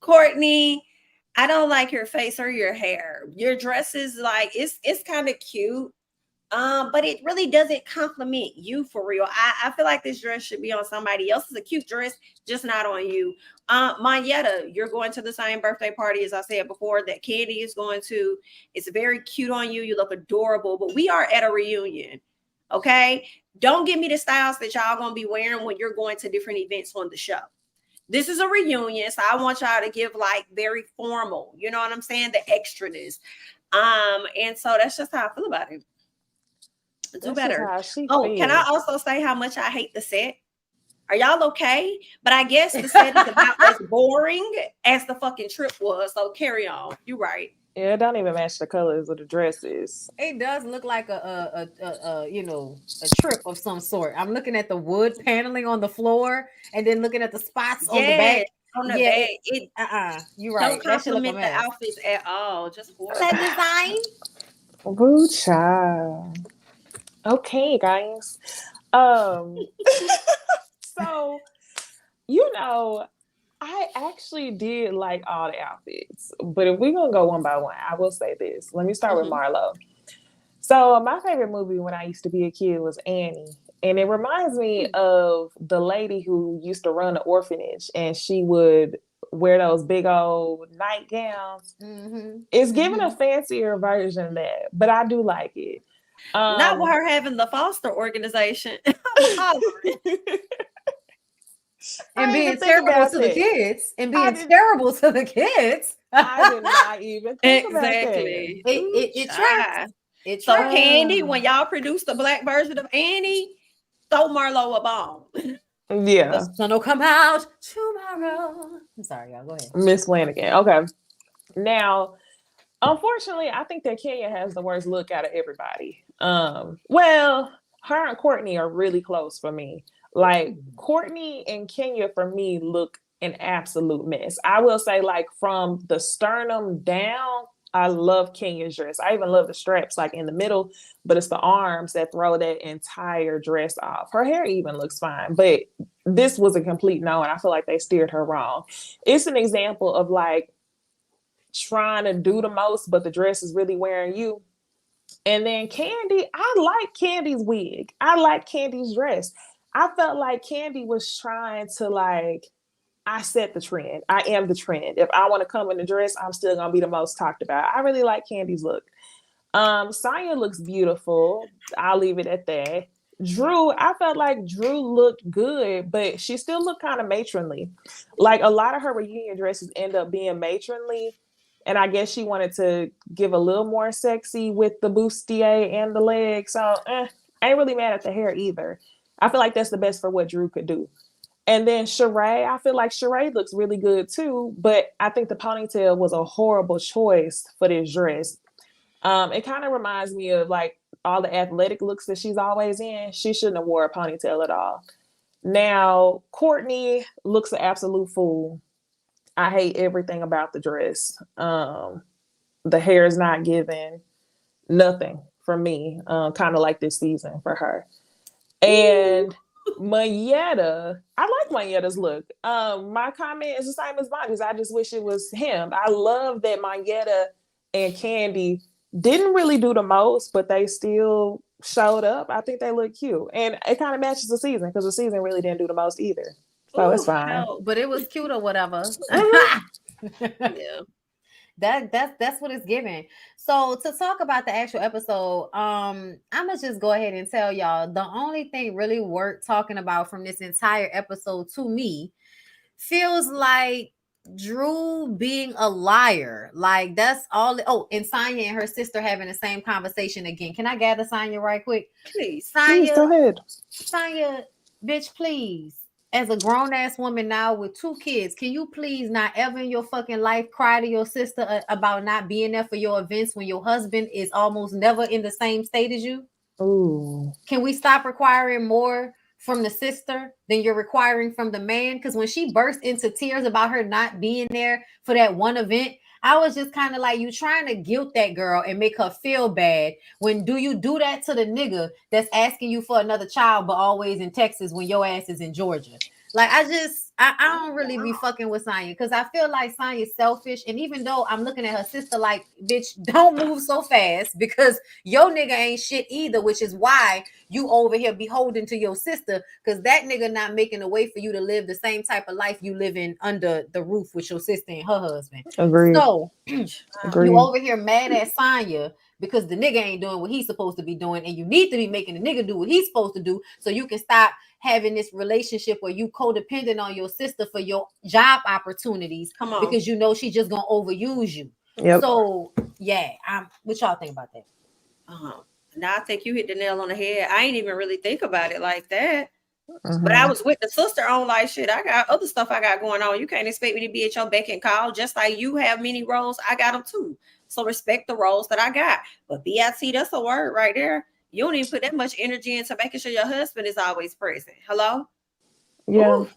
Courtney, I don't like your face or your hair. Your dress is like, it's kind of cute. But it really doesn't compliment you for real. I feel like this dress should be on somebody else. It's a cute dress, just not on you. Manetta, you're going to the same birthday party as I said before that Candy is going to. It's very cute on you. You look adorable, but we are at a reunion. Okay. Don't give me the styles that y'all gonna be wearing when you're going to different events on the show. This is a reunion, so I want y'all to give like very formal, you know what I'm saying? The extraness. And so that's just how I feel about it. Do better. Can I also say how much I hate the set? Are y'all okay? But I guess the set is about as boring as the fucking trip was. So carry on. You're right. Yeah, it don't even match the colors of the dresses. It does look like a trip of some sort. I'm looking at the wood paneling on the floor and then looking at the spots on the back. On the back. You're right. Don't compliment the outfits at all. Just for that design. Boo child. Okay, guys. So, I actually did like all the outfits, but if we're gonna go one by one, I will say this. Let me start with Marlo. So, my favorite movie when I used to be a kid was Annie, and it reminds me of the lady who used to run the orphanage, and she would wear those big old nightgowns. It's giving a fancier version of that, but I do like it. Not with her having the foster organization. And being terrible to the kids. And being terrible to the kids. I did not even think about that. It tracks. So Candy, when y'all produce the black version of Annie, throw Marlo a bone. Yeah. The sun will come out tomorrow. I'm sorry, y'all. Go ahead. Miss Flanagan. Okay. Now, unfortunately, I think that Kenya has the worst look out of everybody. Well, her and Courtney are really close for me. Like Courtney and Kenya for me look an absolute mess. I will say, like, from the sternum down, I love Kenya's dress. I even love the straps like in the middle, but it's the arms that throw that entire dress off. Her hair even looks fine, but this was a complete no, and I feel like they steered her wrong. It's an example of like trying to do the most, but the dress is really wearing you. And then Candy, I like Candy's wig. I like Candy's dress. I felt like Candy was trying to like, I set the trend. I am the trend. If I want to come in the dress, I'm still gonna be the most talked about. I really like Candy's look. Sonya looks beautiful. I'll leave it at that. Drew, I felt like Drew looked good, but she still looked kind of matronly. Like a lot of her reunion dresses end up being matronly. And I guess she wanted to give a little more sexy with the bustier and the leg. So I ain't really mad at the hair either. I feel like that's the best for what Drew could do. And then Sheree, I feel like Sheree looks really good too, but I think the ponytail was a horrible choice for this dress. It kind of reminds me of like all the athletic looks that she's always in. She shouldn't have wore a ponytail at all. Now, Courtney looks an absolute fool. I hate everything about the dress. The hair is not giving nothing for me, kind of like this season for her. And Mayetta, I like Mayetta's look. My comment is the same as Bondy's. I just wish it was him. I love that Mayetta and Candy didn't really do the most, but they still showed up. I think they look cute. And it kind of matches the season because the season really didn't do the most either. So it's fine. No. But it was cute or whatever. Yeah. That's what it's giving. So to talk about the actual episode, I'm gonna just go ahead and tell y'all the only thing really worth talking about from this entire episode to me feels like Drew being a liar. Like that's all. Oh, and Sonya and her sister having the same conversation again. Can I gather Sonya right quick? Please. Sonya, Please, go ahead. Sonya, bitch, please. As a grown-ass woman now with 2 kids, can you please not ever in your fucking life cry to your sister about not being there for your events when your husband is almost never in the same state as you? Ooh. Can we stop requiring more from the sister than you're requiring from the man? Because when she burst into tears about her not being there for that one event, I was just kind of like, you trying to guilt that girl and make her feel bad. When do you do that to the nigga that's asking you for another child, but always in Texas when your ass is in Georgia? Like, I don't really be fucking with Sonya because I feel like Sonya's selfish. And even though I'm looking at her sister like, bitch, don't move so fast because your nigga ain't shit either, which is why you over here beholden to your sister because that nigga not making a way for you to live the same type of life you live in under the roof with your sister and her husband. Agreed. So Agreed. you over here mad at Sonya because the nigga ain't doing what he's supposed to be doing, and you need to be making the nigga do what he's supposed to do so you can stop having this relationship where you codependent on your sister for your job opportunities. Come on. Because you know she's just gonna overuse you. Yep. So yeah, what y'all think about that? Now I think you hit the nail on the head. I ain't even really think about it like that. But I was with the sister on like shit. I got other stuff I got going on. You can't expect me to be at your beck and call. Just like you have many roles, I got them too. So respect the roles that I got. But BIT, that's a word right there. You don't even put that much energy into making sure your husband is always present. Hello? Yeah. Ooh.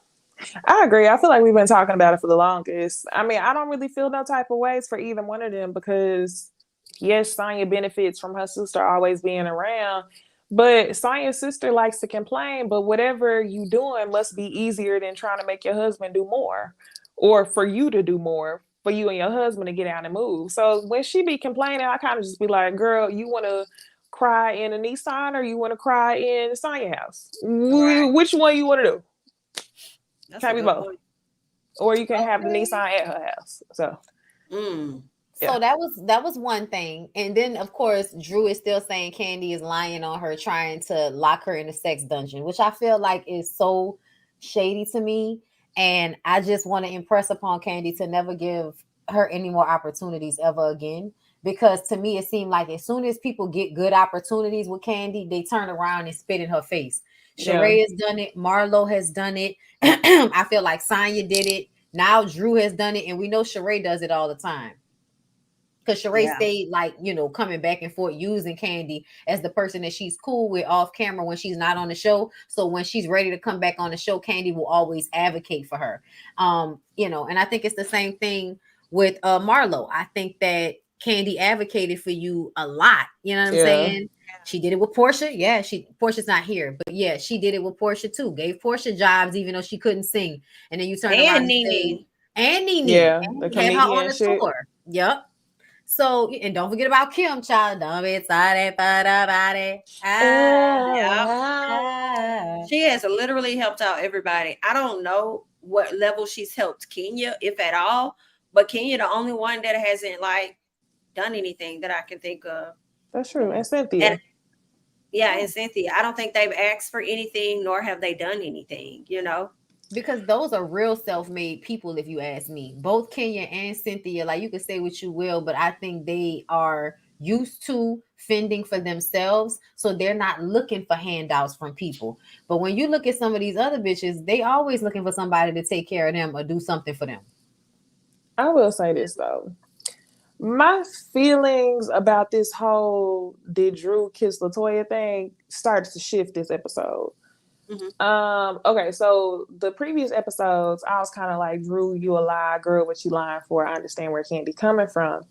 I agree. I feel like we've been talking about it for the longest. I mean, I don't really feel no type of ways for either one of them because, yes, Sonya benefits from her sister always being around, but Sonya's sister likes to complain, but whatever you doing must be easier than trying to make your husband do more or for you to do more, for you and your husband to get out and move. So when she be complaining, I kind of just be like, girl, you want to cry in a Nissan or you want to cry in the Sonya house? Right. Which one you want to do? That's Can a be good both. point. Or you can have the Nissan at her house. So So that was one thing. And then of course Drew is still saying Candy is lying on her, trying to lock her in a sex dungeon, which I feel like is so shady to me. And I just want to impress upon Candy to never give her any more opportunities ever again. Because to me, it seemed like as soon as people get good opportunities with Candy, they turn around and spit in her face. Sheree has done it. Marlo has done it. I feel like Sonya did it. Now Drew has done it, and we know Sheree does it all the time. Because Sheree stayed like, coming back and forth using Candy as the person that she's cool with off camera when she's not on the show. So when she's ready to come back on the show, Candy will always advocate for her. And I think it's the same thing with Marlo. I think that Candy advocated for you a lot. You know what I'm saying? She did it with Portia. Yeah, Portia's not here, but yeah, she did it with Portia too. Gave Portia jobs even though she couldn't sing. And then you turn around and say, and Nene. Yeah, and had her on the tour. Yep. So, and don't forget about Kim, child. Don't be excited about it. She has literally helped out everybody. I don't know what level she's helped Kenya, if at all, but Kenya, the only one that hasn't like done anything that I can think of. That's true. And Cynthia. And Cynthia. I don't think they've asked for anything, nor have they done anything, Because those are real self-made people, if you ask me. Both Kenya and Cynthia, like you can say what you will, but I think they are used to fending for themselves, so they're not looking for handouts from people. But when you look at some of these other bitches, they always looking for somebody to take care of them or do something for them. I will say this though. My feelings about this whole did Drew kiss LaToya thing started to shift this episode. Mm-hmm. Okay, so the previous episodes, I was kind of like, Drew, you a lie, girl, what you lying for? I understand where Candy coming from.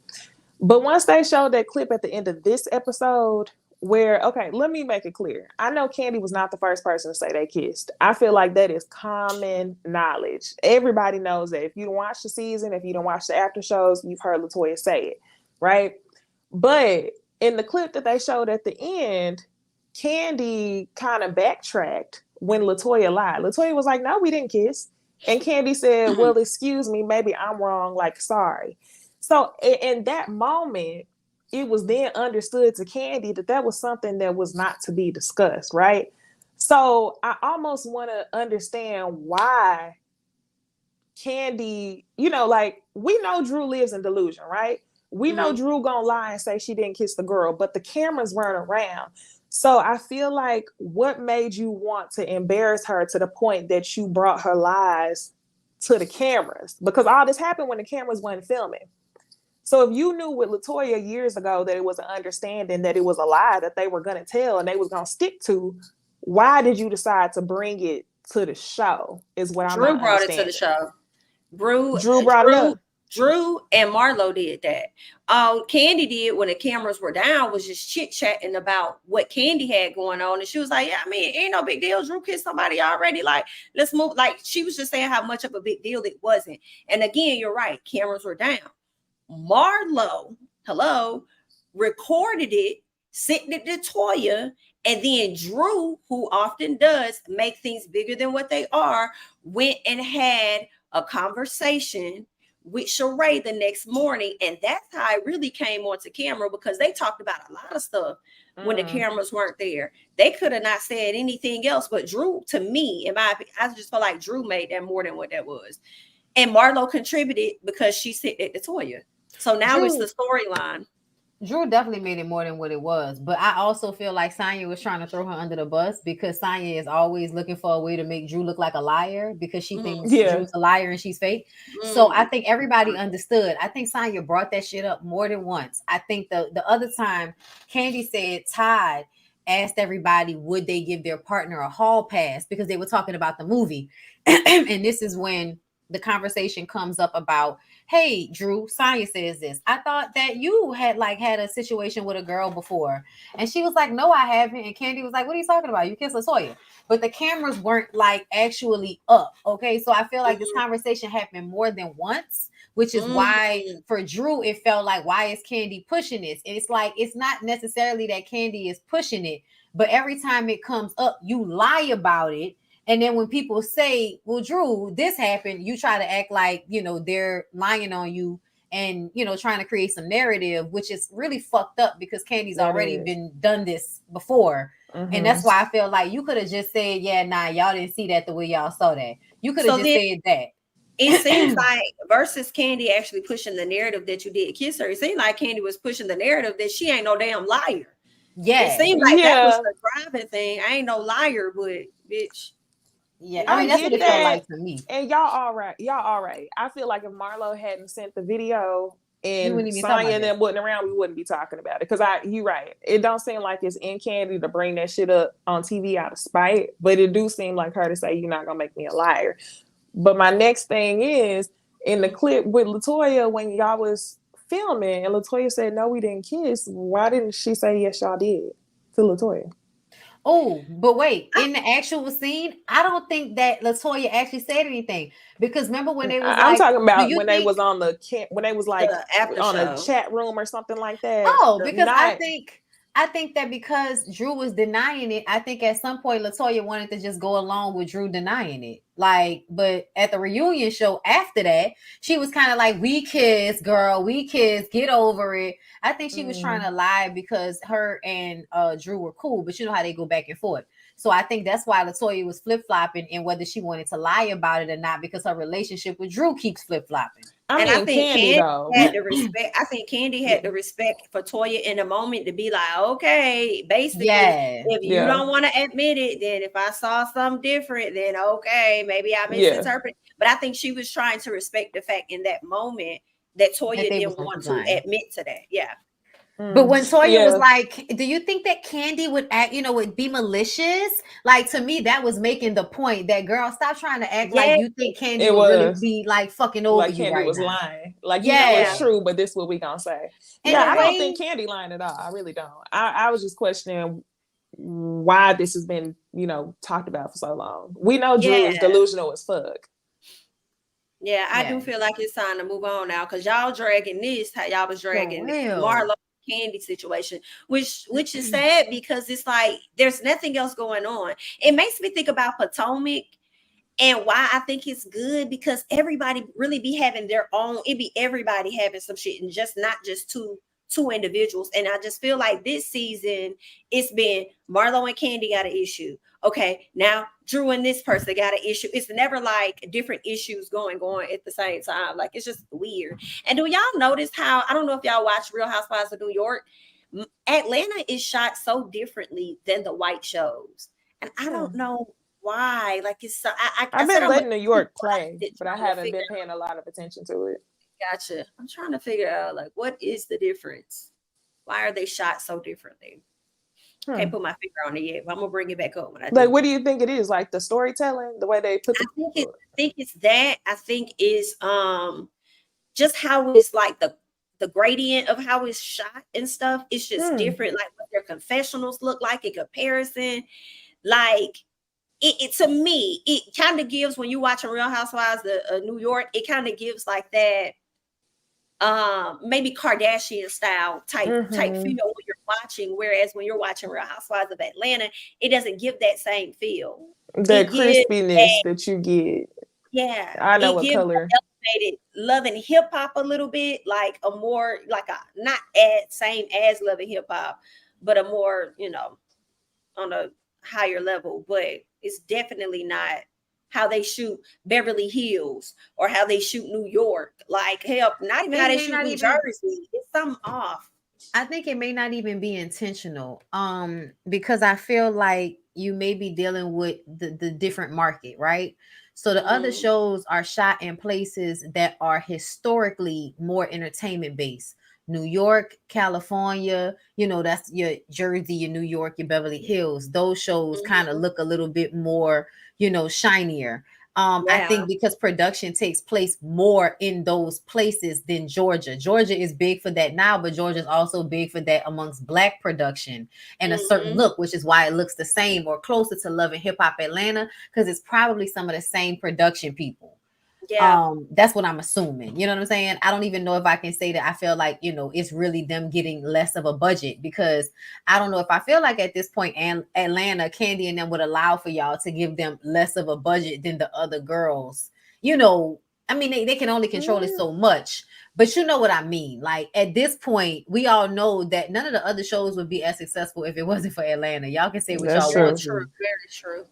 But once they showed that clip at the end of this episode where, okay, let me make it clear. I know Candy was not the first person to say they kissed. I feel like that is common knowledge. Everybody knows that. If you don't watch the season, if you don't watch the after shows, you've heard LaToya say it, right? But in the clip that they showed at the end, Candy kind of backtracked when LaToya lied. LaToya was like, no, we didn't kiss. And Candy said, well, excuse me, maybe I'm wrong, like, sorry. So in that moment, it was then understood to Candy that that was something that was not to be discussed, right? So I almost want to understand why Candy, like, we know Drew lives in delusion, right? We know Drew gonna lie and say she didn't kiss the girl, but the cameras weren't around. So I feel like what made you want to embarrass her to the point that you brought her lies to the cameras? Because all this happened when the cameras weren't filming. So if you knew with LaToya years ago that it was an understanding that it was a lie that they were going to tell and they was going to stick to, why did you decide to bring it to the show is what I'm Drew brought it to the show. Drew brought it up. Drew and Marlo did that. Candy did when the cameras were down was just chit-chatting about what Candy had going on. And she was like, yeah, I mean, it ain't no big deal. Drew kissed somebody already. Like, let's move. Like, she was just saying how much of a big deal it wasn't. And again, you're right. Cameras were down. Marlo, recorded it, sent it to Toya, and then Drew, who often does make things bigger than what they are, went and had a conversation with Sheree the next morning. And that's how it really came onto camera, because they talked about a lot of stuff when the cameras weren't there. They could have not said anything else, but Drew, to me, in my opinion, I just feel like Drew made that more than what that was. And Marlo contributed because she sat at the Toya. So now it's the storyline. Drew definitely made it more than what it was. But I also feel like Sonya was trying to throw her under the bus, because Sonya is always looking for a way to make Drew look like a liar, because she thinks Drew's a liar and she's fake. So I think everybody understood. I think Sonya brought that shit up more than once. I think the other time Candy said Todd asked everybody would they give their partner a hall pass, because they were talking about the movie. And this is when the conversation comes up about, hey, Drew, Sonya says this. I thought that you had a situation with a girl before. And she was like, no, I haven't. And Candy was like, what are you talking about? You kissed LaToya. But the cameras weren't actually up. Okay. So I feel like this conversation happened more than once, which is why for Drew, it felt like, why is Candy pushing this? And it's like, it's not necessarily that Candy is pushing it, but every time it comes up, you lie about it. And then when people say, well, Drew, this happened, you try to act like, they're lying on you and, trying to create some narrative, which is really fucked up, because Candy's already been done this before. And that's why I feel like you could have just said, yeah, nah, y'all didn't see that the way y'all saw that. You could have just said that. It seems like versus Candy actually pushing the narrative that you did kiss her, it seemed like Candy was pushing the narrative that she ain't no damn liar. Yeah, it seemed like that was the driving thing. I ain't no liar, but bitch. Yeah, I I mean that's get what it felt that. like to me. And y'all all right. Y'all all right. I feel like if Marlo hadn't sent the video We wouldn't and even talk Sonya about and them wasn't around, we wouldn't be talking about it. Because you right. It don't seem like it's in Candy to bring that shit up on TV out of spite, but it do seem like her to say you're not gonna make me a liar. But my next thing is in the clip with LaToya when y'all was filming and LaToya said no, we didn't kiss. Why didn't she say yes, y'all did to LaToya? Oh, but wait, in the actual scene, I don't think that LaToya actually said anything because remember when they was I'm like, talking "Do about you when they think?" was on when they was like The after on a show. chat room or something like that. Oh, because Not I think that because Drew was denying it, I think at some point LaToya wanted to just go along with Drew denying it. Like, but at the reunion show after that, she was kind of like, "We kiss, girl, we kiss, get over it." I think she was trying to lie because her and Drew were cool, but you know how they go back and forth. So I think that's why LaToya was flip-flopping and whether she wanted to lie about it or not, because her relationship with Drew keeps flip-flopping. And I think Candy though. had the respect. I think Candy had the respect for Toya in the moment to be like, okay, basically, if you don't want to admit it, then if I saw something different, then okay, maybe I misinterpreted. But I think she was trying to respect the fact in that moment that Toya didn't want to admit to that. Yeah. But when Toya was like, "Do you think that Candy would act, would be malicious?" Like to me, that was making the point that girl, stop trying to act like you think Candy would really be like fucking over like you Candy right was now. lying. Like you know it's true, but this is what we gonna say. And I don't think Candy lying at all. I really don't. I was just questioning why this has been, talked about for so long. We know Drew is delusional as fuck. Yeah, I do feel like it's time to move on now because y'all dragging this how y'all was dragging Marlo Candy situation, which is sad because it's like there's nothing else going on. It makes me think about Potomac and why I think it's good because everybody really be having their own. It be everybody having some shit and just not just two individuals. And I just feel like this season it's been Marlo and Candy got an issue. Okay, now Drew and this person got an issue. It's never like different issues going at the same time. Like it's just weird. And do y'all notice how I don't know if y'all watch Real Housewives of New York? Atlanta is shot so differently than the white shows, and I don't know why. Like it's so I've been letting New York play, but I haven't been paying a lot of attention to it. Gotcha. I'm trying to figure out like what is the difference? Why are they shot so differently? Can't put my finger on it yet, but I'm gonna bring it back up when I do. Like, what do you think it is? Like the storytelling, the way they put the I think it's that. I think is just how it's like the gradient of how it's shot and stuff. It's just different, like what their confessionals look like in comparison. Like it to me, it kind of gives when you watching Real Housewives of New York, it kind of gives like that maybe Kardashian style type feel when you're watching, whereas when you're watching Real Housewives of Atlanta, it doesn't give that same feel. That crispiness that you get. Yeah, I know what color. Elevated Love and Hip Hop a little bit, like a more like a not same as Love and Hip Hop, but a more on a higher level. But it's definitely not how they shoot Beverly Hills or how they shoot New York. Like hell, not even how they shoot New Jersey. It's something off. I think it may not even be intentional. Because I feel like you may be dealing with the different market, right? So the other shows are shot in places that are historically more entertainment based. New York, California, that's your Jersey, your New York, your Beverly Hills. Those shows kind of look a little bit more, shinier. I think because production takes place more in those places than Georgia. Georgia is big for that now, but Georgia is also big for that amongst Black production and a certain look, which is why it looks the same or closer to Love and Hip Hop Atlanta, because it's probably some of the same production people. That's what I'm assuming. You know what I'm saying? I don't even know if I can say that I feel like, it's really them getting less of a budget, because I don't know if I feel like at this point and Atlanta, Candy and them would allow for y'all to give them less of a budget than the other girls. I mean, they can only control it so much, but you know what I mean? Like at this point, we all know that none of the other shows would be as successful if it wasn't for Atlanta. Y'all can say what y'all want to. True. Very true.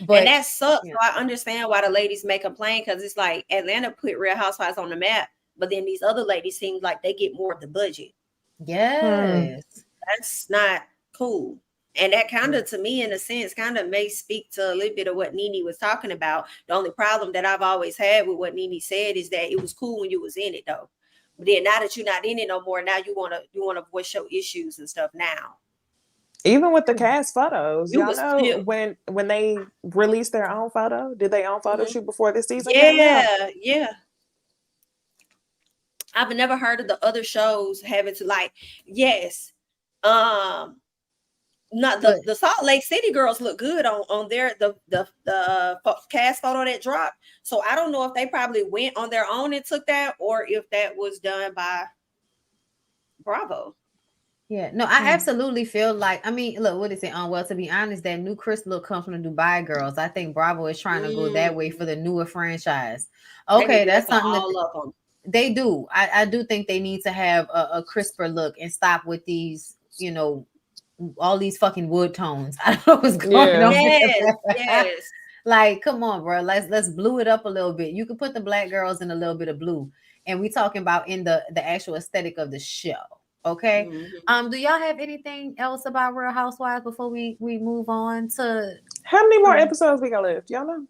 But and that sucks. So I understand why the ladies may complain, because it's like Atlanta put Real Housewives on the map, but then these other ladies seem like they get more of the budget. Yes. That's not cool. And that kind of, to me, in a sense, kind of may speak to a little bit of what Nene was talking about. The only problem that I've always had with what Nene said is that it was cool when you was in it, though. But then now that you're not in it no more, now you wanna voice your issues and stuff now. Even with the cast photos, You y'all was know still- when they released their own photo, did they own photo shoot before this season? Yeah. I've never heard of the other shows having to like, yes, not the Salt Lake City girls look good on their the cast photo that dropped. So I don't know if they probably went on their own and took that, or if that was done by Bravo. Yeah, no, I absolutely feel like, I mean, look, what is it? Well, to be honest, that new Chris look comes from the Dubai girls. I think Bravo is trying to go that way for the newer franchise. Okay, that's something that they do. I do think they need to have a crisper look and stop with these, you know, all these fucking wood tones. I don't know what's going on. Yes. Like, come on, bro. Let's blue it up a little bit. You can put the black girls in a little bit of blue, and we talking about in the actual aesthetic of the show. Okay. Do y'all have anything else about Real Housewives before we move on to how many more episodes we got left? Y'all know?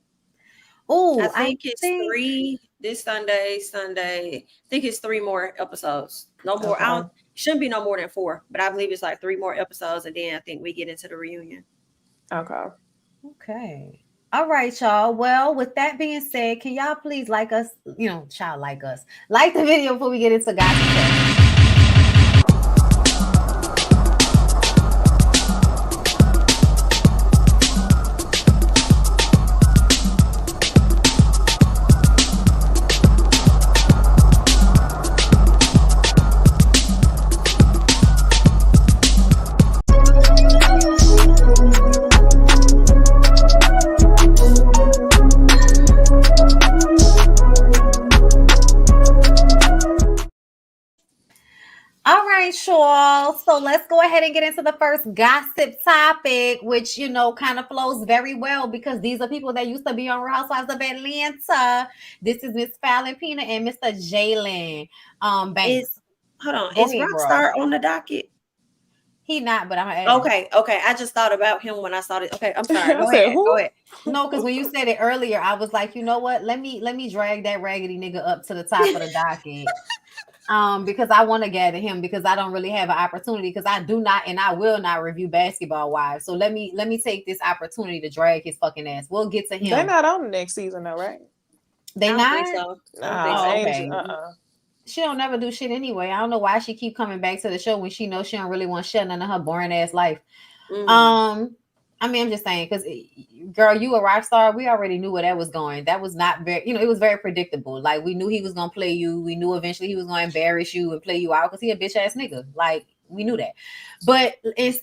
Oh, I think it's 3 this Sunday. I think it's 3 more episodes. No more. Okay. Shouldn't be no more than 4, but I believe it's like 3 more episodes, and then I think we get into the reunion. Okay. All right, y'all. Well, with that being said, can y'all please like us? You know, child like us. Like the video before we get into gossip. Y'all. So let's go ahead and get into the first gossip topic, which, you know, kind of flows very well because these are people that used to be on Real Housewives of Atlanta. This is Miss Fallon Pina and Mr. Jalen Banks. Hold on. Is Rockstar on the docket? He not, but I'm gonna add okay. I just thought about him when I saw it. Okay, I'm sorry. Go ahead. No, because when you said it earlier, I was like, you know what? Let me drag that raggedy nigga up to the top of the docket. Because I want to gather him because I don't really have an opportunity because I do not and I will not review Basketball Wives. So let me take this opportunity to drag his fucking ass. We'll get to him. They're not on the next season though, right? They I not? think so. Okay. She don't never do shit anyway. I don't know why she keep coming back to the show when she knows she don't really want shit none of her boring ass life. I mean, I'm just saying, because girl, you a rock star. We already knew where that was going. That was not very, it was very predictable. Like, we knew he was gonna play you. We knew eventually he was gonna embarrass you and play you out because he a bitch ass nigga. Like, we knew that. But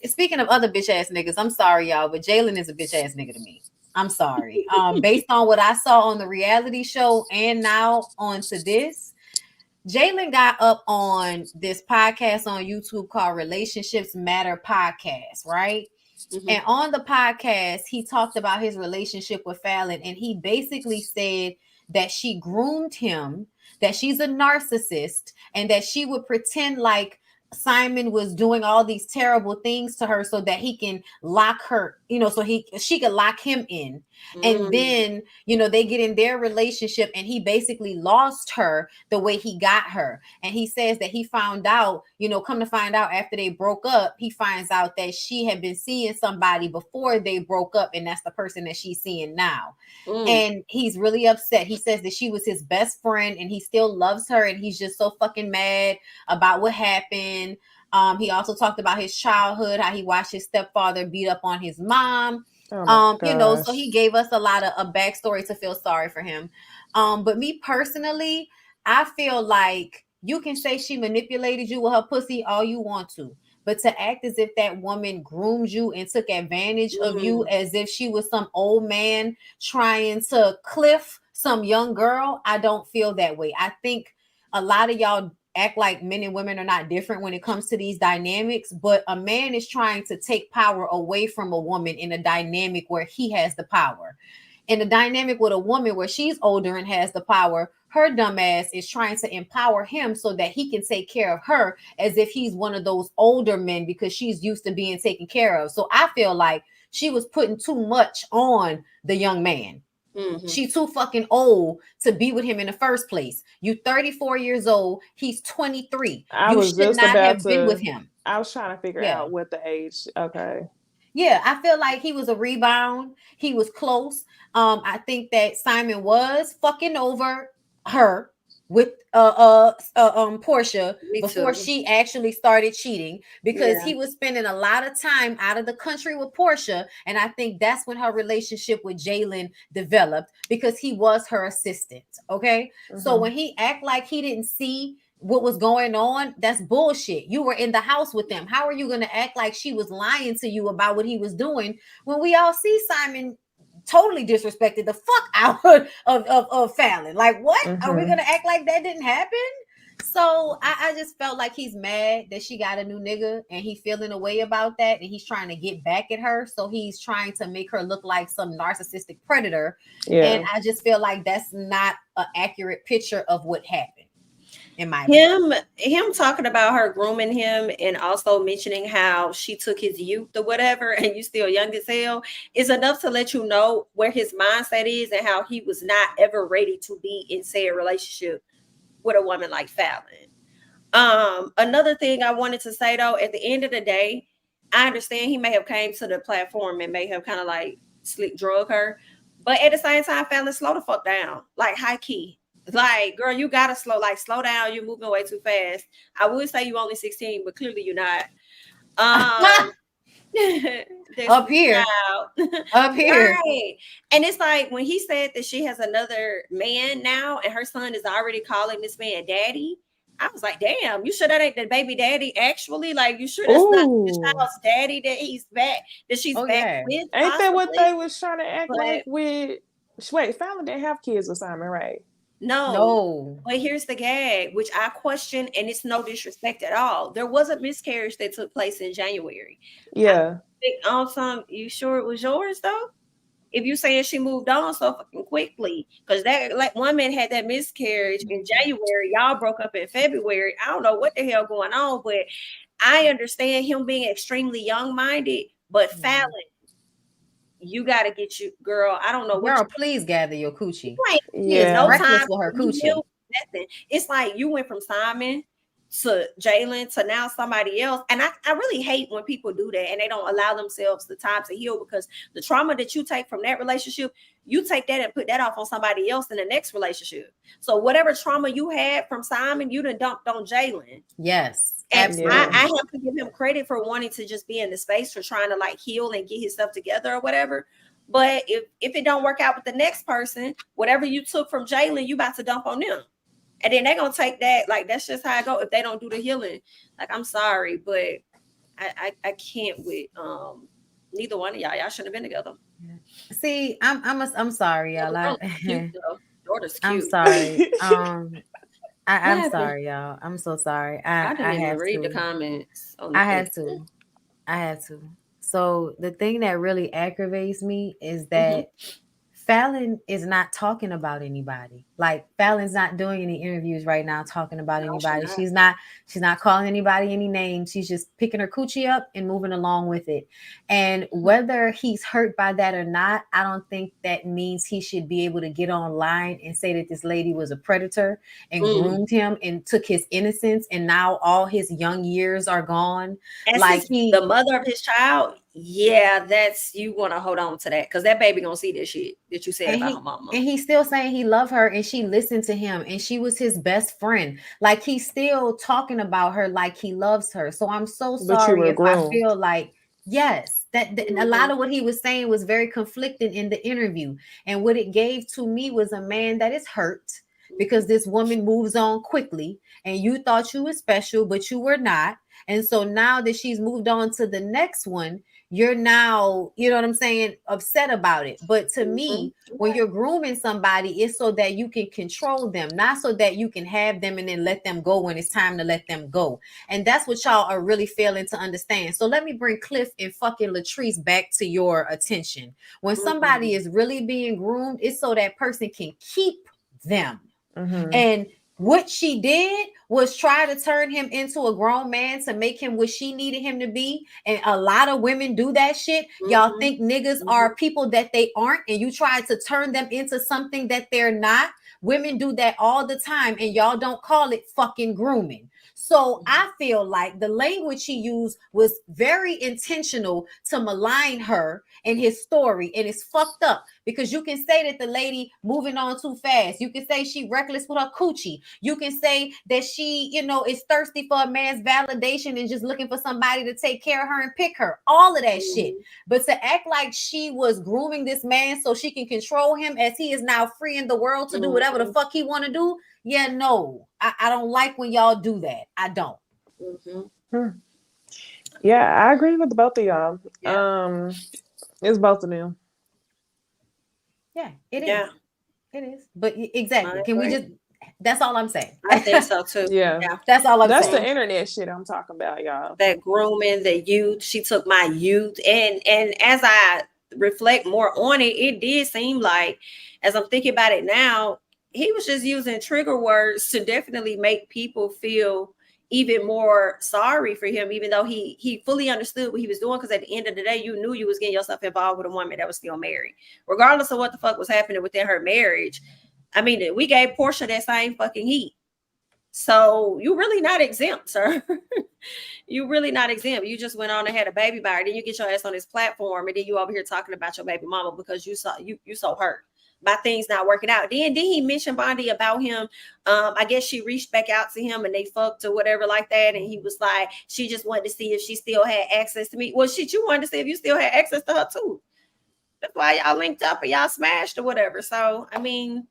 speaking of other bitch ass niggas, I'm sorry, y'all, but Jalen is a bitch ass nigga to me. I'm sorry. Based on what I saw on the reality show and now onto this, Jalen got up on this podcast on YouTube called Relationships Matter Podcast, right? Mm-hmm. And on the podcast, he talked about his relationship with Fallon, and he basically said that she groomed him, that she's a narcissist, and that she would pretend like Simon was doing all these terrible things to her so that he can lock her, so she could lock him in. And then, they get in their relationship and he basically lost her the way he got her. And he says that he found out, come to find out after they broke up, he finds out that she had been seeing somebody before they broke up. And that's the person that she's seeing now. And he's really upset. He says that she was his best friend and he still loves her. And he's just so fucking mad about what happened. He also talked about his childhood, how he watched his stepfather beat up on his mom. So he gave us a lot of a backstory to feel sorry for him. But me personally, I feel like you can say she manipulated you with her pussy all you want to, but to act as if that woman groomed you and took advantage of you as if she was some old man trying to cliff some young girl, I don't feel that way. I think a lot of y'all act like men and women are not different when it comes to these dynamics, but a man is trying to take power away from a woman in a dynamic where he has the power. In a dynamic with a woman where she's older and has the power, her dumb ass is trying to empower him so that he can take care of her as if he's one of those older men because she's used to being taken care of. So I feel like she was putting too much on the young man. She's too fucking old to be with him in the first place. You 34 years old. He's 23. You should not have been with him. I was trying to figure out what the age. Okay. Yeah, I feel like he was a rebound. He was close. I think that Simon was fucking over her with Portia before she actually started cheating, because he was spending a lot of time out of the country with Portia, and I think that's when her relationship with Jalen developed, because he was her assistant. Okay, so when he act like he didn't see what was going on, that's bullshit. You were in the house with them. How are you going to act like she was lying to you about what he was doing when we all see Simon totally disrespected the fuck out of Fallon? Like, what? Are we going to act like that didn't happen? So I just felt like he's mad that she got a new nigga and he feeling a way about that, and he's trying to get back at her. So he's trying to make her look like some narcissistic predator. And I just feel like that's not an accurate picture of what happened. In my him talking about her grooming him and also mentioning how she took his youth or whatever, and you still young as hell, is enough to let you know where his mindset is and how he was not ever ready to be in said relationship with a woman like Fallon. Another thing I wanted to say though, at the end of the day, I understand he may have came to the platform and may have kind of like slick drug her, but at the same time, Fallon, slow the fuck down, like high key. Like, girl, you gotta slow down. You're moving way too fast. I would say you only 16, but clearly you're not. Up here. Right. And it's like when he said that she has another man now and her son is already calling this man daddy, I was like, damn, you sure that ain't the baby daddy actually? Like, you sure that's not the child's daddy that he's back, that she's back with? Ain't that what they was trying to act like with? Wait, Fallon didn't have kids with Simon, right? No. But here's the gag, which I question, and it's no disrespect at all. There was a miscarriage that took place in January. Yeah. You sure it was yours though? If you saying she moved on so fucking quickly, because that like woman had that miscarriage in January, y'all broke up in February. I don't know what the hell going on, but I understand him being extremely young-minded, but Fallon, you got to get you, girl. I don't know. Girl, please gather your coochie. No reckless time for her coochie. Nothing. It's like you went from Simon to Jalen to now somebody else. And I really hate when people do that and they don't allow themselves the time to heal, because the trauma that you take from that relationship, you take that and put that off on somebody else in the next relationship. So whatever trauma you had from Simon, you done dumped on Jalen. Yes. And I have to give him credit for wanting to just be in the space for trying to like heal and get his stuff together or whatever. But if it don't work out with the next person, whatever you took from Jalen, you about to dump on them. And then they're going to take that. Like, that's just how I go. If they don't do the healing, like, I'm sorry, but I can't with neither one of y'all. Y'all shouldn't have been together. See, I'm sorry, y'all. Daughter's cute. I'm sorry. I'm sorry, y'all. I'm so sorry. I didn't even read the comments. I have to. So the thing that really aggravates me is that Fallon is not talking about anybody. Like, Fallon's not doing any interviews right now talking about anybody. She's not calling anybody any names. She's just picking her coochie up and moving along with it. And whether he's hurt by that or not, I don't think that means he should be able to get online and say that this lady was a predator and groomed him and took his innocence, and now all his young years are gone. And like the mother of his child. Yeah, that's, you want to hold on to that, because that baby gonna see this shit that you said about her mama. And he's still saying he loved her and she listened to him and she was his best friend. Like, he's still talking about her like he loves her. So I'm so sorry if I feel like, yes, that a lot of what he was saying was very conflicting in the interview. And what it gave to me was a man that is hurt because this woman moves on quickly and you thought you were special, but you were not. And so now that she's moved on to the next one, you're now, you know what I'm saying, upset about it. But to me, when you're grooming somebody, it's so that you can control them, not so that you can have them and then let them go when it's time to let them go. And that's what y'all are really failing to understand. So let me bring Cliff and fucking Latrice back to your attention. When somebody is really being groomed, it's so that person can keep them. And what she did was try to turn him into a grown man to make him what she needed him to be. And a lot of women do that shit. Y'all think niggas are people that they aren't, and you try to turn them into something that they're not. Women do that all the time, and y'all don't call it fucking grooming. So I feel like the language she used was very intentional to malign her and his story, and it's fucked up because you can say that the lady moving on too fast. You can say she reckless with her coochie. You can say that she, you know, is thirsty for a man's validation and just looking for somebody to take care of her and pick her. All of that shit. But to act like she was grooming this man so she can control him as he is now free in the world to do whatever the fuck he want to do. Yeah, no, I don't like when y'all do that. I don't. Yeah, I agree with both of y'all. Yeah. It's both of them. Yeah, it is. It is. But exactly. Can we just? That's all I'm saying. I think so too. Yeah. That's all I'm saying. That's the internet shit I'm talking about, y'all. That grooming, the youth. She took my youth, and as I reflect more on it, it did seem like, as I'm thinking about it now, he was just using trigger words to definitely make people feel even more sorry for him, even though he fully understood what he was doing. Because at the end of the day, you knew you was getting yourself involved with a woman that was still married, regardless of what the fuck was happening within her marriage. I mean, we gave Portia that same fucking heat. So you really not exempt, sir. You really not exempt. You just went on and had a baby by her. Then you get your ass on this platform, and then you over here talking about your baby mama because you so hurt by things not working out. Then he mentioned Bondy about him. I guess she reached back out to him and they fucked or whatever like that. And he was like, she just wanted to see if she still had access to me. Well, shit, you wanted to see if you still had access to her too. That's why y'all linked up or y'all smashed or whatever. So, I mean,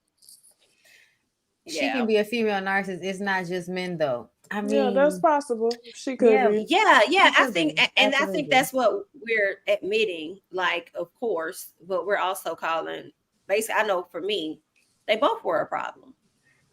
she can be a female narcissist. It's not just men though. I mean, yeah, that's possible. She could be. Yeah. I think, and I think that's what we're admitting. Like, of course, but we're also calling. Basically, I know for me, they both were a problem.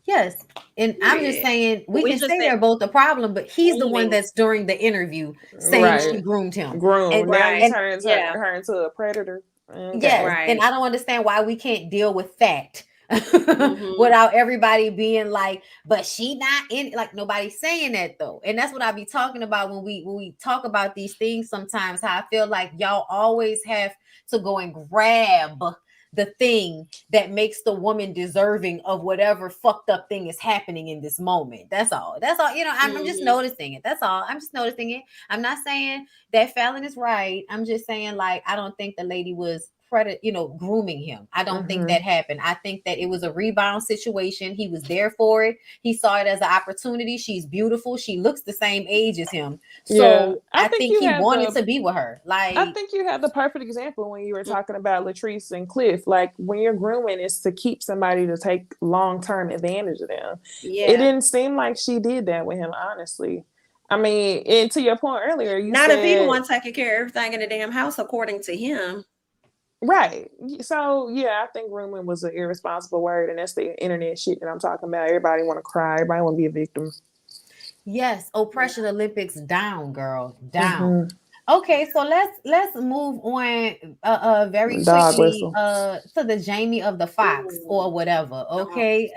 Yes. And I'm just saying, we can say they're both a problem, but he's the one that's during the interview saying she groomed him. And now you turn her into a predator. Okay. Yes. And I don't understand why we can't deal with fact without everybody being like, but she not in, like nobody's saying that though. And that's what I be talking about when we talk about these things sometimes, how I feel like y'all always have to go and grab the thing that makes the woman deserving of whatever fucked up thing is happening in this moment. That's all. You know, I'm just noticing it. That's all. I'm just noticing it. I'm not saying that Fallon is right. I'm just saying, like, I don't think the lady was grooming him. I don't think that happened. I think that it was a rebound situation. He was there for it. He saw it as an opportunity. She's beautiful. She looks the same age as him. So I think he wanted to be with her. Like, I think you had the perfect example when you were talking about Latrice and Cliff. Like, when you're grooming, is to keep somebody to take long-term advantage of them. Yeah. It didn't seem like she did that with him, honestly. I mean, and to your point earlier, you not said, if he the one taking care of everything in the damn house, according to him. Right. So, yeah, I think grooming was an irresponsible word, and that's the internet shit that I'm talking about. Everybody want to cry. Everybody want to be a victim. Yes. Oppression Olympics down, girl. Down. Okay, so let's move on very quickly to the Jami of the Fox or whatever. Okay.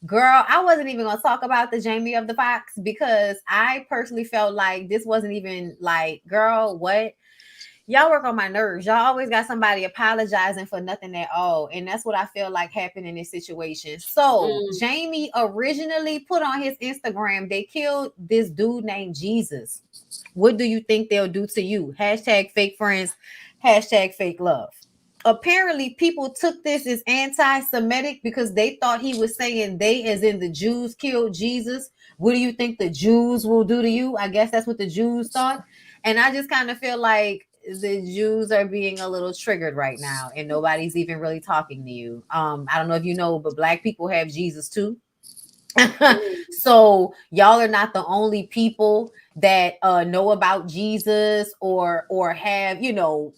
Girl, I wasn't even gonna talk about the Jami of the Fox because I personally felt like this wasn't even like, girl, what? Y'all work on my nerves. Y'all always got somebody apologizing for nothing at all. And that's what I feel like happened in this situation. So Jami originally put on his Instagram, they killed this dude named Jesus. What do you think they'll do to you? Hashtag fake friends, hashtag fake love. Apparently, people took this as anti-Semitic because they thought he was saying they, as in the Jews, killed Jesus. What do you think the Jews will do to you? I guess that's what the Jews thought. And I just kind of feel like the Jews are being a little triggered right now, and nobody's even really talking to you. I don't know if you know, but Black people have Jesus too. So y'all are not the only people that know about Jesus or have, you know,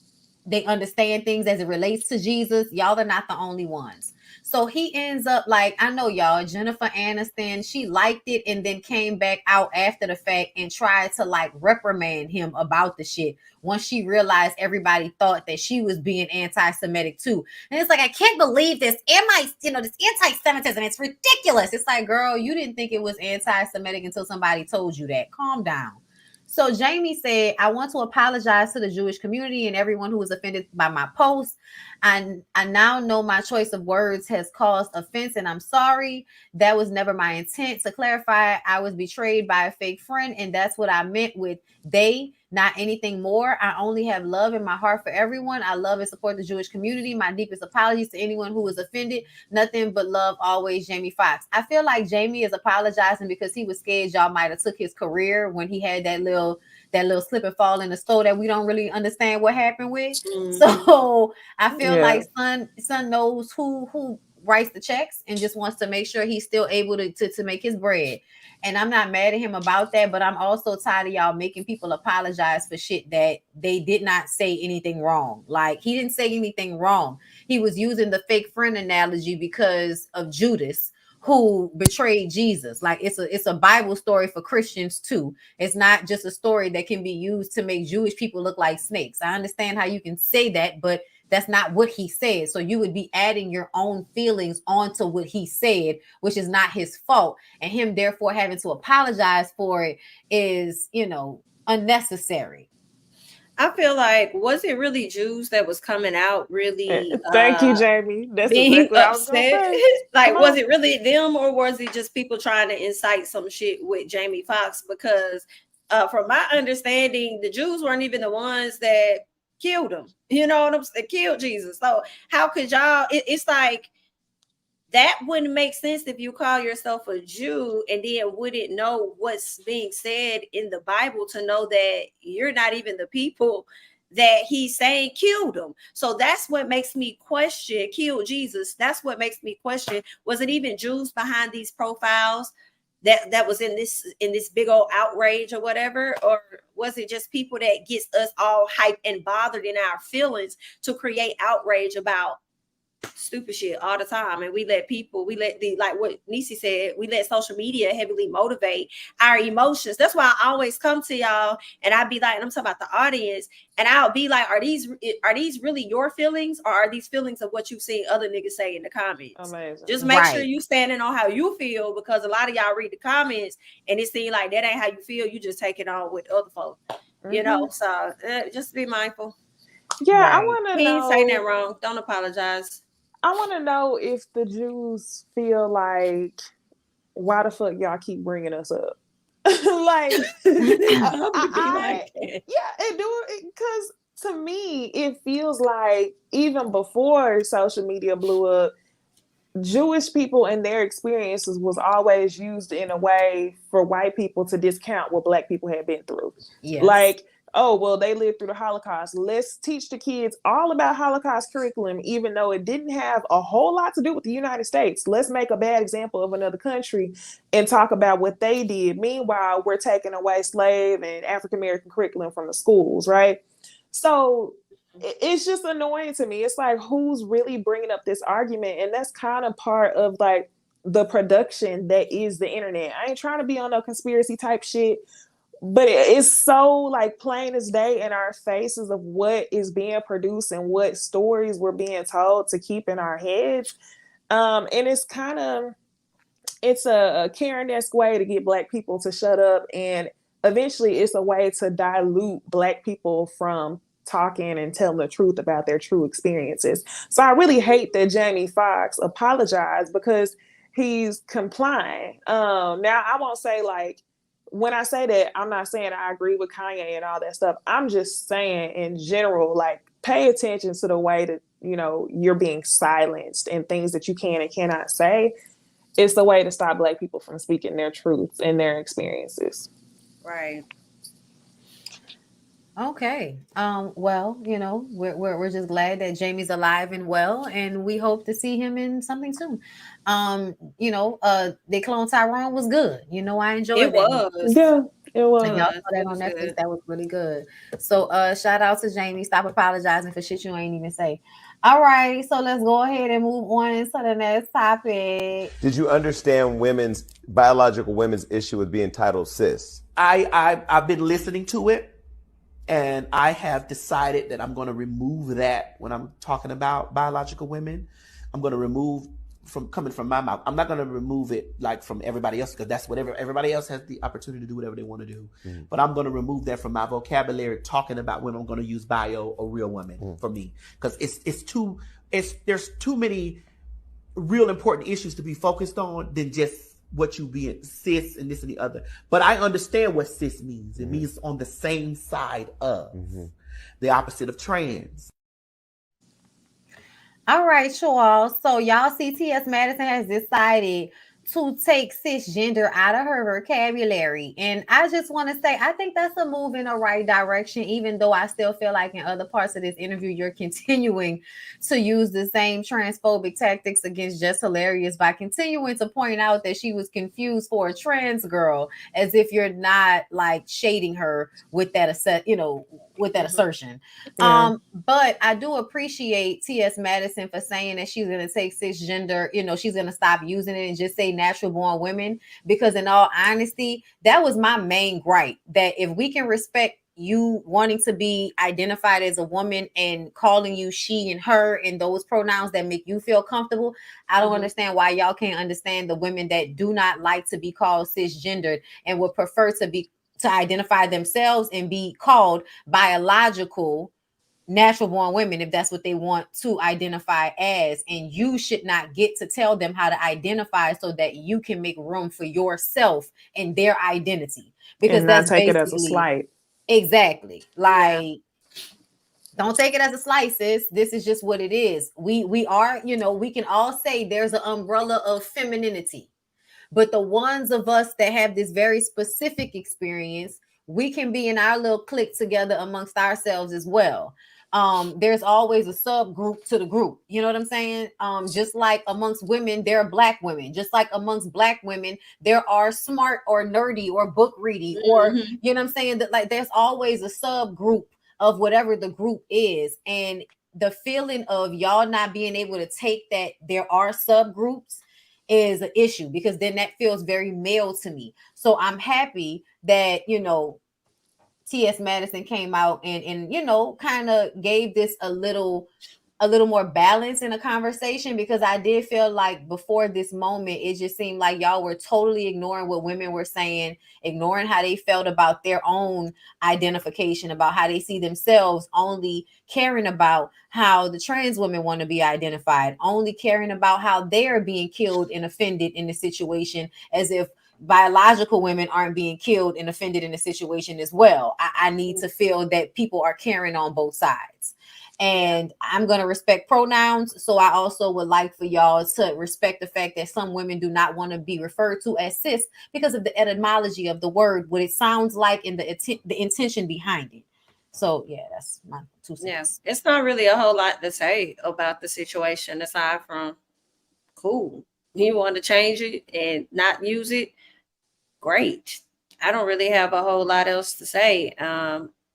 they understand things as it relates to Jesus. Y'all are not the only ones. So he ends up like, I know y'all, Jennifer Aniston, she liked it and then came back out after the fact and tried to like reprimand him about the shit once she realized everybody thought that she was being anti-Semitic too. And it's like, I can't believe this this anti-Semitism. It's ridiculous. It's like, girl, you didn't think it was anti-Semitic until somebody told you that. Calm down. So Jami said, I want to apologize to the Jewish community and everyone who was offended by my post. I now know my choice of words has caused offense and I'm sorry. That was never my intent. To clarify, I was betrayed by a fake friend and that's what I meant with they, not anything more. I only have love in my heart for everyone. I love and support the Jewish community. My deepest apologies to anyone who was offended. Nothing but love always, Jamie Foxx. I feel like Jamie is apologizing because he was scared y'all might have took his career when he had that little slip and fall in the store that we don't really understand what happened with. So I feel like son knows who writes the checks and just wants to make sure he's still able to make his bread. And I'm not mad at him about that, but I'm also tired of y'all making people apologize for shit that they did not say anything wrong. Like, he didn't say anything wrong. He was using the fake friend analogy because of Judas, who betrayed Jesus. Like, it's a Bible story for Christians too. It's not just a story that can be used to make Jewish people look like snakes. I understand how you can say that, but that's not what he said. So you would be adding your own feelings onto what he said, which is not his fault. And him therefore having to apologize for it is, unnecessary. I feel like, was it really Jews that was coming out really thank you, Jamie. That's being exactly what I was gonna say. Like, was it really them or was it just people trying to incite some shit with Jamie Foxx? Because from my understanding, the Jews weren't even the ones that killed him. You know what I'm saying? Killed Jesus. So how could y'all? It's like, that wouldn't make sense if you call yourself a Jew and then wouldn't know what's being said in the Bible to know that you're not even the people that he's saying killed him. So that's what makes me question, killed Jesus. That's what makes me question, was it even Jews behind these profiles that was in this big old outrage or whatever? Or was it just people that gets us all hyped and bothered in our feelings to create outrage about stupid shit all the time? And we let like what Necey said, we let social media heavily motivate our emotions. That's why I always come to y'all and I'd be like, and I'm talking about the audience, and I'll be like, are these really your feelings, or are these feelings of what you see other niggas say in the comments? Amazing. Just make sure you standing on how you feel, because a lot of y'all read the comments and it seems like that ain't how you feel. You just take it on with other folks, so just be mindful. Yeah, I want to know. He ain't saying that wrong. Don't apologize. I want to know if the Jews feel like, why the fuck y'all keep bringing us up? Like, it do, because to me, it feels like even before social media blew up, Jewish people and their experiences was always used in a way for white people to discount what Black people had been through. Yes. Like, oh, well, they lived through the Holocaust. Let's teach the kids all about Holocaust curriculum, even though it didn't have a whole lot to do with the United States. Let's make a bad example of another country and talk about what they did. Meanwhile, we're taking away slave and African-American curriculum from the schools, right? So it's just annoying to me. It's like, who's really bringing up this argument? And that's kind of part of like the production that is the internet. I ain't trying to be on no conspiracy type shit, but it's so like plain as day in our faces of what is being produced and what stories we're being told to keep in our heads. And it's a Karen-esque way to get Black people to shut up. And eventually it's a way to dilute Black people from talking and telling the truth about their true experiences. So I really hate that Jamie Foxx apologized, because he's complying. Now I won't say, like, when I say that, I'm not saying I agree with Kanye and all that stuff. I'm just saying in general, like, pay attention to the way that, you're being silenced and things that you can and cannot say. It's the way to stop Black people from speaking their truths and their experiences. Right. Okay. Well, we're just glad that Jamie's alive and well, and we hope to see him in something soon. The Clone Tyrone was good. I enjoyed it. That. Was. Yeah. It And was. y'all saw that on Netflix. That was really good. So shout out to Jami. Stop apologizing for shit you ain't even say. All right, so let's go ahead and move on to the next topic. Did you understand biological women's issue with being titled cis? I've been listening to it, and I have decided that I'm going to remove that when I'm talking about biological women. I'm going to remove from coming from my mouth. I'm not going to remove it like from everybody else, because that's whatever everybody else has the opportunity to do whatever they want to do. But I'm going to remove that from my vocabulary talking about when I'm going to use bio or real women for me, because there's too many real important issues to be focused on than just what you being cis and this and the other. But I understand what cis means. It means on the same side of the opposite of trans. All right, y'all. So y'all see T.S. Madison has decided to take cisgender out of her vocabulary. And I just want to say, I think that's a move in the right direction, even though I still feel like in other parts of this interview, you're continuing to use the same transphobic tactics against Just Hilarious by continuing to point out that she was confused for a trans girl, as if you're not like shading her with that assertion. Yeah. But I do appreciate T.S. Madison for saying that she's going to take cisgender, she's going to stop using it and just say natural born women, because in all honesty, that was my main gripe, that if we can respect you wanting to be identified as a woman and calling you she and her and those pronouns that make you feel comfortable, I don't understand why y'all can't understand the women that do not like to be called cisgendered and would prefer to identify themselves and be called biological natural born women if that's what they want to identify as. And you should not get to tell them how to identify so that you can make room for yourself and their identity, because And not that's take it as a basically slight. exactly like don't take it as a slice, sis. This is just what it is. We are, we can all say there's an umbrella of femininity, but the ones of us that have this very specific experience, we can be in our little clique together amongst ourselves as well. There's always a subgroup to the group. You know what I'm saying? Just like amongst women, there are black women. Just like amongst black women, there are smart or nerdy or book reading or, you know what I'm saying? That like there's always a subgroup of whatever the group is. And the feeling of y'all not being able to take that there are subgroups is an issue, because then that feels very male to me. So I'm happy that, T.S. Madison came out and kind of gave this a little more balance in a conversation, because I did feel like before this moment, it just seemed like y'all were totally ignoring what women were saying, ignoring how they felt about their own identification, about how they see themselves, only caring about how the trans women want to be identified, only caring about how they're being killed and offended in the situation, as if biological women aren't being killed and offended in the situation as well. I need to feel that people are caring on both sides. And I'm going to respect pronouns. So I also would like for y'all to respect the fact that some women do not want to be referred to as cis because of the etymology of the word, what it sounds like, and the intention behind it. So yeah, that's my 2 cents. Yeah, it's not really a whole lot to say about the situation aside from cool. You want to change it and not use it? Great. I don't really have a whole lot else to say.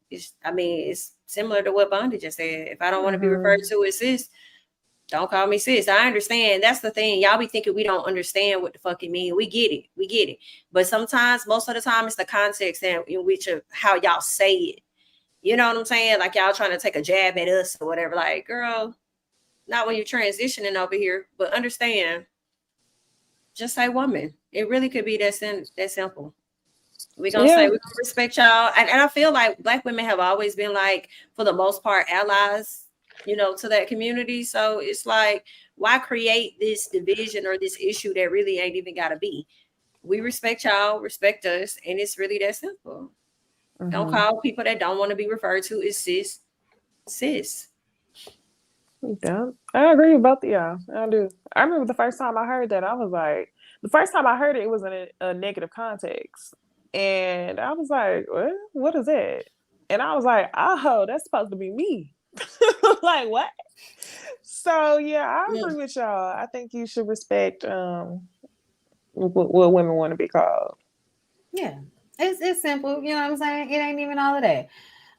It's similar to what Bondy just said. If I don't want to be referred to as cis, don't call me cis. I understand. That's the thing. Y'all be thinking we don't understand what the fuck it means. We get it. But sometimes, most of the time, it's the context in which of how y'all say it. You know what I'm saying? Like y'all trying to take a jab at us or whatever. Like, girl, not when you're transitioning over here. But understand, just say woman. It really could be that simple. We're gonna say we're gonna respect y'all. And I feel like black women have always been, like, for the most part, allies, to that community. So it's like, why create this division or this issue that really ain't even gotta be? We respect y'all, respect us, and it's really that simple. Don't call people that don't want to be referred to as cis. Yeah, I agree with both of y'all. I do. I remember the first time I heard that, I was like, the first time I heard it, it was in a negative context. And I was like, what is that? And I was like, oh, that's supposed to be me. Like, what? So, yeah, I agree with y'all. I think you should respect what women want to be called. Yeah. It's simple. You know what I'm saying? It ain't even all of that.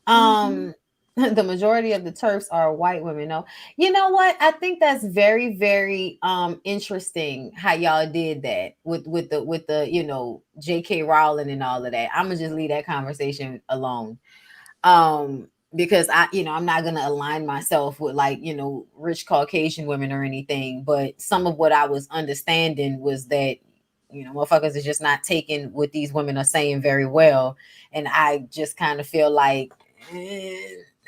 Mm-hmm. The majority of the TERFs are white women. No, you know what? I think that's very, very interesting how y'all did that with the you know, J.K. Rowling and all of that. I'm gonna just leave that conversation alone. Because I'm not gonna align myself with, like, you know, rich Caucasian women or anything, but some of what I was understanding was that, you know, motherfuckers is just not taking what these women are saying very well. And I just kind of feel like,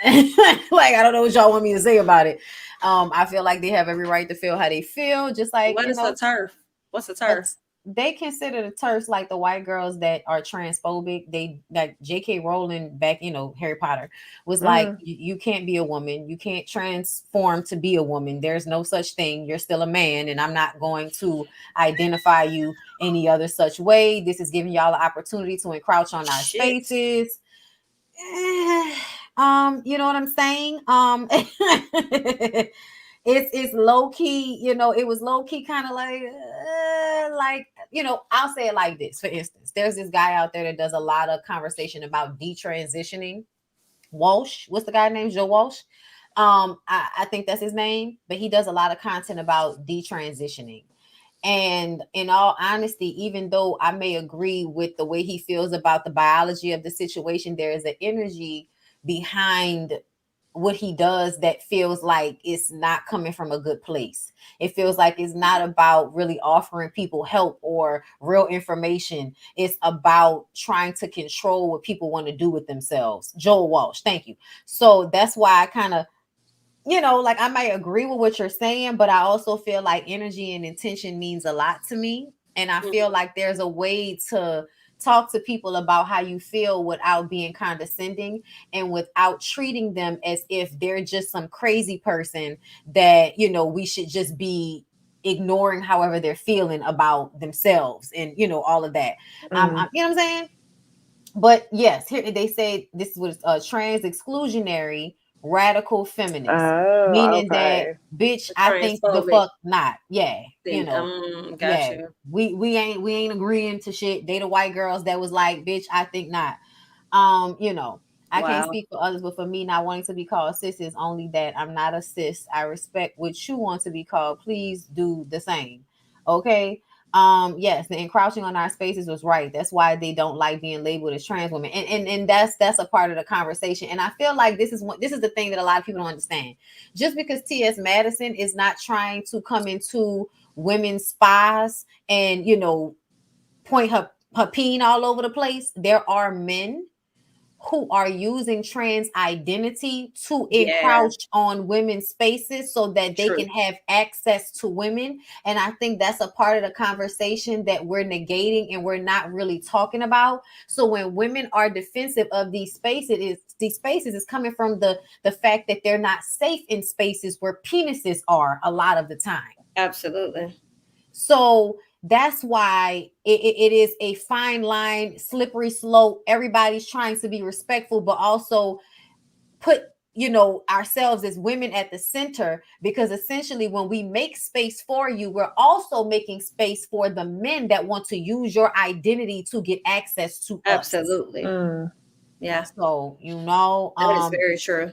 like, I don't know what y'all want me to say about it. I feel like they have every right to feel how they feel, just like, What is a TERF? What's a TERF? They consider the TERFs like the white girls that are transphobic. They, like J.K. Rowling back, you know, Harry Potter was like, you can't be a woman. You can't transform to be a woman. There's no such thing. You're still a man, and I'm not going to identify you any other such way. This is giving y'all the opportunity to encroach on our spaces. You know what I'm saying? It's low key, you know, it was low key kind of like, you know, I'll say it like this. For instance, there's this guy out there that does a lot of conversation about detransitioning. Walsh, what's the guy named? Joe Walsh. I think that's his name, but he does a lot of content about detransitioning. And in all honesty, even though I may agree with the way he feels about the biology of the situation, there is an energy behind what he does that feels like it's not coming from a good place. It feels like it's not about really offering people help or real information. It's about trying to control what people want to do with themselves. Joel Walsh, thank you. So that's why I kind of, you know, like, I might agree with what you're saying, but I also feel like energy and intention means a lot to me. And I feel like there's a way to talk to people about how you feel without being condescending and without treating them as if they're just some crazy person that, you know, we should just be ignoring however they're feeling about themselves and, you know, all of that. You know what I'm saying? But yes, here they say this was a trans exclusionary radical feminist, meaning that, bitch, I think the fuck not. Yeah, you know, Gotcha. We ain't agreeing to shit. They the white girls that was like, bitch, I think not. You know, I can't speak for others, but for me, not wanting to be called sis is only that I'm not a sis. I respect what you want to be called. Please do the same. Okay. Yes, the encroaching on our spaces was right. That's why they don't like being labeled as trans women. And that's a part of the conversation. And I feel like this is the thing that a lot of people don't understand. Just because T.S. Madison is not trying to come into women's spas and, you know, point her peen all over the place, there are men who are using trans identity to encroach on women's spaces so that they can have access to women. And I think that's a part of the conversation that we're negating and we're not really talking about. So when women are defensive of these spaces is coming from the fact that they're not safe in spaces where penises are a lot of the time. Absolutely. So that's why it is a fine line, slippery slope. Everybody's trying to be respectful, but also put, you know, ourselves as women at the center, because essentially when we make space for you, we're also making space for the men that want to use your identity to get access to us. Absolutely. Yeah. So, you know, that is very true.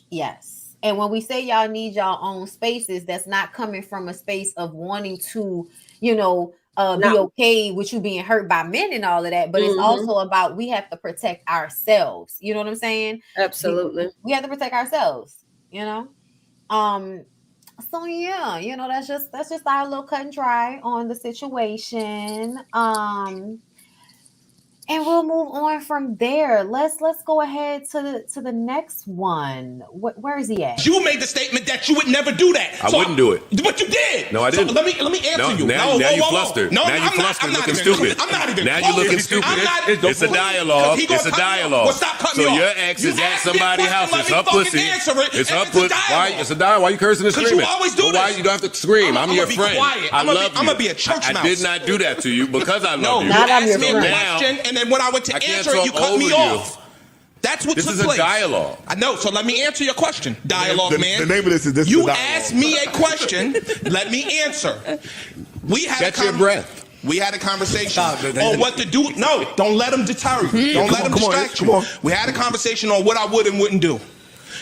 Yes. And when we say y'all need y'all own spaces, that's not coming from a space of wanting to, you know, be okay with you being hurt by men and all of that. But it's also about, we have to protect ourselves. You know what I'm saying? Absolutely. We have to protect ourselves, you know? So yeah, you know, that's just our little cut and dry on the situation. And we'll move on from there. Let's go ahead to the next one. Where is he at? You made the statement that you would never do that. I wouldn't do it. But you did. No, I didn't. So let me answer you. Now you flustered. No, now you flustered, looking stupid. I'm not even. Now you looking stupid. It's a dialogue. It's a dialogue. Well, stop cutting me so off. your ex is at somebody's house. It's her pussy. It's her pussy. Why? It's a dialogue. Why you cursing and screaming? You always do this. Why you don't have to scream? I'm your friend. I love you. I'm gonna be a church mouse. I did not do that to you because I love you. Not I'm your friend. You friend. asked me a question, and then when I went to answer it, you cut me off. That's what this took is place. A dialogue. I know. So let me answer your question. Dialogue, man. The name of this is You asked me a question. Let me answer. We had catch your breath. We had a conversation on what to do. No, don't let them deter you. Don't let them distract you. We had a conversation on what I would and wouldn't do.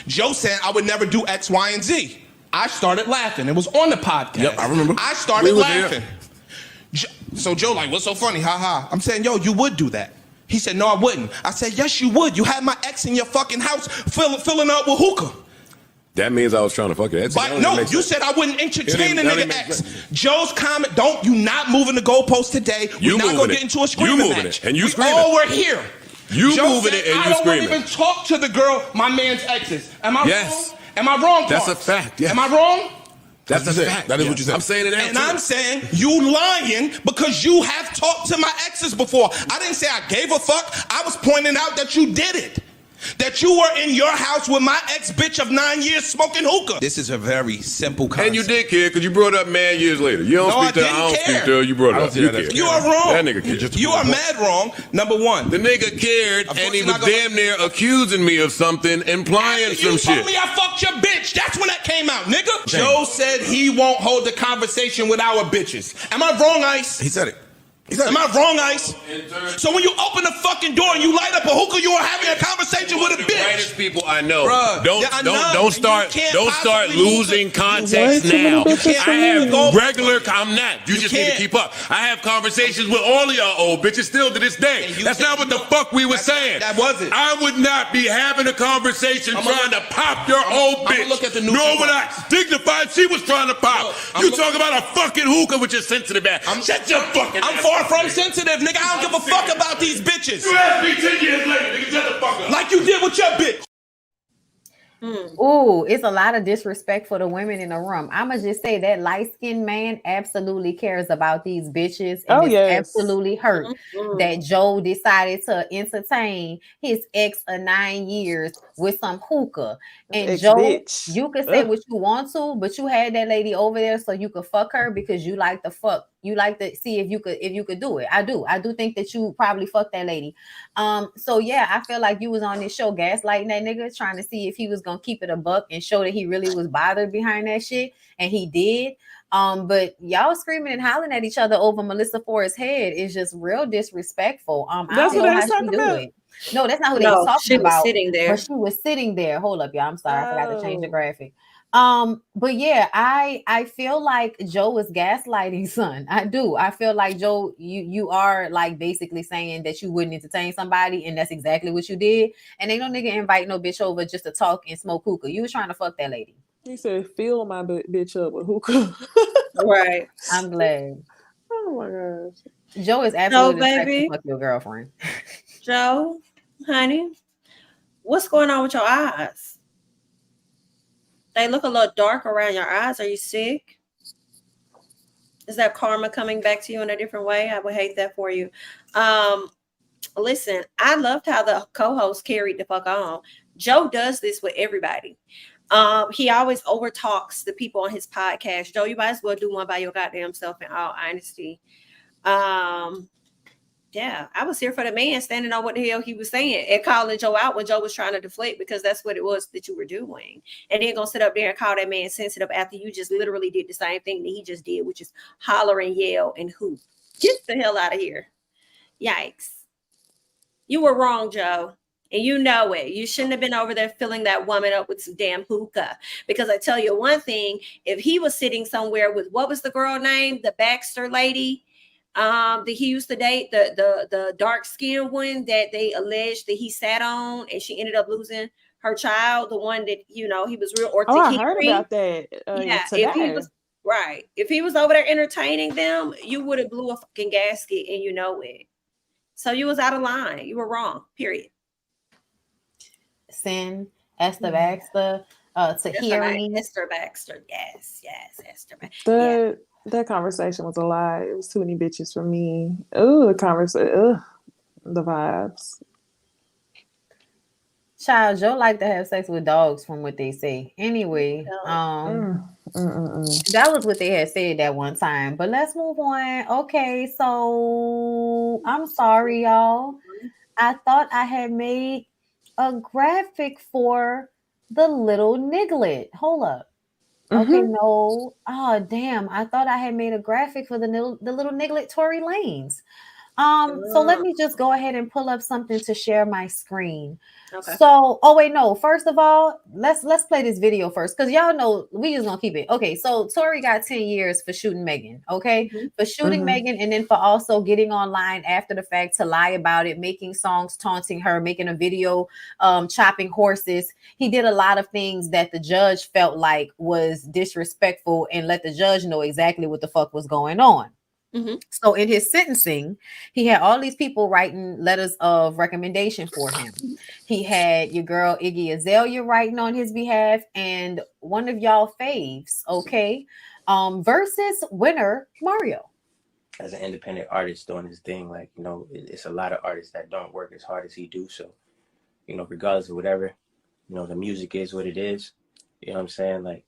Joe said I would never do X, Y, and Z. I started laughing. It was on the podcast. Yep, I remember. I started laughing. So Joe like, what's so funny? Ha ha. I'm saying, yo, you would do that. He said, no, I wouldn't. I said, yes, you would. You had my ex in your fucking house filling up with hookah. That means I was trying to fuck it. But no, you said I wouldn't entertain a nigga ex. Joe's comment, you not moving the goalpost today. We're not going to get into a screaming match. And you screaming. Oh, we're here. You moving it and you screaming. I don't even talk to the girl, my man's exes. Am I wrong? Am I wrong? That's a fact. Yes. Am I wrong? That's a fact. That is what you said. I'm saying it. And I'm saying you lying because you have talked to my exes before. I didn't say I gave a fuck. I was pointing out that you did it. That you were in your house with my ex-bitch of 9 years smoking hookah. This is a very simple concept. And you did care because you brought up mad years later. You don't speak to her, I don't speak to her. You brought it up. You care. You are wrong. That nigga cared. You are mad wrong, number one. The nigga cared and he was damn near accusing me of something, implying some shit. You told me I fucked your bitch. That's when that came out, nigga. Joe said he won't hold the conversation with our bitches. Am I wrong, Ice? He said it. Am I wrong, Ice? So when you open the fucking door and you light up a hookah, you are having a conversation with a bitch. The greatest people I know. Bruh, Don't start losing context now. I have regular. I'm not. You just need to keep up. I have conversations with all of y'all old bitches still to this day. That's not what the fuck we were saying. That wasn't. I would not be having a conversation trying to pop your old bitch. Look at the news. Nor would I dignify she was trying to pop. You talk about a fucking hookah with your sensitive ass. Shut your fucking I'm far from sensitive, nigga. I don't give a fuck about these bitches. You asked me 10 years later, nigga. Shut the fuck up. Like you did with your bitch. Ooh, it's a lot of disrespect for the women in the room. I'ma just say that light-skinned man absolutely cares about these bitches and absolutely hurt that Joe decided to entertain his ex of 9 years with some hookah. And Joe, you could say what you want to, but you had that lady over there so you could fuck her because you like to fuck. You like to see if you could do it. I do think that you probably fucked that lady. So yeah, I feel like you was on this show gaslighting that nigga, trying to see if he was gonna keep it a buck and show that he really was bothered behind that shit, and he did. But y'all screaming and hollering at each other over Melissa Ford's head is just real disrespectful. That's what they're talking about. No, that's not who they was talking about. She was sitting there. But she was sitting there. Hold up, y'all. I'm sorry, I forgot to change the graphic. But yeah, I feel like Joe is gaslighting, son. I do. I feel like Joe, you are like basically saying that you wouldn't entertain somebody, and that's exactly what you did. And ain't no nigga invite no bitch over just to talk and smoke hookah. You was trying to fuck that lady. He said, "Fill my bitch up with hookah." Right. I'm glad. Oh my gosh. Joe is absolutely baby. fuck your girlfriend. Joe, honey, what's going on with your eyes? They look a little dark around your eyes. Are you sick? Is that karma coming back to you in a different way? I would hate that for you. Listen, I loved how the co-host carried the fuck on. Joe does this with everybody. He always overtalks the people on his podcast. Joe, you might as well do one by your goddamn self, in all honesty. Yeah, I was here for the man standing on what the hell he was saying and calling Joe out when Joe was trying to deflect, because that's what it was that you were doing. And then gonna sit up there and call that man sensitive after you just literally did the same thing that he just did, which is holler and yell and hoop. Get the hell out of here. Yikes. You were wrong, Joe. And you know it. You shouldn't have been over there filling that woman up with some damn hookah. Because I tell you one thing, if he was sitting somewhere with, what was the girl name? The Baxter lady that he used to date, the dark skinned one that they alleged that he sat on, and she ended up losing her child, the one that, you know, he was real orthodox. Oh, I heard about that. Yeah, today. if he was over there entertaining them, you would have blew a fucking gasket, and you know it. So you was out of line. You were wrong, period. Sin, Esther Baxter, Tahiri. Esther Baxter, yes, Esther Baxter. That conversation was a lie. It was too many bitches for me. Oh, the conversation. The vibes. Child, Joe like to have sex with dogs, from what they say. Anyway, that was what they had said that one time. But let's move on. Okay, so I'm sorry, y'all. I thought I had made a graphic for the little niglet. Hold up. Okay, no. Oh, damn. I thought I had made a graphic for the little niglet Tory Lanez. So let me just go ahead and pull up something to share my screen. Okay. So, oh wait, no. First of all, let's play this video first because y'all know we just gonna keep it. Okay, so Tory got 10 years for shooting Megan. Okay, for shooting Megan, and then for also getting online after the fact to lie about it, making songs taunting her, making a video, chopping horses. He did a lot of things that the judge felt like was disrespectful and let the judge know exactly what the fuck was going on. So in his sentencing, he had all these people writing letters of recommendation for him. He had your girl Iggy Azalea writing on his behalf, and one of y'all faves, okay, versus winner Mario. As an independent artist doing his thing, like, you know, it's a lot of artists that don't work as hard as he do. So, you know, regardless of whatever, you know, the music is what it is. You know what I'm saying? Like,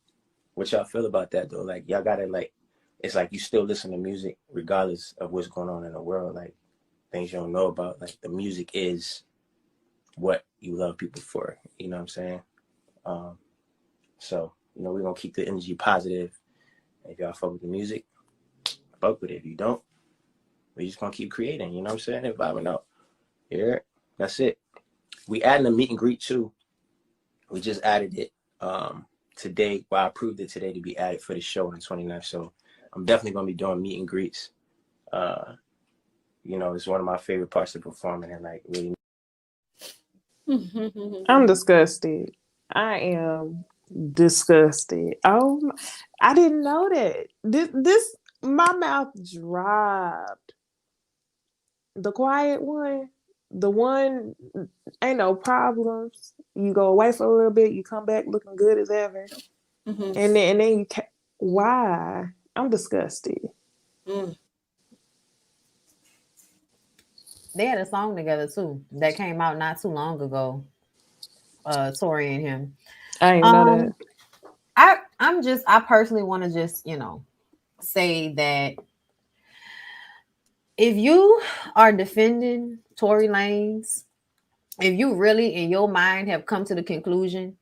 what y'all feel about that though? Like, y'all gotta like, it's like you still listen to music regardless of what's going on in the world, like things you don't know about. Like the music is what you love people for, you know what I'm saying? So, you know, we're gonna keep the energy positive. If y'all fuck with the music, fuck with it. If you don't, we just gonna keep creating, you know what I'm saying? And vibing out. Yeah, that's it. We adding a meet and greet too. We just added it today. Well, I approved it today to be added for the show on the 29th. So I'm definitely going to be doing meet and greets. You know, it's one of my favorite parts of performing and like really. I'm disgusted. I am disgusted. Oh, I didn't know that. This my mouth dropped. The quiet one, the one ain't no problems. You go away for a little bit, you come back looking good as ever, and then you why? I'm disgusted. They had a song together too that came out not too long ago. Tory and him. I ain't know that. I personally want to just, you know, say that if you are defending Tory Lanez, if you really in your mind have come to the conclusion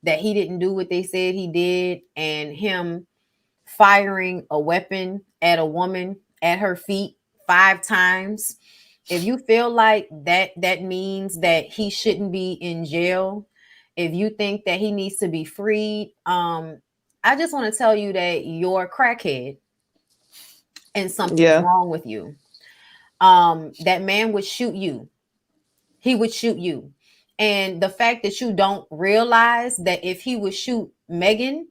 that he didn't do what they said he did, and him firing a weapon at a woman at her feet 5 times, if you feel like that means that he shouldn't be in jail, if you think that he needs to be freed, I just want to tell you that you're a crackhead and something's wrong with you. That man would shoot you. He would shoot you. And the fact that you don't realize that if he would shoot Megan,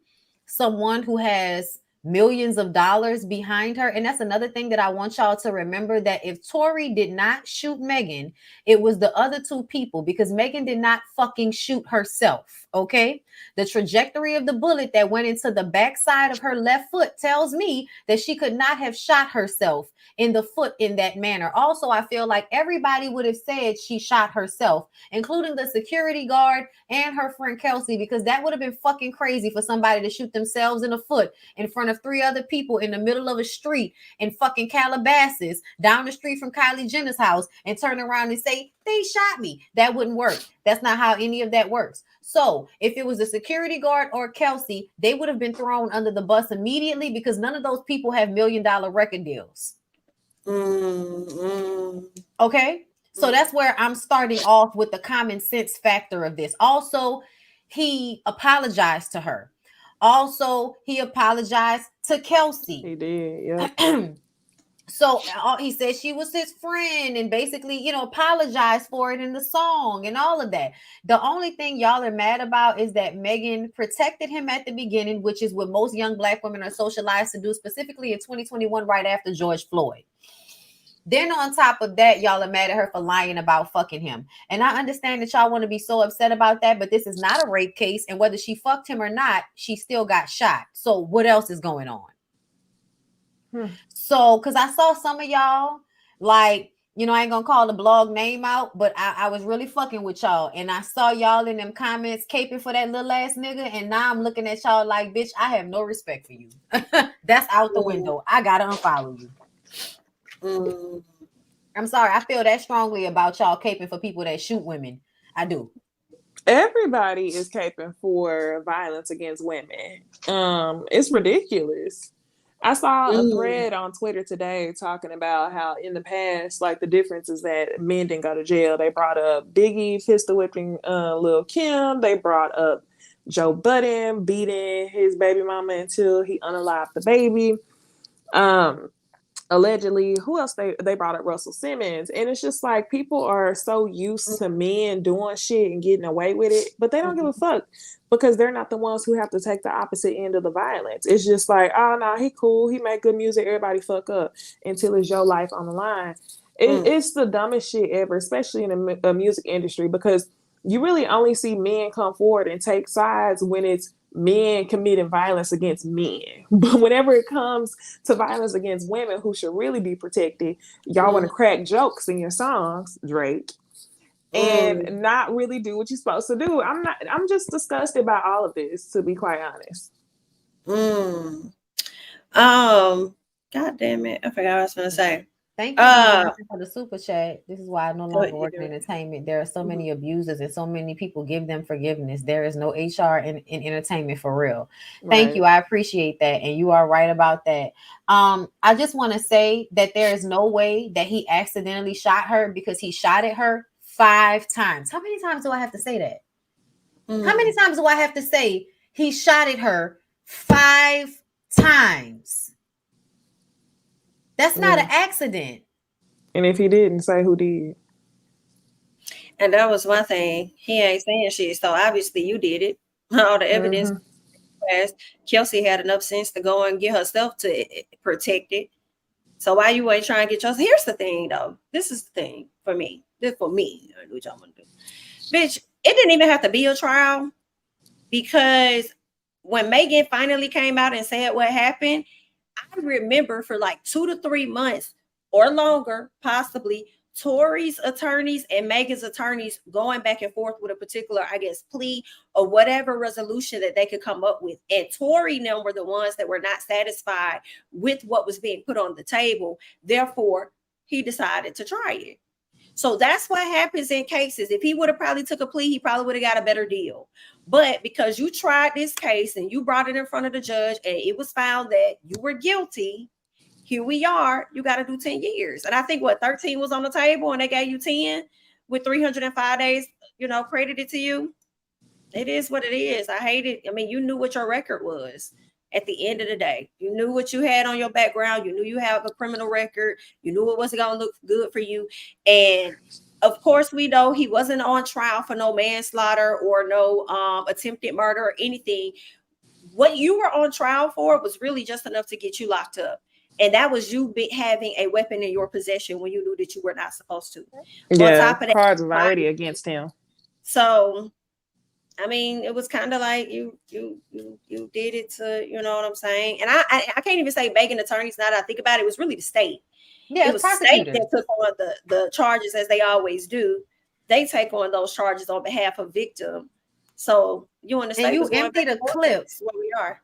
someone who has millions of dollars behind her. And that's another thing that I want y'all to remember, that if Tory did not shoot Megan, it was the other 2 people, because Megan did not fucking shoot herself. Okay. The trajectory of the bullet that went into the backside of her left foot tells me that she could not have shot herself in the foot in that manner. Also, I feel like everybody would have said she shot herself, including the security guard and her friend Kelsey, because that would have been fucking crazy for somebody to shoot themselves in the foot in front of 3 other people in the middle of a street in fucking Calabasas down the street from Kylie Jenner's house and turn around and say, they shot me. That wouldn't work. That's not how any of that works. So if it was a security guard or Kelsey, they would have been thrown under the bus immediately, because none of those people have $1 million record deals. Okay. So that's where I'm starting off with the common sense factor of this. Also, he apologized to her. Also, he apologized to Kelsey. He did, yeah. So he said she was his friend and basically, you know, apologized for it in the song and all of that. The only thing y'all are mad about is that Megan protected him at the beginning, which is what most young Black women are socialized to do, specifically in 2021, right after George Floyd. Then on top of that, y'all are mad at her for lying about fucking him. And I understand that y'all want to be so upset about that, but this is not a rape case. And whether she fucked him or not, she still got shot. So what else is going on? So, because I saw some of y'all, like, you know, I ain't gonna call the blog name out, but I was really fucking with y'all. And I saw y'all in them comments caping for that little ass nigga. And now I'm looking at y'all like, bitch, I have no respect for you. That's out the window. I gotta unfollow you. I'm sorry. I feel that strongly about y'all caping for people that shoot women. I do. Everybody is caping for violence against women. It's ridiculous. I saw a thread on Twitter today talking about how in the past, like the difference is that men didn't go to jail. They brought up Biggie pistol whipping Lil Kim. They brought up Joe Budden beating his baby mama until he unalived the baby. Allegedly, who else they brought up? Russell Simmons. And it's just like people are so used to men doing shit and getting away with it, but they don't give a fuck because they're not the ones who have to take the opposite end of the violence. It's just like, oh no, he cool, he make good music, everybody fuck up until it's your life on the line. It's the dumbest shit ever, especially in the music industry, because you really only see men come forward and take sides when it's men committing violence against men. But whenever it comes to violence against women who should really be protected, y'all want to crack jokes in your songs, Drake, and not really do what you're supposed to do. I'm just disgusted by all of this, to be quite honest. God damn it. I forgot what I was gonna say. Thank you for the super chat. This is why I no longer work in entertainment. There are so many abusers and so many people give them forgiveness. There is no HR in entertainment for real. Thank you. I appreciate that. And you are right about that. I just want to say that there is no way that he accidentally shot her, because he shot at her 5 times. How many times do I have to say that? How many times do I have to say he shot at her 5 times? That's not an accident. And if he didn't, say who did. And that was one thing. He ain't saying shit. So obviously you did it. All the evidence. Kelsey had enough sense to go and get herself to protect it. So why you ain't trying to get yours? Here's the thing, though. This is the thing for me. This for me. I know what y'all want to do. Bitch, it didn't even have to be a trial, because when Megan finally came out and said what happened, I remember for like 2 to 3 months or longer, possibly, Tory's attorneys and Megan's attorneys going back and forth with a particular, I guess, plea or whatever resolution that they could come up with. And Tory and them were the ones that were not satisfied with what was being put on the table. Therefore, he decided to try it. So that's what happens in cases. If he would have probably took a plea, he probably would have got a better deal. But because you tried this case and you brought it in front of the judge and it was found that you were guilty, here we are. You got to do 10 years. And I think 13 was on the table and they gave you 10 with 305 days, credited to you. It is what it is. I hate it. I mean, you knew what your record was at the end of the day. You knew what you had on your background. You knew you have a criminal record. You knew it wasn't going to look good for you. And of course, we know he wasn't on trial for no manslaughter or no attempted murder or anything. What you were on trial for was really just enough to get you locked up. And that was you having a weapon in your possession when you knew that you were not supposed to. Yeah, on top of that, cards were already against him. So, I mean, it was kind of like you did it to, you know what I'm saying? And I can't even say Megan attorneys, now that I think about it, it was really the state. Yeah, it was the state that took on the charges, as they always do. They take on those charges on behalf of victim. So you understand? And you emptied a clip. Where we are.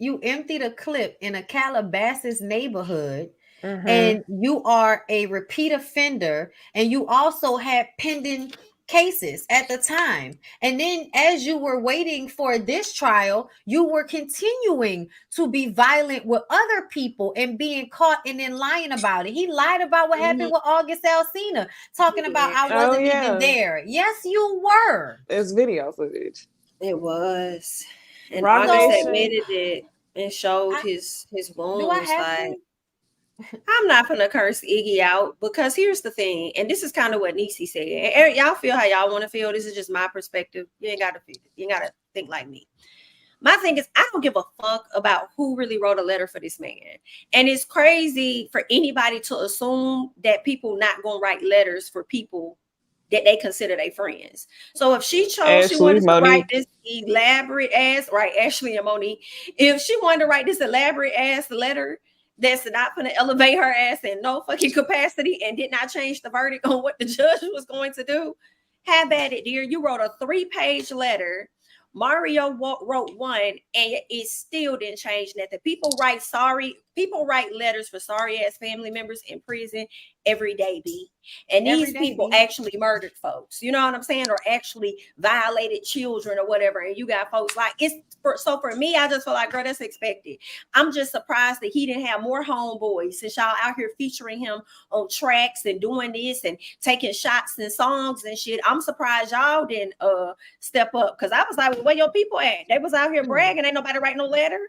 You emptied a clip in a Calabasas neighborhood, and you are a repeat offender, and you also had pending cases at the time. And then as you were waiting for this trial, you were continuing to be violent with other people and being caught and then lying about it. He lied about what happened with August Alsina, talking about I wasn't even there. Yes, you were. There's video footage. It was. And August admitted it and showed his wounds. Like, I'm not gonna curse Iggy out, because here's the thing, and this is kind of what Necey said. And y'all feel how y'all want to feel. This is just my perspective. You ain't gotta think like me. My thing is, I don't give a fuck about who really wrote a letter for this man. And it's crazy for anybody to assume that people not gonna write letters for people that they consider their friends. So if she chose, she wanted to write this elaborate ass, right? Ashley and Monique. If she wanted to write this elaborate ass letter that's not going to elevate her ass in no fucking capacity and did not change the verdict on what the judge was going to do, have at it, dear. You wrote a 3-page letter. Mario wrote one, and it still didn't change nothing. People people write letters for sorry ass family members in prison every day, B. And these people actually murdered folks, you know what I'm saying, or actually violated children or whatever. And you got folks like so for me, I just feel like, girl, that's expected. I'm just surprised that he didn't have more homeboys since y'all out here featuring him on tracks and doing this and taking shots and songs and shit. I'm surprised y'all didn't step up, because I was like, well, where your people at? They was out here bragging, ain't nobody write no letter.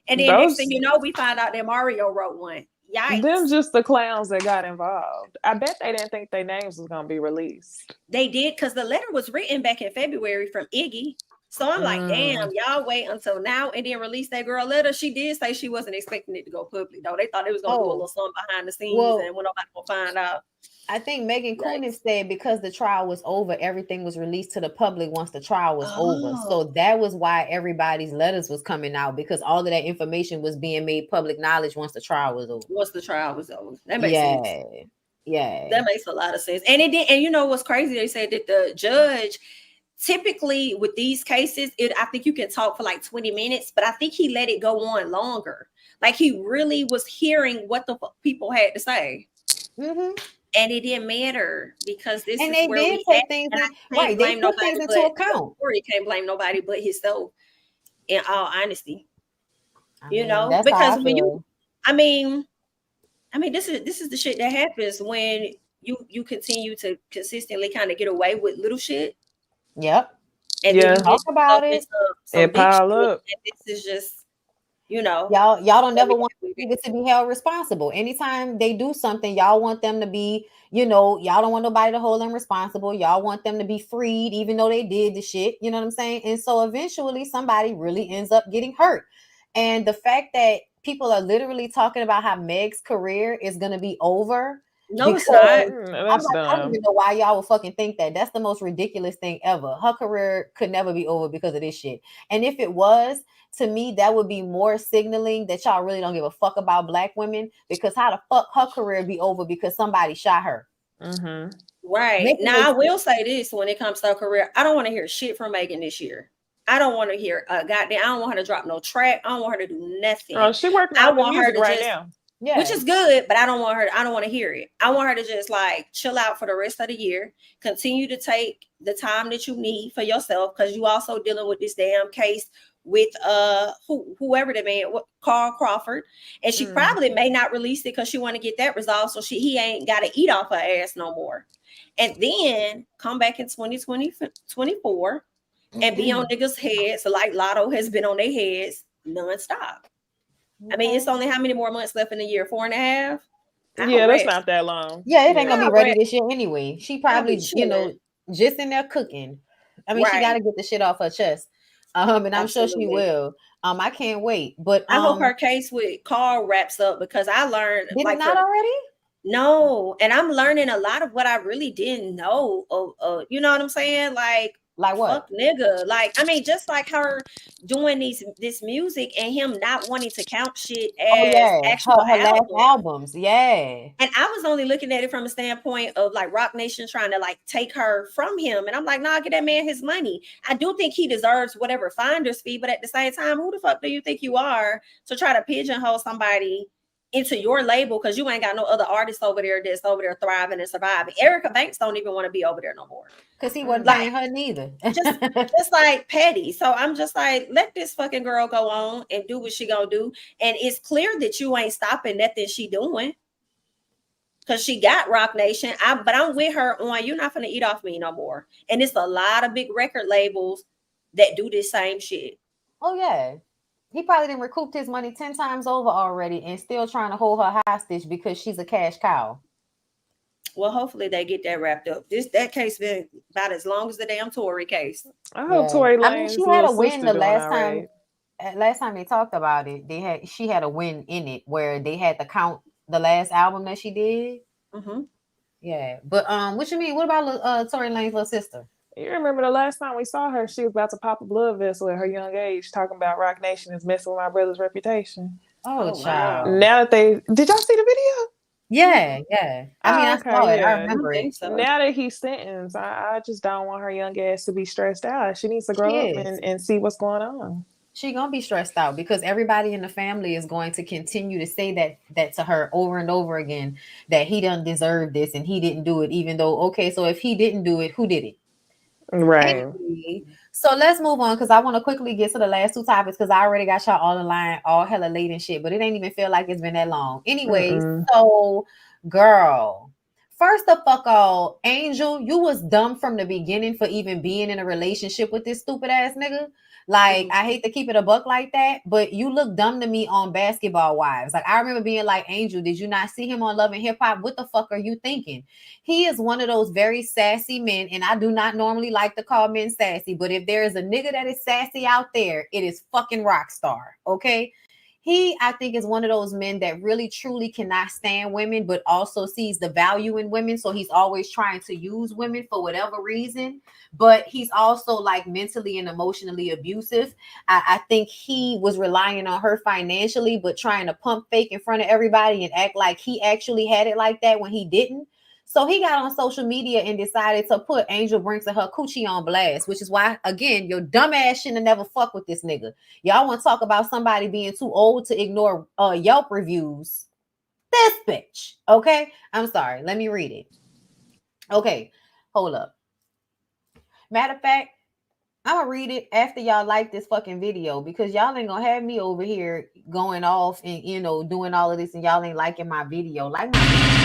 And then next thing you know, we find out that Mario wrote one. Yikes. Them just the clowns that got involved. I bet they didn't think their names was gonna be released. They did, because the letter was written back in February from Iggy. So I'm like, damn, y'all wait until now and then release that girl letter. She did say she wasn't expecting it to go public, though. They thought it was going to do a little something behind the scenes, and when nobody will find out. I think Megan Kunin said because the trial was over, everything was released to the public once the trial was over. So that was why everybody's letters was coming out, because all of that information was being made public knowledge once the trial was over. Once the trial was over. That makes sense. Yeah. That makes a lot of sense. And it did. And you know what's crazy? They said that the judge, typically with these cases, I think you can talk for like 20 minutes, but I think he let it go on longer. Like he really was hearing what the people had to say. Mm-hmm. And it didn't matter, because this and is they where did take things right. They put things into account. He can't blame nobody but himself, in all honesty. You know, that's because when you, I mean, this is the shit that happens when you continue to consistently kind of get away with little shit. Yep. And then you talk about it. It pile up. And this is just, you know, y'all don't never want people to be held responsible. Anytime they do something, y'all want them to be, you know, y'all don't want nobody to hold them responsible. Y'all want them to be freed, even though they did the shit. You know what I'm saying? And so eventually somebody really ends up getting hurt. And the fact that people are literally talking about how Meg's career is going to be over. No, it's not. I don't even know why y'all would fucking think that. That's the most ridiculous thing ever. Her career could never be over because of this shit. And if it was, to me, that would be more signaling that y'all really don't give a fuck about Black women, because how the fuck her career be over because somebody shot her? Mm-hmm. Right. Now, I will say this when it comes to her career. I don't want to hear shit from Megan this year. I don't want to hear goddamn. I don't want her to drop no track. I don't want her to do nothing. Oh, she working on the music right now. Yeah. Which is good, but I don't want to hear it. I want her to just like chill out for the rest of the year. Continue to take the time that you need for yourself, because you also dealing with this damn case with whoever the man, Carl Crawford, and she probably may not release it because she want to get that resolved, so he ain't got to eat off her ass no more. And then come back in 2024 and be on niggas' heads like Lotto has been on their heads nonstop. I mean, it's only how many more months left in the year? 4.5? Yeah, that's not that long. Yeah, it ain't gonna be ready this year anyway. She probably, you know, just in there cooking. I mean, she got to get the shit off her chest. And I'm sure she will. I can't wait. But I hope her case with Carl wraps up, because I learned. Did it not already? No, and I'm learning a lot of what I really didn't know. You know what I'm saying? Like what? Fuck nigga. Like, I mean, just like her doing this music and him not wanting to count shit as actual her last albums. Yeah. And I was only looking at it from a standpoint of like Roc Nation trying to like take her from him. And I'm like, nah, get that man his money. I do think he deserves whatever finder's fee, but at the same time, who the fuck do you think you are to try to pigeonhole somebody into your label, because you ain't got no other artists over there that's over there thriving and surviving? Erica Banks don't even want to be over there no more, because he wasn't paying her neither. just like petty. So I'm just like, let this fucking girl go on and do what she gonna do. And it's clear that you ain't stopping nothing she doing, because she got Roc Nation. But I'm with her on, you're not gonna eat off me no more. And it's a lot of big record labels that do this same shit. Oh yeah. He probably didn't recoup his money 10 times over already and still trying to hold her hostage because she's a cash cow. Well, hopefully they get that wrapped up. That case been about as long as the damn Tory case. I hope Tory Lanez. I mean, she had a win the last time. Last time they talked about it, she had a win in it where they had to count the last album that she did. Mm-hmm. Yeah, but what you mean? What about Tory Lanez's little sister? You remember the last time we saw her, she was about to pop a blood vessel at her young age, talking about Roc Nation is messing with my brother's reputation. Oh, child. Wow. Now that did y'all see the video? Yeah. I mean, I saw it. I remember it. So. Now that he's sentenced, I just don't want her young ass to be stressed out. She needs to grow up and see what's going on. She gonna be stressed out because everybody in the family is going to continue to say that to her over and over again, that he doesn't deserve this and he didn't do it, even though, okay, so if he didn't do it, who did it? Right. Anyway, so let's move on because I want to quickly get to the last two topics because I already got y'all all in line, all hella late and shit, but it ain't even feel like it's been that long. Anyway, so girl, first of all, Angel, you was dumb from the beginning for even being in a relationship with this stupid ass nigga. Like, I hate to keep it a buck like that, but you look dumb to me on Basketball Wives. Like, I remember being like, Angel, did you not see him on Love and Hip Hop? What the fuck are you thinking? He is one of those very sassy men, and I do not normally like to call men sassy, but if there is a nigga that is sassy out there, it is fucking Rockstar, okay? He, I think, is one of those men that really truly cannot stand women, but also sees the value in women. So he's always trying to use women for whatever reason. But he's also like mentally and emotionally abusive. I think he was relying on her financially, but trying to pump fake in front of everybody and act like he actually had it like that when he didn't. So he got on social media and decided to put Angel Brinks and her coochie on blast, which is why, again, your dumb ass shouldn't have never fuck with this nigga. Y'all want to talk about somebody being too old to ignore Yelp reviews? This bitch, okay? I'm sorry. Let me read it. Okay, hold up. Matter of fact, I'm gonna read it after y'all like this fucking video because y'all ain't gonna have me over here going off and, you know, doing all of this and y'all ain't liking my video. Like my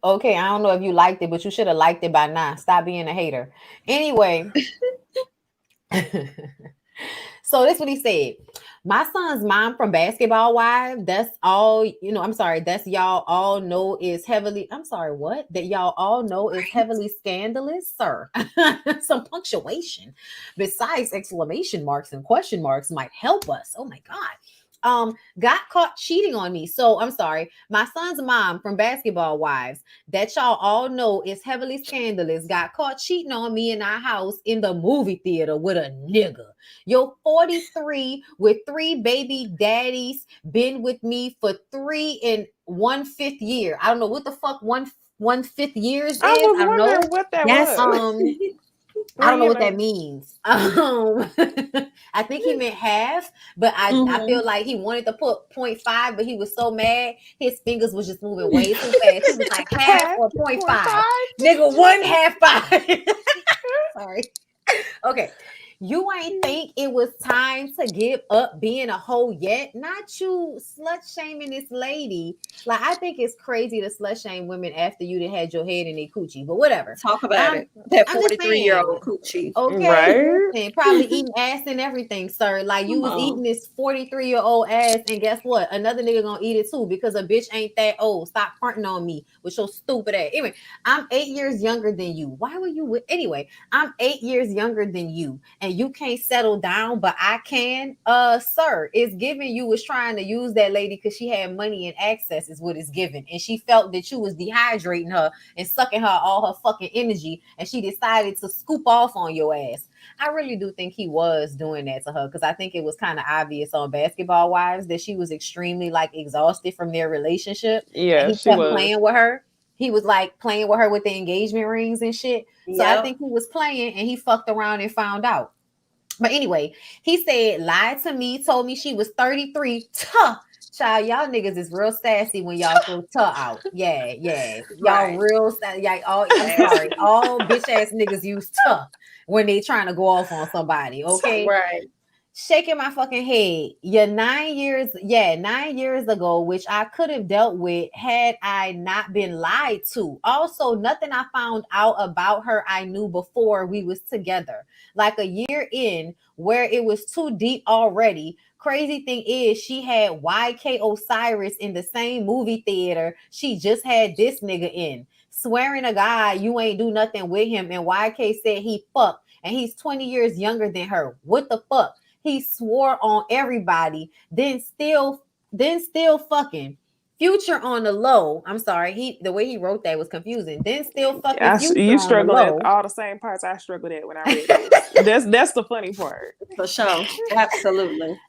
okay, I don't know if you liked it, but you should have liked it by now. Stop being a hater. Anyway, so this is what he said. My son's mom from Basketball Wives, that's all, you know, I'm sorry, that's y'all all know is heavily, I'm sorry, what? That y'all all know is heavily scandalous, sir. Some punctuation besides exclamation marks and question marks might help us. Oh my God. Got caught cheating on me. So I'm sorry, my son's mom from Basketball Wives, that y'all all know is heavily scandalous, got caught cheating on me in our house in the movie theater with a nigga. Yo, 43 with 3 baby daddies, been with me for 3 1/5 year. I don't know what the fuck 1/5 years is. I was I don't know what that was. I don't know what that means. I think he meant half, but I feel like he wanted to put 0.5, but he was so mad, his fingers was just moving way too fast. He was like half or 0.5. Nigga, 1/2 5. Sorry. Okay. You ain't think it was time to give up being a hoe yet? Not you slut shaming this lady. Like, I think it's crazy to slut shame women after you done had your head in their coochie, but whatever. Talk about it. That 43-year-old coochie. Okay. Right? Probably eating ass and everything, sir. Like, you was eating this 43-year-old ass, and guess what? Another nigga gonna eat it too because a bitch ain't that old. Stop fronting on me with your stupid ass. Anyway, I'm 8 years younger than you. Why were you with? Anyway, I'm 8 years younger than you, and you can't settle down, but I can. Sir, it's giving you was trying to use that lady because she had money and access is what it's giving, and she felt that you was dehydrating her and sucking her all her fucking energy, and she decided to scoop off on your ass. I really do think he was doing that to her because I think it was kind of obvious on Basketball Wives that she was extremely like exhausted from their relationship. Yeah, and he kept playing with her. He was like playing with her with the engagement rings and shit. So I think he was playing and he fucked around and found out. But anyway, he said, lied to me, told me she was 33. Tuh. Child, y'all niggas is real sassy when y'all throw tuh out. Yeah. Y'all real sassy. Yeah, I'm sorry. All bitch ass niggas use tuh when they trying to go off on somebody. Okay. Right. Shaking my fucking head. 9 years ago, which I could have dealt with had I not been lied to. Also, nothing I found out about her I knew before we was together. Like a year in, where it was too deep already. Crazy thing is, she had YK Osiris in the same movie theater she just had this nigga in. Swearing to God, you ain't do nothing with him. And YK said he fucked, and he's 20 years younger than her. What the fuck? He swore on everybody, then still fucking. Future on the low. I'm sorry, the way he wrote that was confusing. Then still fucking Future You on the struggling low. at all the same parts I struggled at when I read this. That's the funny part. For sure. Absolutely.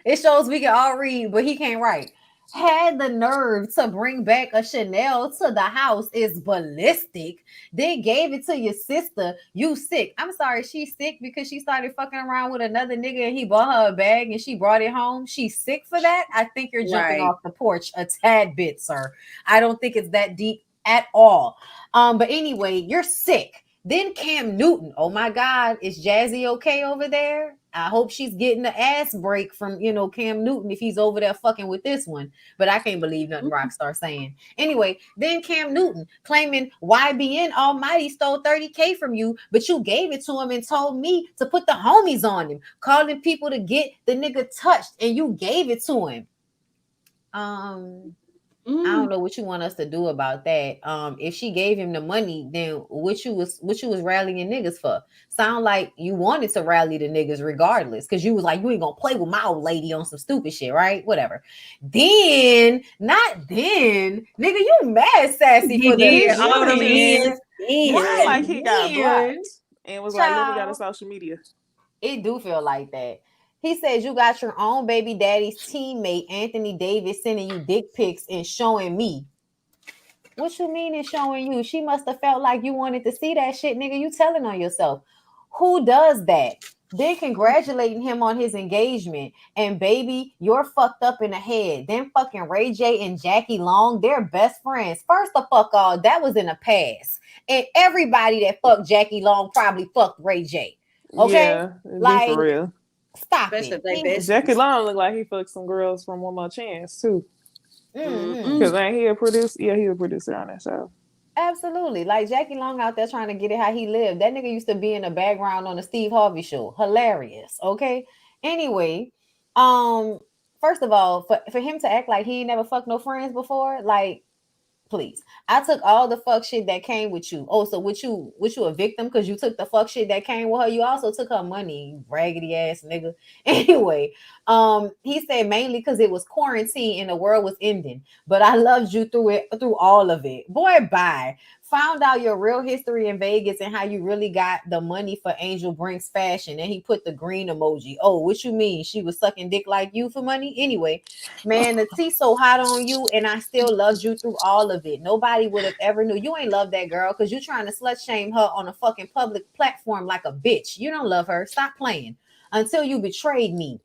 It shows we can all read, but he can't write. Had the nerve to bring back a Chanel to the house is ballistic. Then gave it to your sister. You sick. I'm sorry, she's sick because she started fucking around with another nigga and he bought her a bag and she brought it home. She's sick for that. I think you're jumping off the porch a tad bit, sir. I don't think it's that deep at all. But anyway, you're sick. Then Cam Newton. Oh my God, is Jazzy okay over there? I hope she's getting the ass break from, Cam Newton if he's over there fucking with this one. But I can't believe nothing Rockstar saying. Anyway, then Cam Newton claiming YBN Almighty stole 30K from you, but you gave it to him and told me to put the homies on him, calling people to get the nigga touched, and you gave it to him. I don't know what you want us to do about that. If she gave him the money, then what you was rallying niggas for? Sound like you wanted to rally the niggas regardless, because you was like, you ain't gonna play with my old lady on some stupid shit, right? Whatever. Nigga, you mad sassy for the all them ends. Like he got blocked and was like, let me go to social media. It do feel like that. He says you got your own baby daddy's teammate, Anthony Davis, sending you dick pics and showing me. What you mean is showing you? She must have felt like you wanted to see that shit, nigga. You telling on yourself. Who does that? Then congratulating him on his engagement. And baby, you're fucked up in the head. Then fucking Ray J and Jackie Long, they're best friends. First of all, that was in the past. And everybody that fucked Jackie Long probably fucked Ray J. Okay? Yeah, like, for real. Stop it. Jackie Long looked like he fucked some girls from One More Chance too. Because ain't he a producer? Yeah, he a producer on that show. Absolutely. Like Jackie Long out there trying to get it how he lived. That nigga used to be in the background on the Steve Harvey show. Hilarious. Okay. Anyway, first of all, for him to act like he ain't never fucked no friends before, like, please. I took all the fuck shit that came with you. Oh, so what you a victim because you took the fuck shit that came with her? You also took her money, you raggedy ass nigga. Anyway, he said mainly because it was quarantine and the world was ending. But I loved you through all of it. Boy, bye. Found out your real history in Vegas and how you really got the money for Angel Brinks fashion. And he put the green emoji. Oh, what you mean? She was sucking dick like you for money? Anyway, man, the tea so hot on you and I still loved you through all of it. Nobody would have ever knew. You ain't love that girl because you're trying to slut shame her on a fucking public platform like a bitch. You don't love her. Stop playing. Until you betrayed me.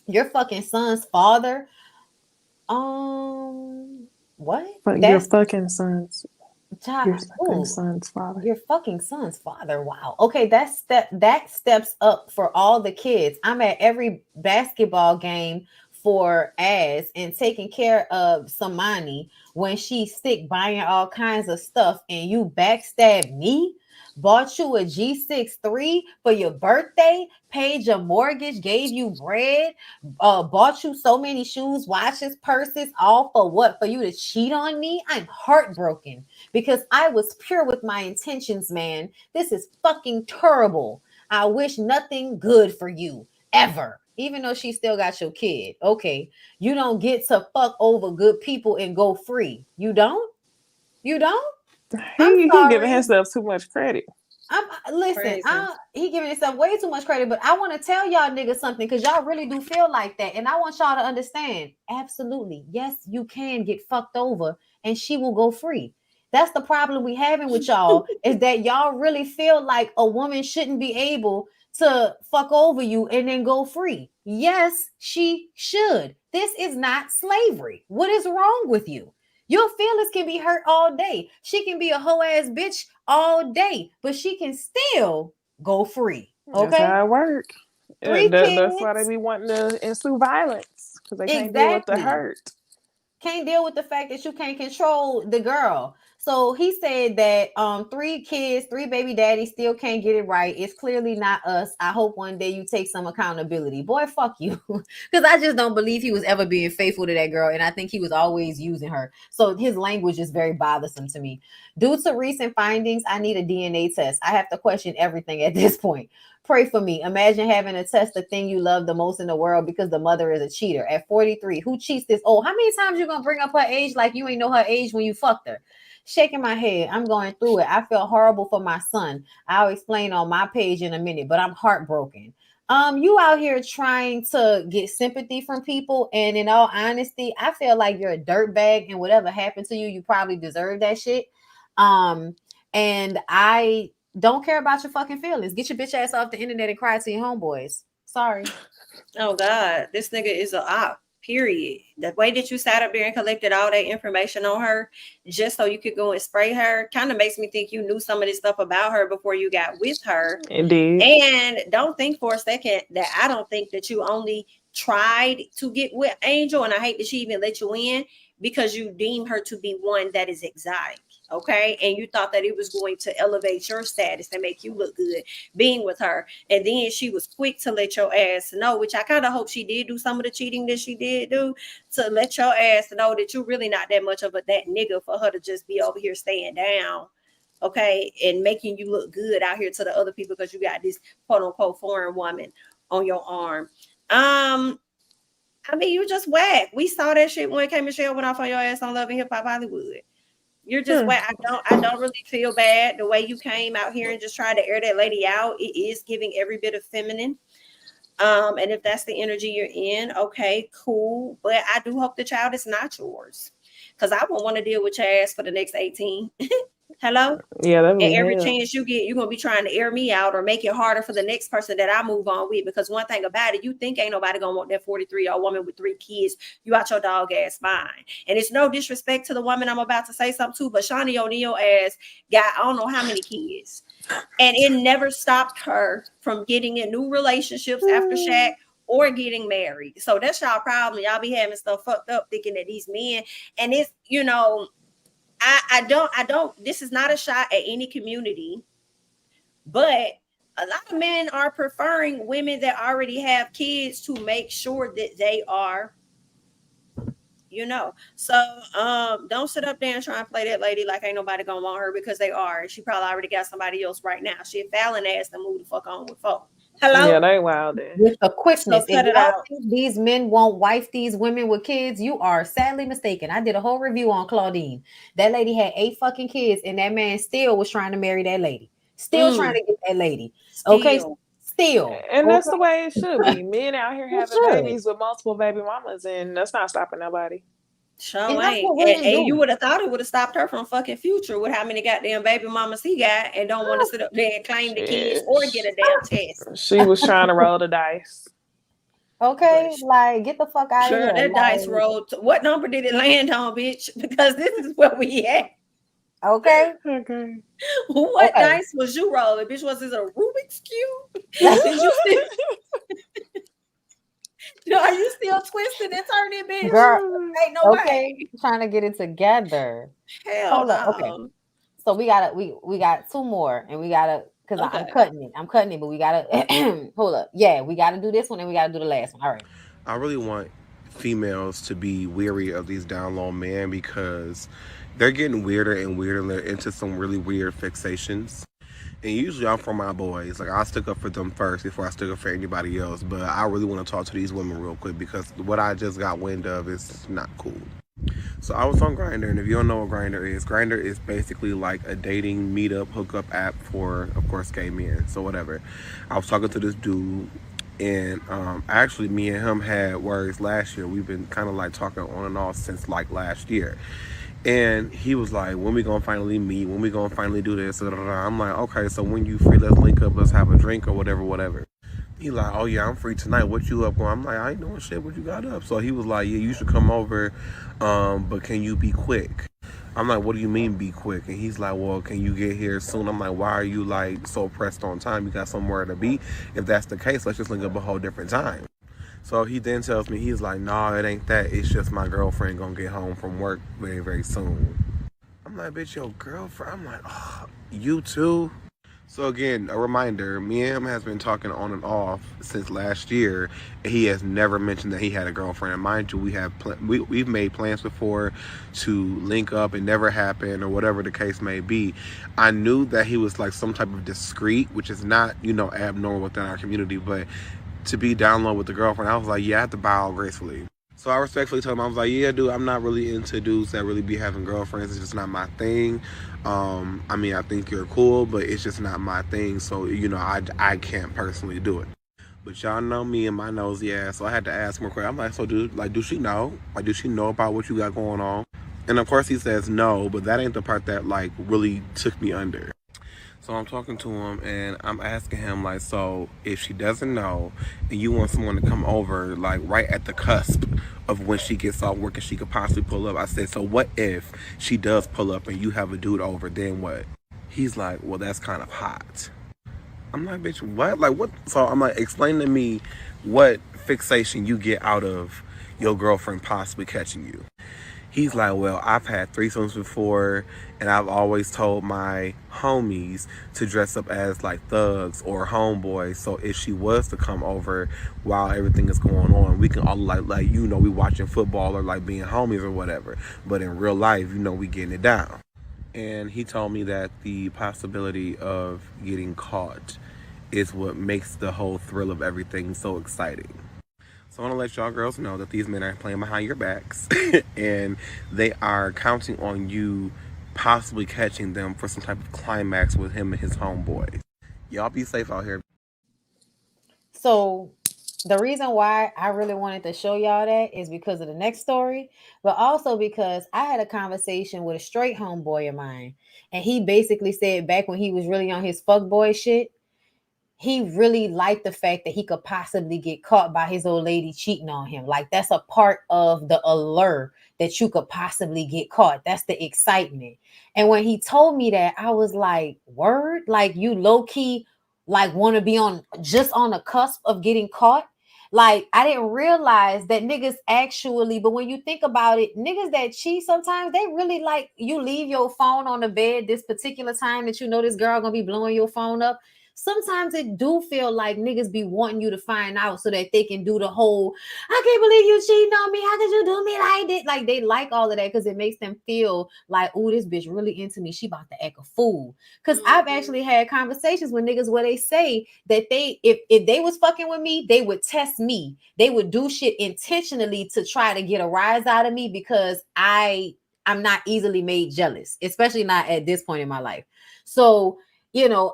Your fucking son's father. What? Your fucking son's. Your fucking son's father. Your fucking son's father. Wow. Okay, that steps up for all the kids. I'm at every basketball game for Az and taking care of Samani when she's sick, buying all kinds of stuff, and you backstab me. Bought you a G63 for your birthday, paid your mortgage, gave you bread, bought you so many shoes, watches, purses, all for what? For you to cheat on me? I'm heartbroken because I was pure with my intentions, man. This is fucking terrible. I wish nothing good for you ever. Even though she still got your kid. Okay, you don't get to fuck over good people and go free. You don't? You don't? He giving himself too much credit. He giving himself way too much credit, but I want to tell y'all niggas something because y'all really do feel like that. And I want y'all to understand. Absolutely. Yes, you can get fucked over and she will go free. That's the problem we having with y'all is that y'all really feel like a woman shouldn't be able to fuck over you and then go free. Yes, she should. This is not slavery. What is wrong with you? Your feelings can be hurt all day. She can be a hoe ass bitch all day, but she can still go free. Okay, that's how it works. That's why they be wanting to ensue violence because they can't deal with the hurt. Can't deal with the fact that you can't control the girl. So he said that 3 kids, 3 baby daddies still can't get it right. It's clearly not us. I hope one day you take some accountability. Boy, fuck you. Because I just don't believe he was ever being faithful to that girl. And I think he was always using her. So his language is very bothersome to me. Due to recent findings, I need a DNA test. I have to question everything at this point. Pray for me. Imagine having to test the thing you love the most in the world because the mother is a cheater. At 43, who cheats this old? How many times you gonna bring up her age like you ain't know her age when you fucked her? Shaking my head. I'm going through it. I feel horrible for my son. I'll explain on my page in a minute, but I'm heartbroken. You out here trying to get sympathy from people, and in all honesty, I feel like you're a dirtbag, and whatever happened to you, you probably deserve that shit. And I don't care about your fucking feelings. Get your bitch ass off the internet and cry to your homeboys. Sorry. Oh God, this nigga is a op. Period. The way that you sat up there and collected all that information on her just so you could go and spray her kind of makes me think you knew some of this stuff about her before you got with her. Indeed. And don't think for a second that I don't think that you only tried to get with Angel, and I hate that she even let you in because you deem her to be one that is exotic. Okay, and you thought that it was going to elevate your status and make you look good being with her, and then she was quick to let your ass know, which I kind of hope she did do some of the cheating that she did do to let your ass know that you're really not that much of that nigga for her to just be over here staying down, okay, and making you look good out here to the other people because you got this quote unquote foreign woman on your arm. I mean, you just whack. We saw that shit when K Michelle went off on your ass on Love and Hip Hop Hollywood. You're just whack. I don't really feel bad the way you came out here and just tried to air that lady out. It is giving every bit of feminine. And if that's the energy you're in, okay, cool. But I do hope the child is not yours, because I won't want to deal with your ass for the next 18. Hello? Yeah, that and every hell. chance you get, you're gonna be trying to air me out or make it harder for the next person that I move on with. Because one thing about it, you think ain't nobody gonna want that 43-year-old woman with 3 kids. You out your dog ass mind. And it's no disrespect to the woman I'm about to say something to, but Shawnee O'Neal ass got I don't know how many kids. And it never stopped her from getting in new relationships after Shaq or getting married. So that's y'all problem. Y'all be having stuff fucked up thinking that these men, and it's, you know, I don't, this is not a shot at any community, but a lot of men are preferring women that already have kids to make sure that they are, you know. So don't sit up there and try and play that lady like ain't nobody gonna want her, because they are. She probably already got somebody else right now. She a Fallon ass to move the fuck on with folk. Hello? Yeah, they wild there. With the quickness. So cut if it out. think these men won't wife these women with kids, you are sadly mistaken. I did a whole review on Claudine. That lady had 8 fucking kids, and that man still was trying to marry that lady. Still trying to get that lady. Okay, still. And that's the way it should be. Men out here having should. babies with multiple baby mamas, and that's not stopping nobody. Sure And that's ain't. what women And do. you would have thought it would have stopped her from fucking Future with how many goddamn baby mamas he got and don't want to sit up there and claim the kids or get a damn test. She was trying to roll the dice. Okay, like get the fuck out of Sure, here. that dice rolled. What number did it land on, bitch? Because this is where we at. Okay. Okay. What dice was you rolling, bitch? Was this a Rubik's Cube? Did you still? Are you still twisting and turning, bitch? Girl, ain't no okay. way. Trying to get it together. Hell Hold no. up. Okay. So we got 2 more, and we gotta, because Okay. I'm cutting it, but we gotta hold up. Yeah, we gotta do this one and we gotta do the last one. All right. I really want females to be weary of these down low men, because they're getting weirder and weirder, and they're into some really weird fixations. And usually I'm for my boys. Like, I stick up for them first before I stick up for anybody else. But I really want to talk to these women real quick, because what I just got wind of is not cool. So I was on Grindr, and if you don't know what Grindr is basically like a dating meetup hookup app for, of course, gay men. So whatever. I was talking to this dude, and actually me and him had words last year. We've been kind of like talking on and off since like last year. And he was like, when we gonna finally meet? When we gonna finally do this? I'm like, okay, so when you free, let's link up, let's have a drink or whatever. He like, oh yeah, I'm free tonight. What you up on? I'm like, I ain't doing shit. What you got up? So he was like, yeah, you should come over, but can you be quick? I'm like, what do you mean be quick? And he's like, well, can you get here soon? I'm like, why are you like so pressed on time? You got somewhere to be? If that's the case, let's just link up a whole different time. So he then tells me, he's like, nah, it ain't that. It's just my girlfriend gonna get home from work very, very soon. I'm like, bitch, your girlfriend. I'm like, oh, you too? So again, a reminder, me and him has been talking on and off since last year. And he has never mentioned that he had a girlfriend. And mind you, we've made plans before to link up. It never happened, or whatever the case may be. I knew that he was like some type of discreet, which is not, abnormal within our community. But to be down low with the girlfriend, I was like, yeah, I have to bow gracefully. So I respectfully told him, I was like, yeah, dude, I'm not really into dudes that really be having girlfriends. It's just not my thing. I think you're cool, but it's just not my thing. So, I can't personally do it. But y'all know me and my nosy ass. So I had to ask more questions. I'm like, so dude, like, does she know? Like, does she know about what you got going on? And of course he says no, but that ain't the part that like really took me under. So I'm talking to him and I'm asking him, like, so if she doesn't know and you want someone to come over, like, right at the cusp of when she gets off work and she could possibly pull up, I said, so what if she does pull up and you have a dude over, then what? He's like, well, that's kind of hot. I'm like, bitch, what? Like, what? So I'm like, explain to me what fixation you get out of your girlfriend possibly catching you. He's like, well, I've had threesomes before, and I've always told my homies to dress up as like thugs or homeboys. So if she was to come over while everything is going on, we can all like we watching football or like being homies or whatever. But in real life, we getting it down. And he told me that the possibility of getting caught is what makes the whole thrill of everything so exciting. So I want to let y'all girls know that these men are playing behind your backs and they are counting on you possibly catching them for some type of climax with him and his homeboys. Y'all be safe out here. So the reason why I really wanted to show y'all that is because of the next story, but also because I had a conversation with a straight homeboy of mine. And he basically said back when he was really on his fuckboy shit, he really liked the fact that he could possibly get caught by his old lady cheating on him. Like, that's a part of the allure, that you could possibly get caught. That's the excitement. And when he told me that, I was like, word? Like, you low-key like want to be on the cusp of getting caught? Like, I didn't realize that niggas actually, but when you think about it, niggas that cheat sometimes, they really like, you leave your phone on the bed this particular time that this girl gonna be blowing your phone up. Sometimes it do feel like niggas be wanting you to find out so that they can do the whole, I can't believe you cheating on me. How could you do me like this? Like, they like all of that because it makes them feel like, oh, this bitch really into me. She about to act a fool. Because I've actually had conversations with niggas where they say that if they was fucking with me, they would test me. They would do shit intentionally to try to get a rise out of me because I'm not easily made jealous, especially not at this point in my life. So,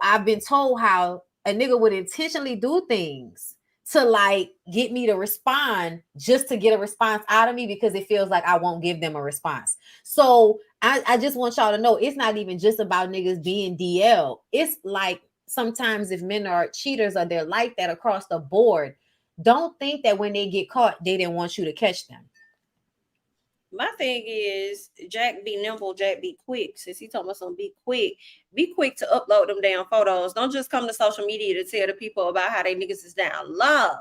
I've been told how a nigga would intentionally do things to like get me to respond just to get a response out of me because it feels like I won't give them a response. So I just want y'all to know it's not even just about niggas being DL. It's like sometimes if men are cheaters or they're like that across the board, don't think that when they get caught, they didn't want you to catch them. My thing is, Jack be nimble, Jack be quick. Since he told me something, be quick to upload them damn photos. Don't just come to social media to tell the people about how they niggas is down low.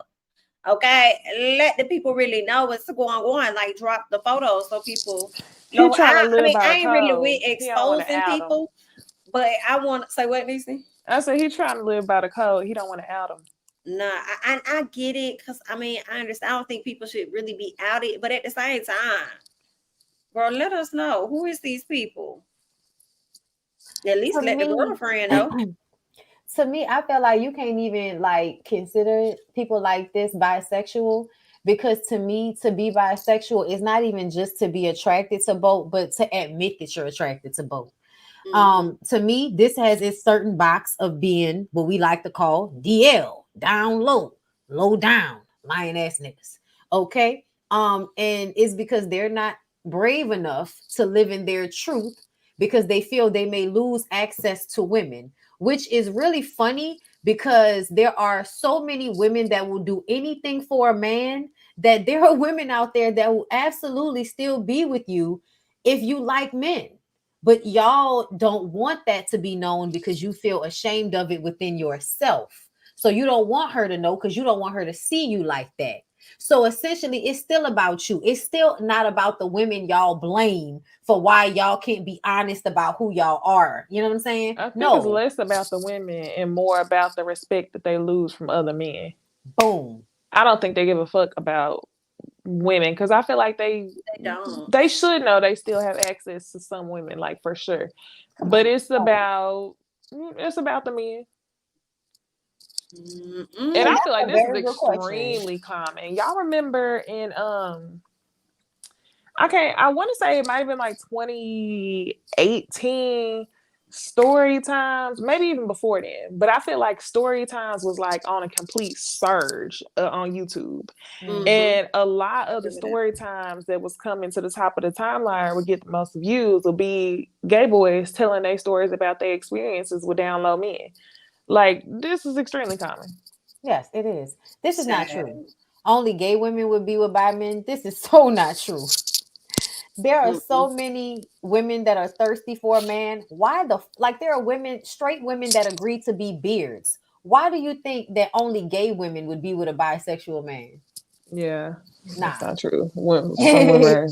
Okay, let the people really know what's going on. Like, drop the photos so people know. I ain't really with exposing people, but I want to say what, Necey? I said he trying to live by the code. He don't want to out them. Nah, I get it because I understand. I don't think people should really be outed, but at the same time, bro, let us know who is these people. At least let the girlfriend know. To me, I feel like you can't even like consider people like this bisexual because to me, to be bisexual is not even just to be attracted to both, but to admit that you're attracted to both. To me, this has its certain box of being what we like to call DL, down low, low down, lying ass niggas. Okay. And it's because they're not brave enough to live in their truth because they feel they may lose access to women, which is really funny because there are so many women that will do anything for a man that there are women out there that will absolutely still be with you if you like men. But y'all don't want that to be known because you feel ashamed of it within yourself. So you don't want her to know because you don't want her to see you like that. So essentially, it's still about you. It's still not about the women y'all blame for why y'all can't be honest about who y'all are. You know what I'm saying? I think it's No. less about the women and more about the respect that they lose from other men. Boom. I don't think they give a fuck about women because I feel like they don't. They should know they still have access to some women, like for sure. But it's about the men. And I feel like this is extremely common. Y'all remember in I want to say it might have been like 2018 story times, maybe even before then. But I feel like story times was like on a complete surge on YouTube. And a lot of the story times that was coming to the top of the timeline would get the most views will be gay boys telling their stories about their experiences with down low men. Like, this is extremely common. Yes, it is. This is not true. Only gay women would be with bi men. This is so not true. There are so many women that are thirsty for a man. Why there are women, straight women that agree to be beards. Why do you think that only gay women would be with a bisexual man? Yeah, nah. That's not true. Some women,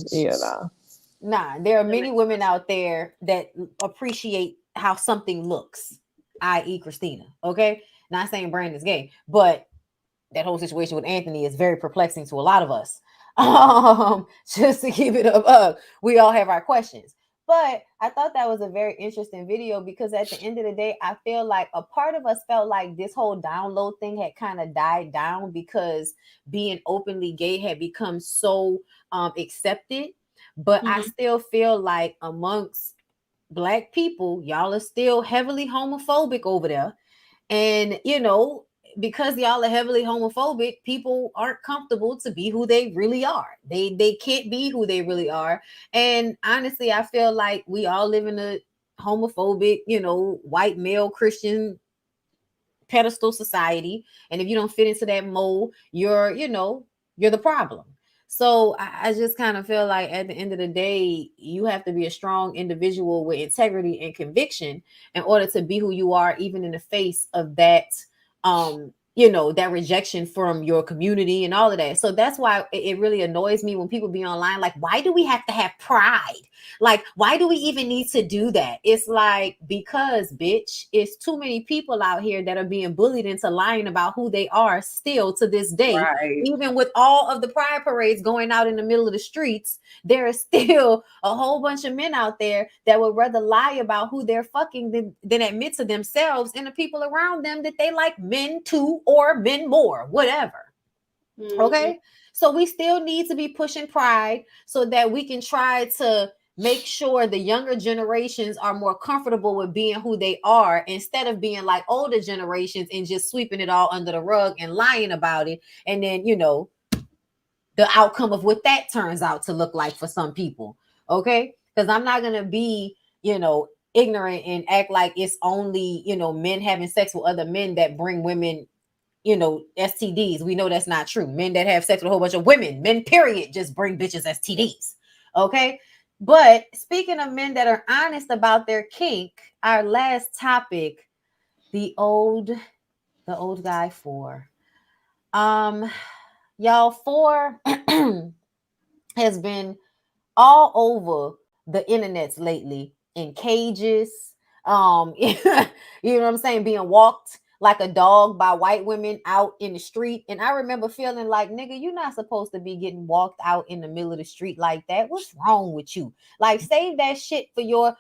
Nah, there are many women out there that appreciate how something looks, i.e. Christina. Okay, not saying Brandon's gay, but that whole situation with Anthony is very perplexing to a lot of us. Just to keep it up, we all have our questions. But I thought that was a very interesting video because at the end of the day, I feel like a part of us felt like this whole download thing had kind of died down because being openly gay had become so accepted. But I still feel like amongst Black people, y'all are still heavily homophobic over there. And, because y'all are heavily homophobic, people aren't comfortable to be who they really are. They can't be who they really are. And honestly, I feel like we all live in a homophobic, white male Christian pedestal society. And if you don't fit into that mold, you're the problem. So I just kind of feel like at the end of the day, you have to be a strong individual with integrity and conviction in order to be who you are, even in the face of that, that rejection from your community and all of that. So that's why it really annoys me when people be online like, why do we have to have pride? Like, why do we even need to do that? It's like, because, bitch, it's too many people out here that are being bullied into lying about who they are still to this day. Right. Even with all of the pride parades going out in the middle of the streets, there is still a whole bunch of men out there that would rather lie about who they're fucking than admit to themselves and the people around them that they like men too or men more, whatever. Okay? So we still need to be pushing pride so that we can try to make sure the younger generations are more comfortable with being who they are instead of being like older generations and just sweeping it all under the rug and lying about it. And then, the outcome of what that turns out to look like for some people. Okay? Because I'm not going to be, ignorant and act like it's only, men having sex with other men that bring women, STDs. We know that's not true. Men that have sex with a whole bunch of women, men, period, just bring bitches STDs. Okay? But speaking of men that are honest about their kink, our last topic, the old guy 4. Y'all, 4 has been all over the internets lately in cages. You know what I'm saying? Being walked like a dog by white women out in the street. And I remember feeling like, nigga, you're not supposed to be getting walked out in the middle of the street like that. What's wrong with you? Like, save that shit for your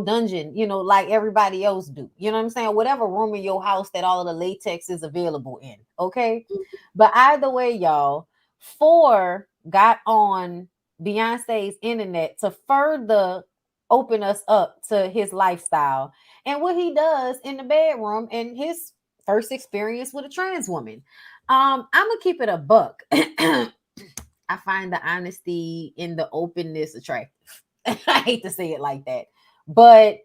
dungeon, like everybody else do. You know what I'm saying? Whatever room in your house that all of the latex is available in. Okay. But either way, y'all, 4 got on Beyonce's internet to further open us up to his lifestyle and what he does in the bedroom and his first experience with a trans woman. I'm gonna keep it a buck. I find the honesty in the openness attractive. I hate to say it like that, but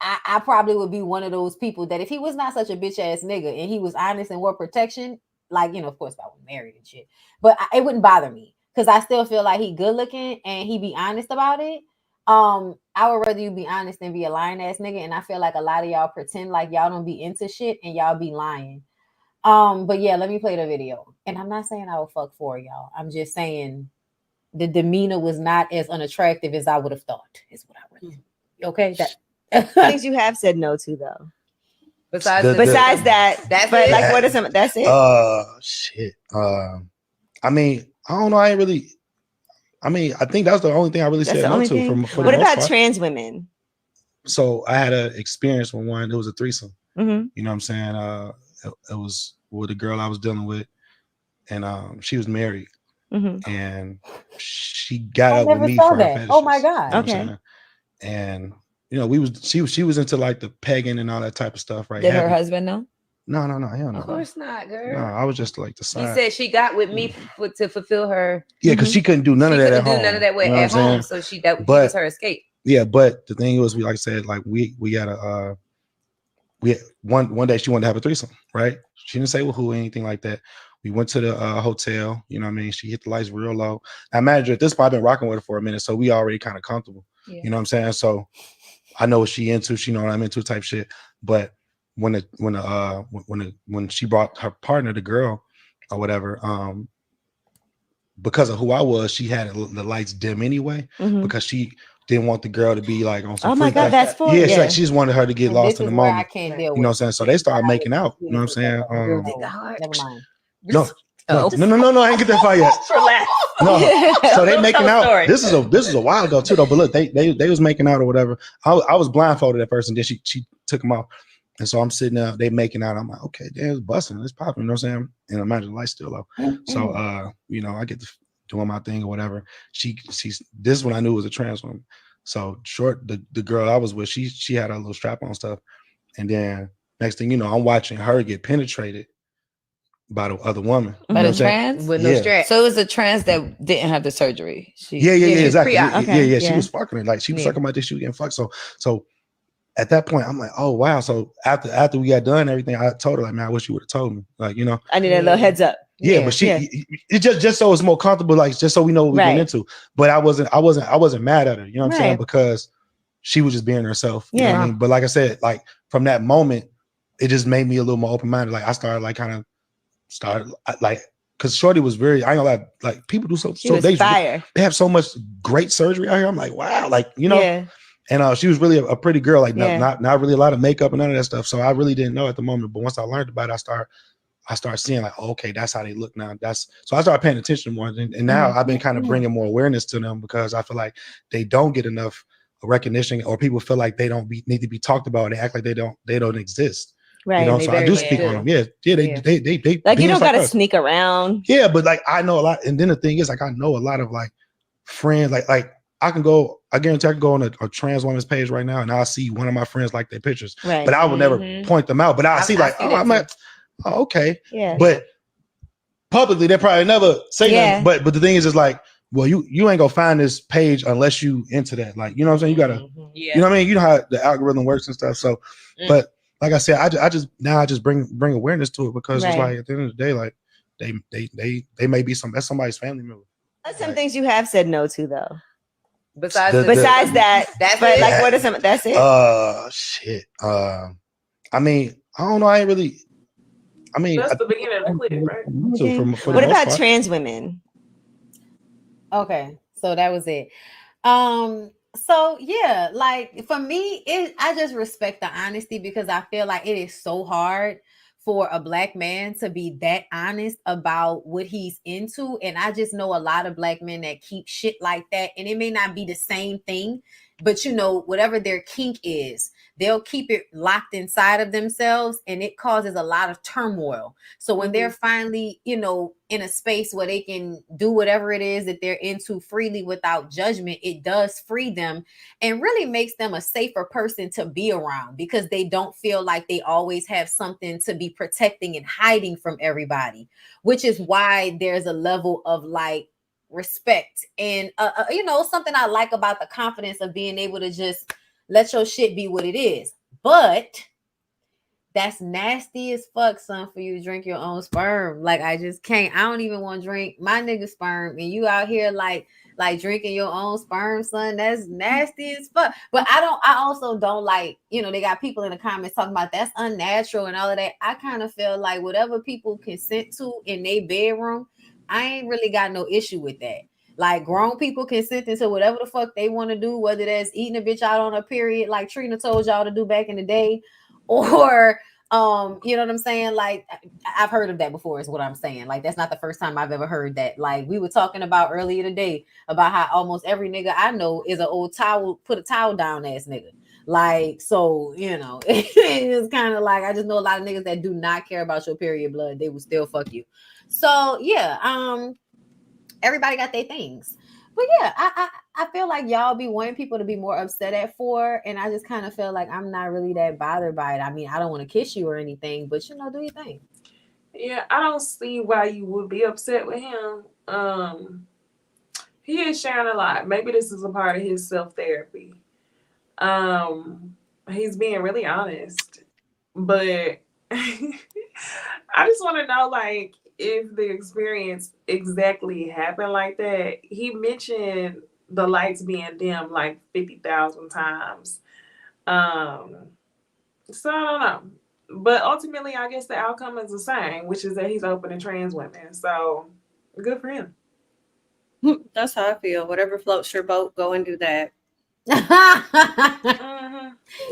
I probably would be one of those people that if he was not such a bitch ass nigga and he was honest and wore protection, like, of course I was married and shit, but it wouldn't bother me because I still feel like he good looking and he be honest about it. I would rather you be honest than be a lying ass nigga. And I feel like a lot of y'all pretend like y'all don't be into shit and y'all be lying. But yeah, let me play the video. And I'm not saying I would fuck for y'all. I'm just saying the demeanor was not as unattractive as I would have thought. Is what I really. Okay. Things you have said no to though. Besides that, that's but it? like, what is some? That's it. Shit. I mean, I don't know. I think that's the only thing I really That's said the no only to. thing. For What the most about part. trans women? So I had an experience with one. It was a threesome. Mm-hmm. You know what I'm saying? It was with a girl I was dealing with, and she was married, and she got up with me for her fetishes. Oh my god! You know what I'm saying? And you know, she was into like the pegging and all that type of stuff, right? Did her husband know? No, hell no. Of course not, girl. No, I was just like the side. He said she got with me to fulfill her. Yeah, because she couldn't do none of that at home. None of that You know at what I'm home, saying? so he was her escape. Yeah, but the thing was, like I said, like we got a one day she wanted to have a threesome, right? She didn't say with who, anything like that. We went to the hotel, you know what I mean? She hit the lights real low. Now, manager at this point, I've been rocking with her for a minute, so we already kind of comfortable. Yeah. You know what I'm saying? So I know what she into, she know what I'm into type shit. But when she brought her partner, the girl or whatever, because of who I was, she had the lights dim anyway, because she didn't want the girl to be like on some. Oh my god, that's for yeah. She just wanted her to get lost in the moment. I can't deal with. You know what I'm saying? So they started making out. You know what I'm saying? Never mind. No, I ain't get that far yet. No, so they making out. This is a while ago too, though. But look, they was making out or whatever. I was blindfolded at first, and then she took him off, and so I'm sitting there. They making out. I'm like, okay, damn, it's busting, it's popping. You know what I'm saying? And imagine the light's still low. So you know, I get to doing my thing or whatever. She's this is when I knew it was a trans woman. So the girl I was with, she had a little strap on stuff, and then next thing you know, I'm watching her get penetrated by the other woman. By the trans with no strap. So it was a trans that didn't have the surgery. Yeah, exactly. Okay. Yeah. She was fucking it. Like she was sucking my dick, she was getting fucked. So at that point, I'm like, oh wow. So after we got done everything, I told her like, man, I wish you would have told me. Like, you know, I need a little heads up. Yeah, but it just so it's more comfortable, like just so we know what we're getting into. But I wasn't mad at her, you know what I'm saying? Because she was just being herself. You know what I mean? But like I said, like from that moment, it just made me a little more open-minded. Like I started because Shorty was very, I ain't gonna lie, like people do so they have so much great surgery out here. I'm like, wow, like you know. Yeah. And she was really a pretty girl, like not really a lot of makeup and none of that stuff. So I really didn't know at the moment. But once I learned about it, I started seeing like, oh, okay, that's how they look now. So I started paying attention more, and now I've been kind of bringing more awareness to them because I feel like they don't get enough recognition, or people feel like they don't need to be talked about. They act like they don't exist. Right. You know, so I do speak on them. Yeah. They like you don't gotta sneak around. Yeah, but like I know a lot, and then the thing is, like I know a lot of like friends, like I guarantee I can go on a trans woman's page right now, and I'll see one of my friends like their pictures, right? But I will never point them out. But I'll see like, oh, I'm like. Oh, okay. Yeah. But publicly, they probably never say that. But the thing is, it's like, well, you ain't gonna find this page unless you into that. Like, you know what I'm saying? You gotta, you know what I mean? You know how the algorithm works and stuff. So, but like I said, I just bring awareness to it because it's like at the end of the day, like they may be that's somebody's family member. That's some things you have said no to though. Besides that, that's but it. like what is some? That's it. Shit. I mean, I don't know. I ain't really. I mean, that's the beginning of the clip, right? What about trans women? Okay, so that was it. So yeah, like for me, I just respect the honesty because I feel like it is so hard for a Black man to be that honest about what he's into. And I just know a lot of Black men that keep shit like that. And it may not be the same thing, but you know, whatever their kink is, they'll keep it locked inside of themselves, and it causes a lot of turmoil. So when they're finally, you know, in a space where they can do whatever it is that they're into freely without judgment, it does free them and really makes them a safer person to be around because they don't feel like they always have something to be protecting and hiding from everybody, which is why there's a level of like respect and, you know, something I like about the confidence of being able to just let your shit be what it is. But That's nasty as fuck, son, for you to drink your own sperm. Like, I just can't. I don't even want to drink my nigga sperm. And you out here like drinking your own sperm, son. That's nasty as fuck. But I also don't like, they got people in the comments talking about that's unnatural and all of that. I kind of feel like whatever people consent to in their bedroom, I ain't really got no issue with that. Like, grown people consenting to whatever the fuck they want to do, whether that's eating a bitch out on a period, like Trina told y'all to do back in the day, or you know what I'm saying? Like, I've heard of that before, is what I'm saying. Like, that's not the first time I've ever heard that. Like, we were talking about earlier today about how almost every nigga I know is an old towel, put a towel down ass nigga. Like, so, it's kind of like, I just know a lot of niggas that do not care about your period blood. They will still fuck you. So yeah, everybody got their things. But yeah, I feel like y'all be wanting people to be more upset at 4, and I just kind of feel like I'm not really that bothered by it. I mean, I don't want to kiss you or anything, but do your thing. Yeah, I don't see why you would be upset with him. He is sharing a lot. Maybe this is a part of his self-therapy. He's being really honest. But I just want to know, like, if the experience exactly happened like that. He mentioned the lights being dim like 50,000 times. So I don't know. But ultimately, I guess the outcome is the same, which is that he's open to trans women. So good for him. That's how I feel. Whatever floats your boat, go and do that.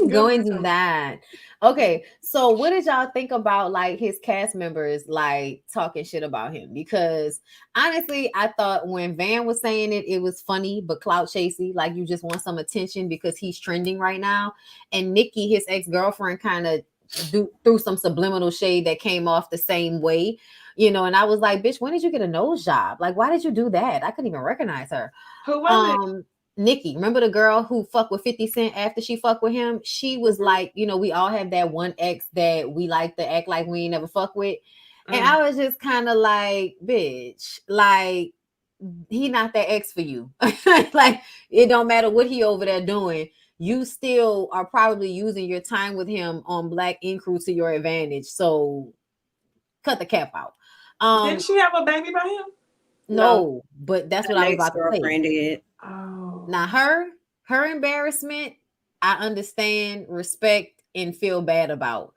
Go and do that. Okay, so what did y'all think about like his cast members like talking shit about him? Because honestly, I thought when Van was saying it, it was funny but clout chasey, like you just want some attention because he's trending right now. And Nikki, his ex-girlfriend, kind of threw some subliminal shade that came off the same way, and I was like, bitch, when did you get a nose job? Like, why did you do that? I couldn't even recognize her. Who was it? Nikki, remember the girl who fucked with 50 Cent after she fucked with him? She was like, we all have that one ex that we like to act like we ain't never fuck with. And I was just kind of like, bitch, like, he not that ex for you. Like, it don't matter what he over there doing. You still are probably using your time with him on Black Ink Crew to your advantage. So cut the cap out. Didn't she have a baby by him? No, but that's what I was about to say. Did. Oh. Now her embarrassment, I understand, respect, and feel bad about.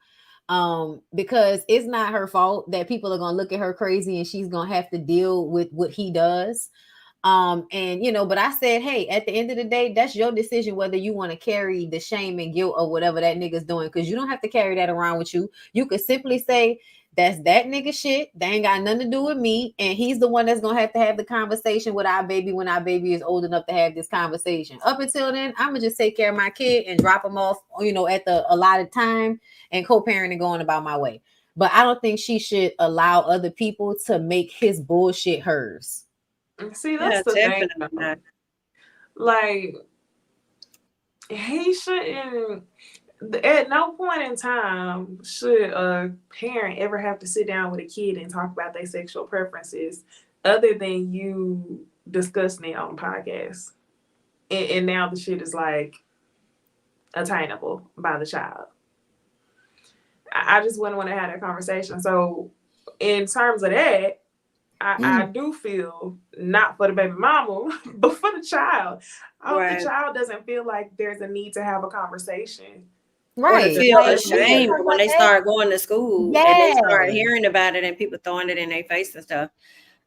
Because it's not her fault that people are gonna look at her crazy and she's gonna have to deal with what he does. And but I said, hey, at the end of the day, that's your decision whether you want to carry the shame and guilt or whatever that nigga's doing, because you don't have to carry that around with you. You could simply say, that's that nigga shit. They ain't got nothing to do with me. And he's the one that's going to have the conversation with our baby when our baby is old enough to have this conversation. Up until then, I'm going to just take care of my kid and drop him off, at the allotted time and co-parent and going about my way. But I don't think she should allow other people to make his bullshit hers. See, that's the thing. Like, he shouldn't. At no point in time should a parent ever have to sit down with a kid and talk about their sexual preferences other than you discussing it on podcasts. And now the shit is like attainable by the child. I just wouldn't want to have that conversation. So in terms of that, I do feel not for the baby mama, but for the child. I hope the child doesn't feel like there's a need to have a conversation. Right. Or to feel ashamed when they start going to school and they start hearing about it and people throwing it in their face and stuff.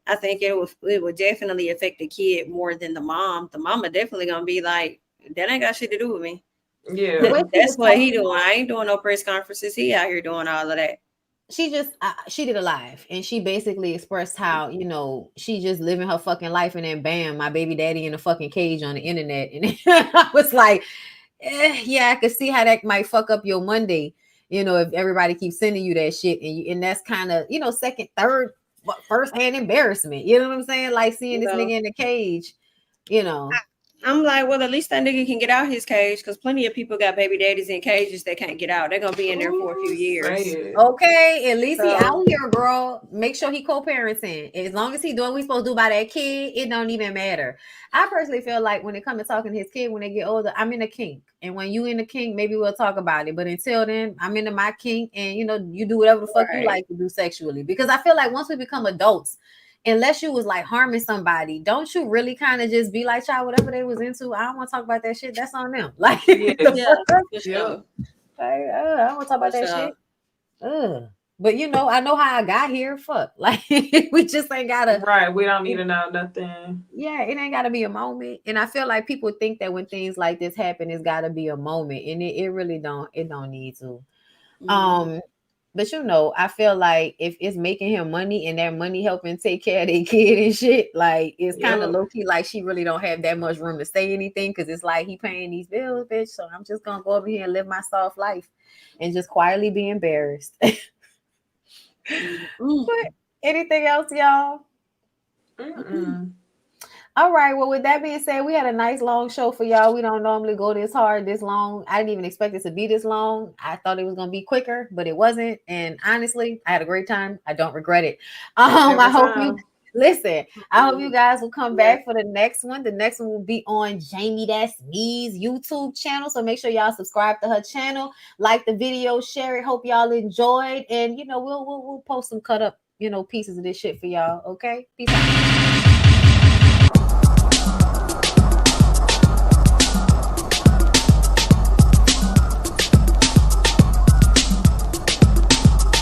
I think it would definitely affect the kid more than the mom. The mama definitely gonna be like, that ain't got shit to do with me. Yeah. That's what he doing. I ain't doing no press conferences. He out here doing all of that. She just she did a live and she basically expressed how she just living her fucking life, and then bam, my baby daddy in a fucking cage on the internet. And I was like, yeah, I could see how that might fuck up your Monday, if everybody keeps sending you that shit, and that's kind of second, third, first hand embarrassment. You know what I'm saying? Like seeing this nigga in the cage. I'm like, well, at least that nigga can get out his cage because plenty of people got baby daddies in cages that can't get out. They're gonna be in there for a few years. Okay, at least he So- out here, girl. Make sure he co-parenting. As long as he doing what we supposed to do by that kid, it don't even matter. I personally feel like when it comes to talking to his kid when they get older, I'm in a kink. And when you in a kink, maybe we'll talk about it. But until then, I'm into my kink, and you know, you do whatever the fuck you like to do sexually. Because I feel like once we become adults, unless you was like harming somebody, don't you really kind of just be like, child, whatever they was into, I don't want to talk about that shit. That's on them. Like, Yeah, for sure. I don't want to talk about that shit. But you know, I know how I got here. Fuck, like we just ain't gotta. Right, we don't need to know nothing. Yeah, it ain't gotta be a moment. And I feel like people think that when things like this happen, it's gotta be a moment, and it really don't. It don't need to. But you know, I feel like if it's making him money and that money helping take care of their kid and shit, like it's kind of low key. Like she really don't have that much room to say anything because it's like he paying these bills, bitch. So I'm just gonna go over here and live my soft life and just quietly be embarrassed. But anything else, y'all? All right. Well, with that being said, we had a nice long show for y'all. We don't normally go this hard, this long. I didn't even expect it to be this long. I thought it was going to be quicker, but it wasn't. And honestly, I had a great time. I don't regret it. I hope you listen. I hope you guys will come back for the next one. The next one will be on Jami ThatsMe's YouTube channel. So make sure y'all subscribe to her channel, like the video, share it. Hope y'all enjoyed. And you know, we'll post some cut up, you know, pieces of this shit for y'all. Okay. Peace out.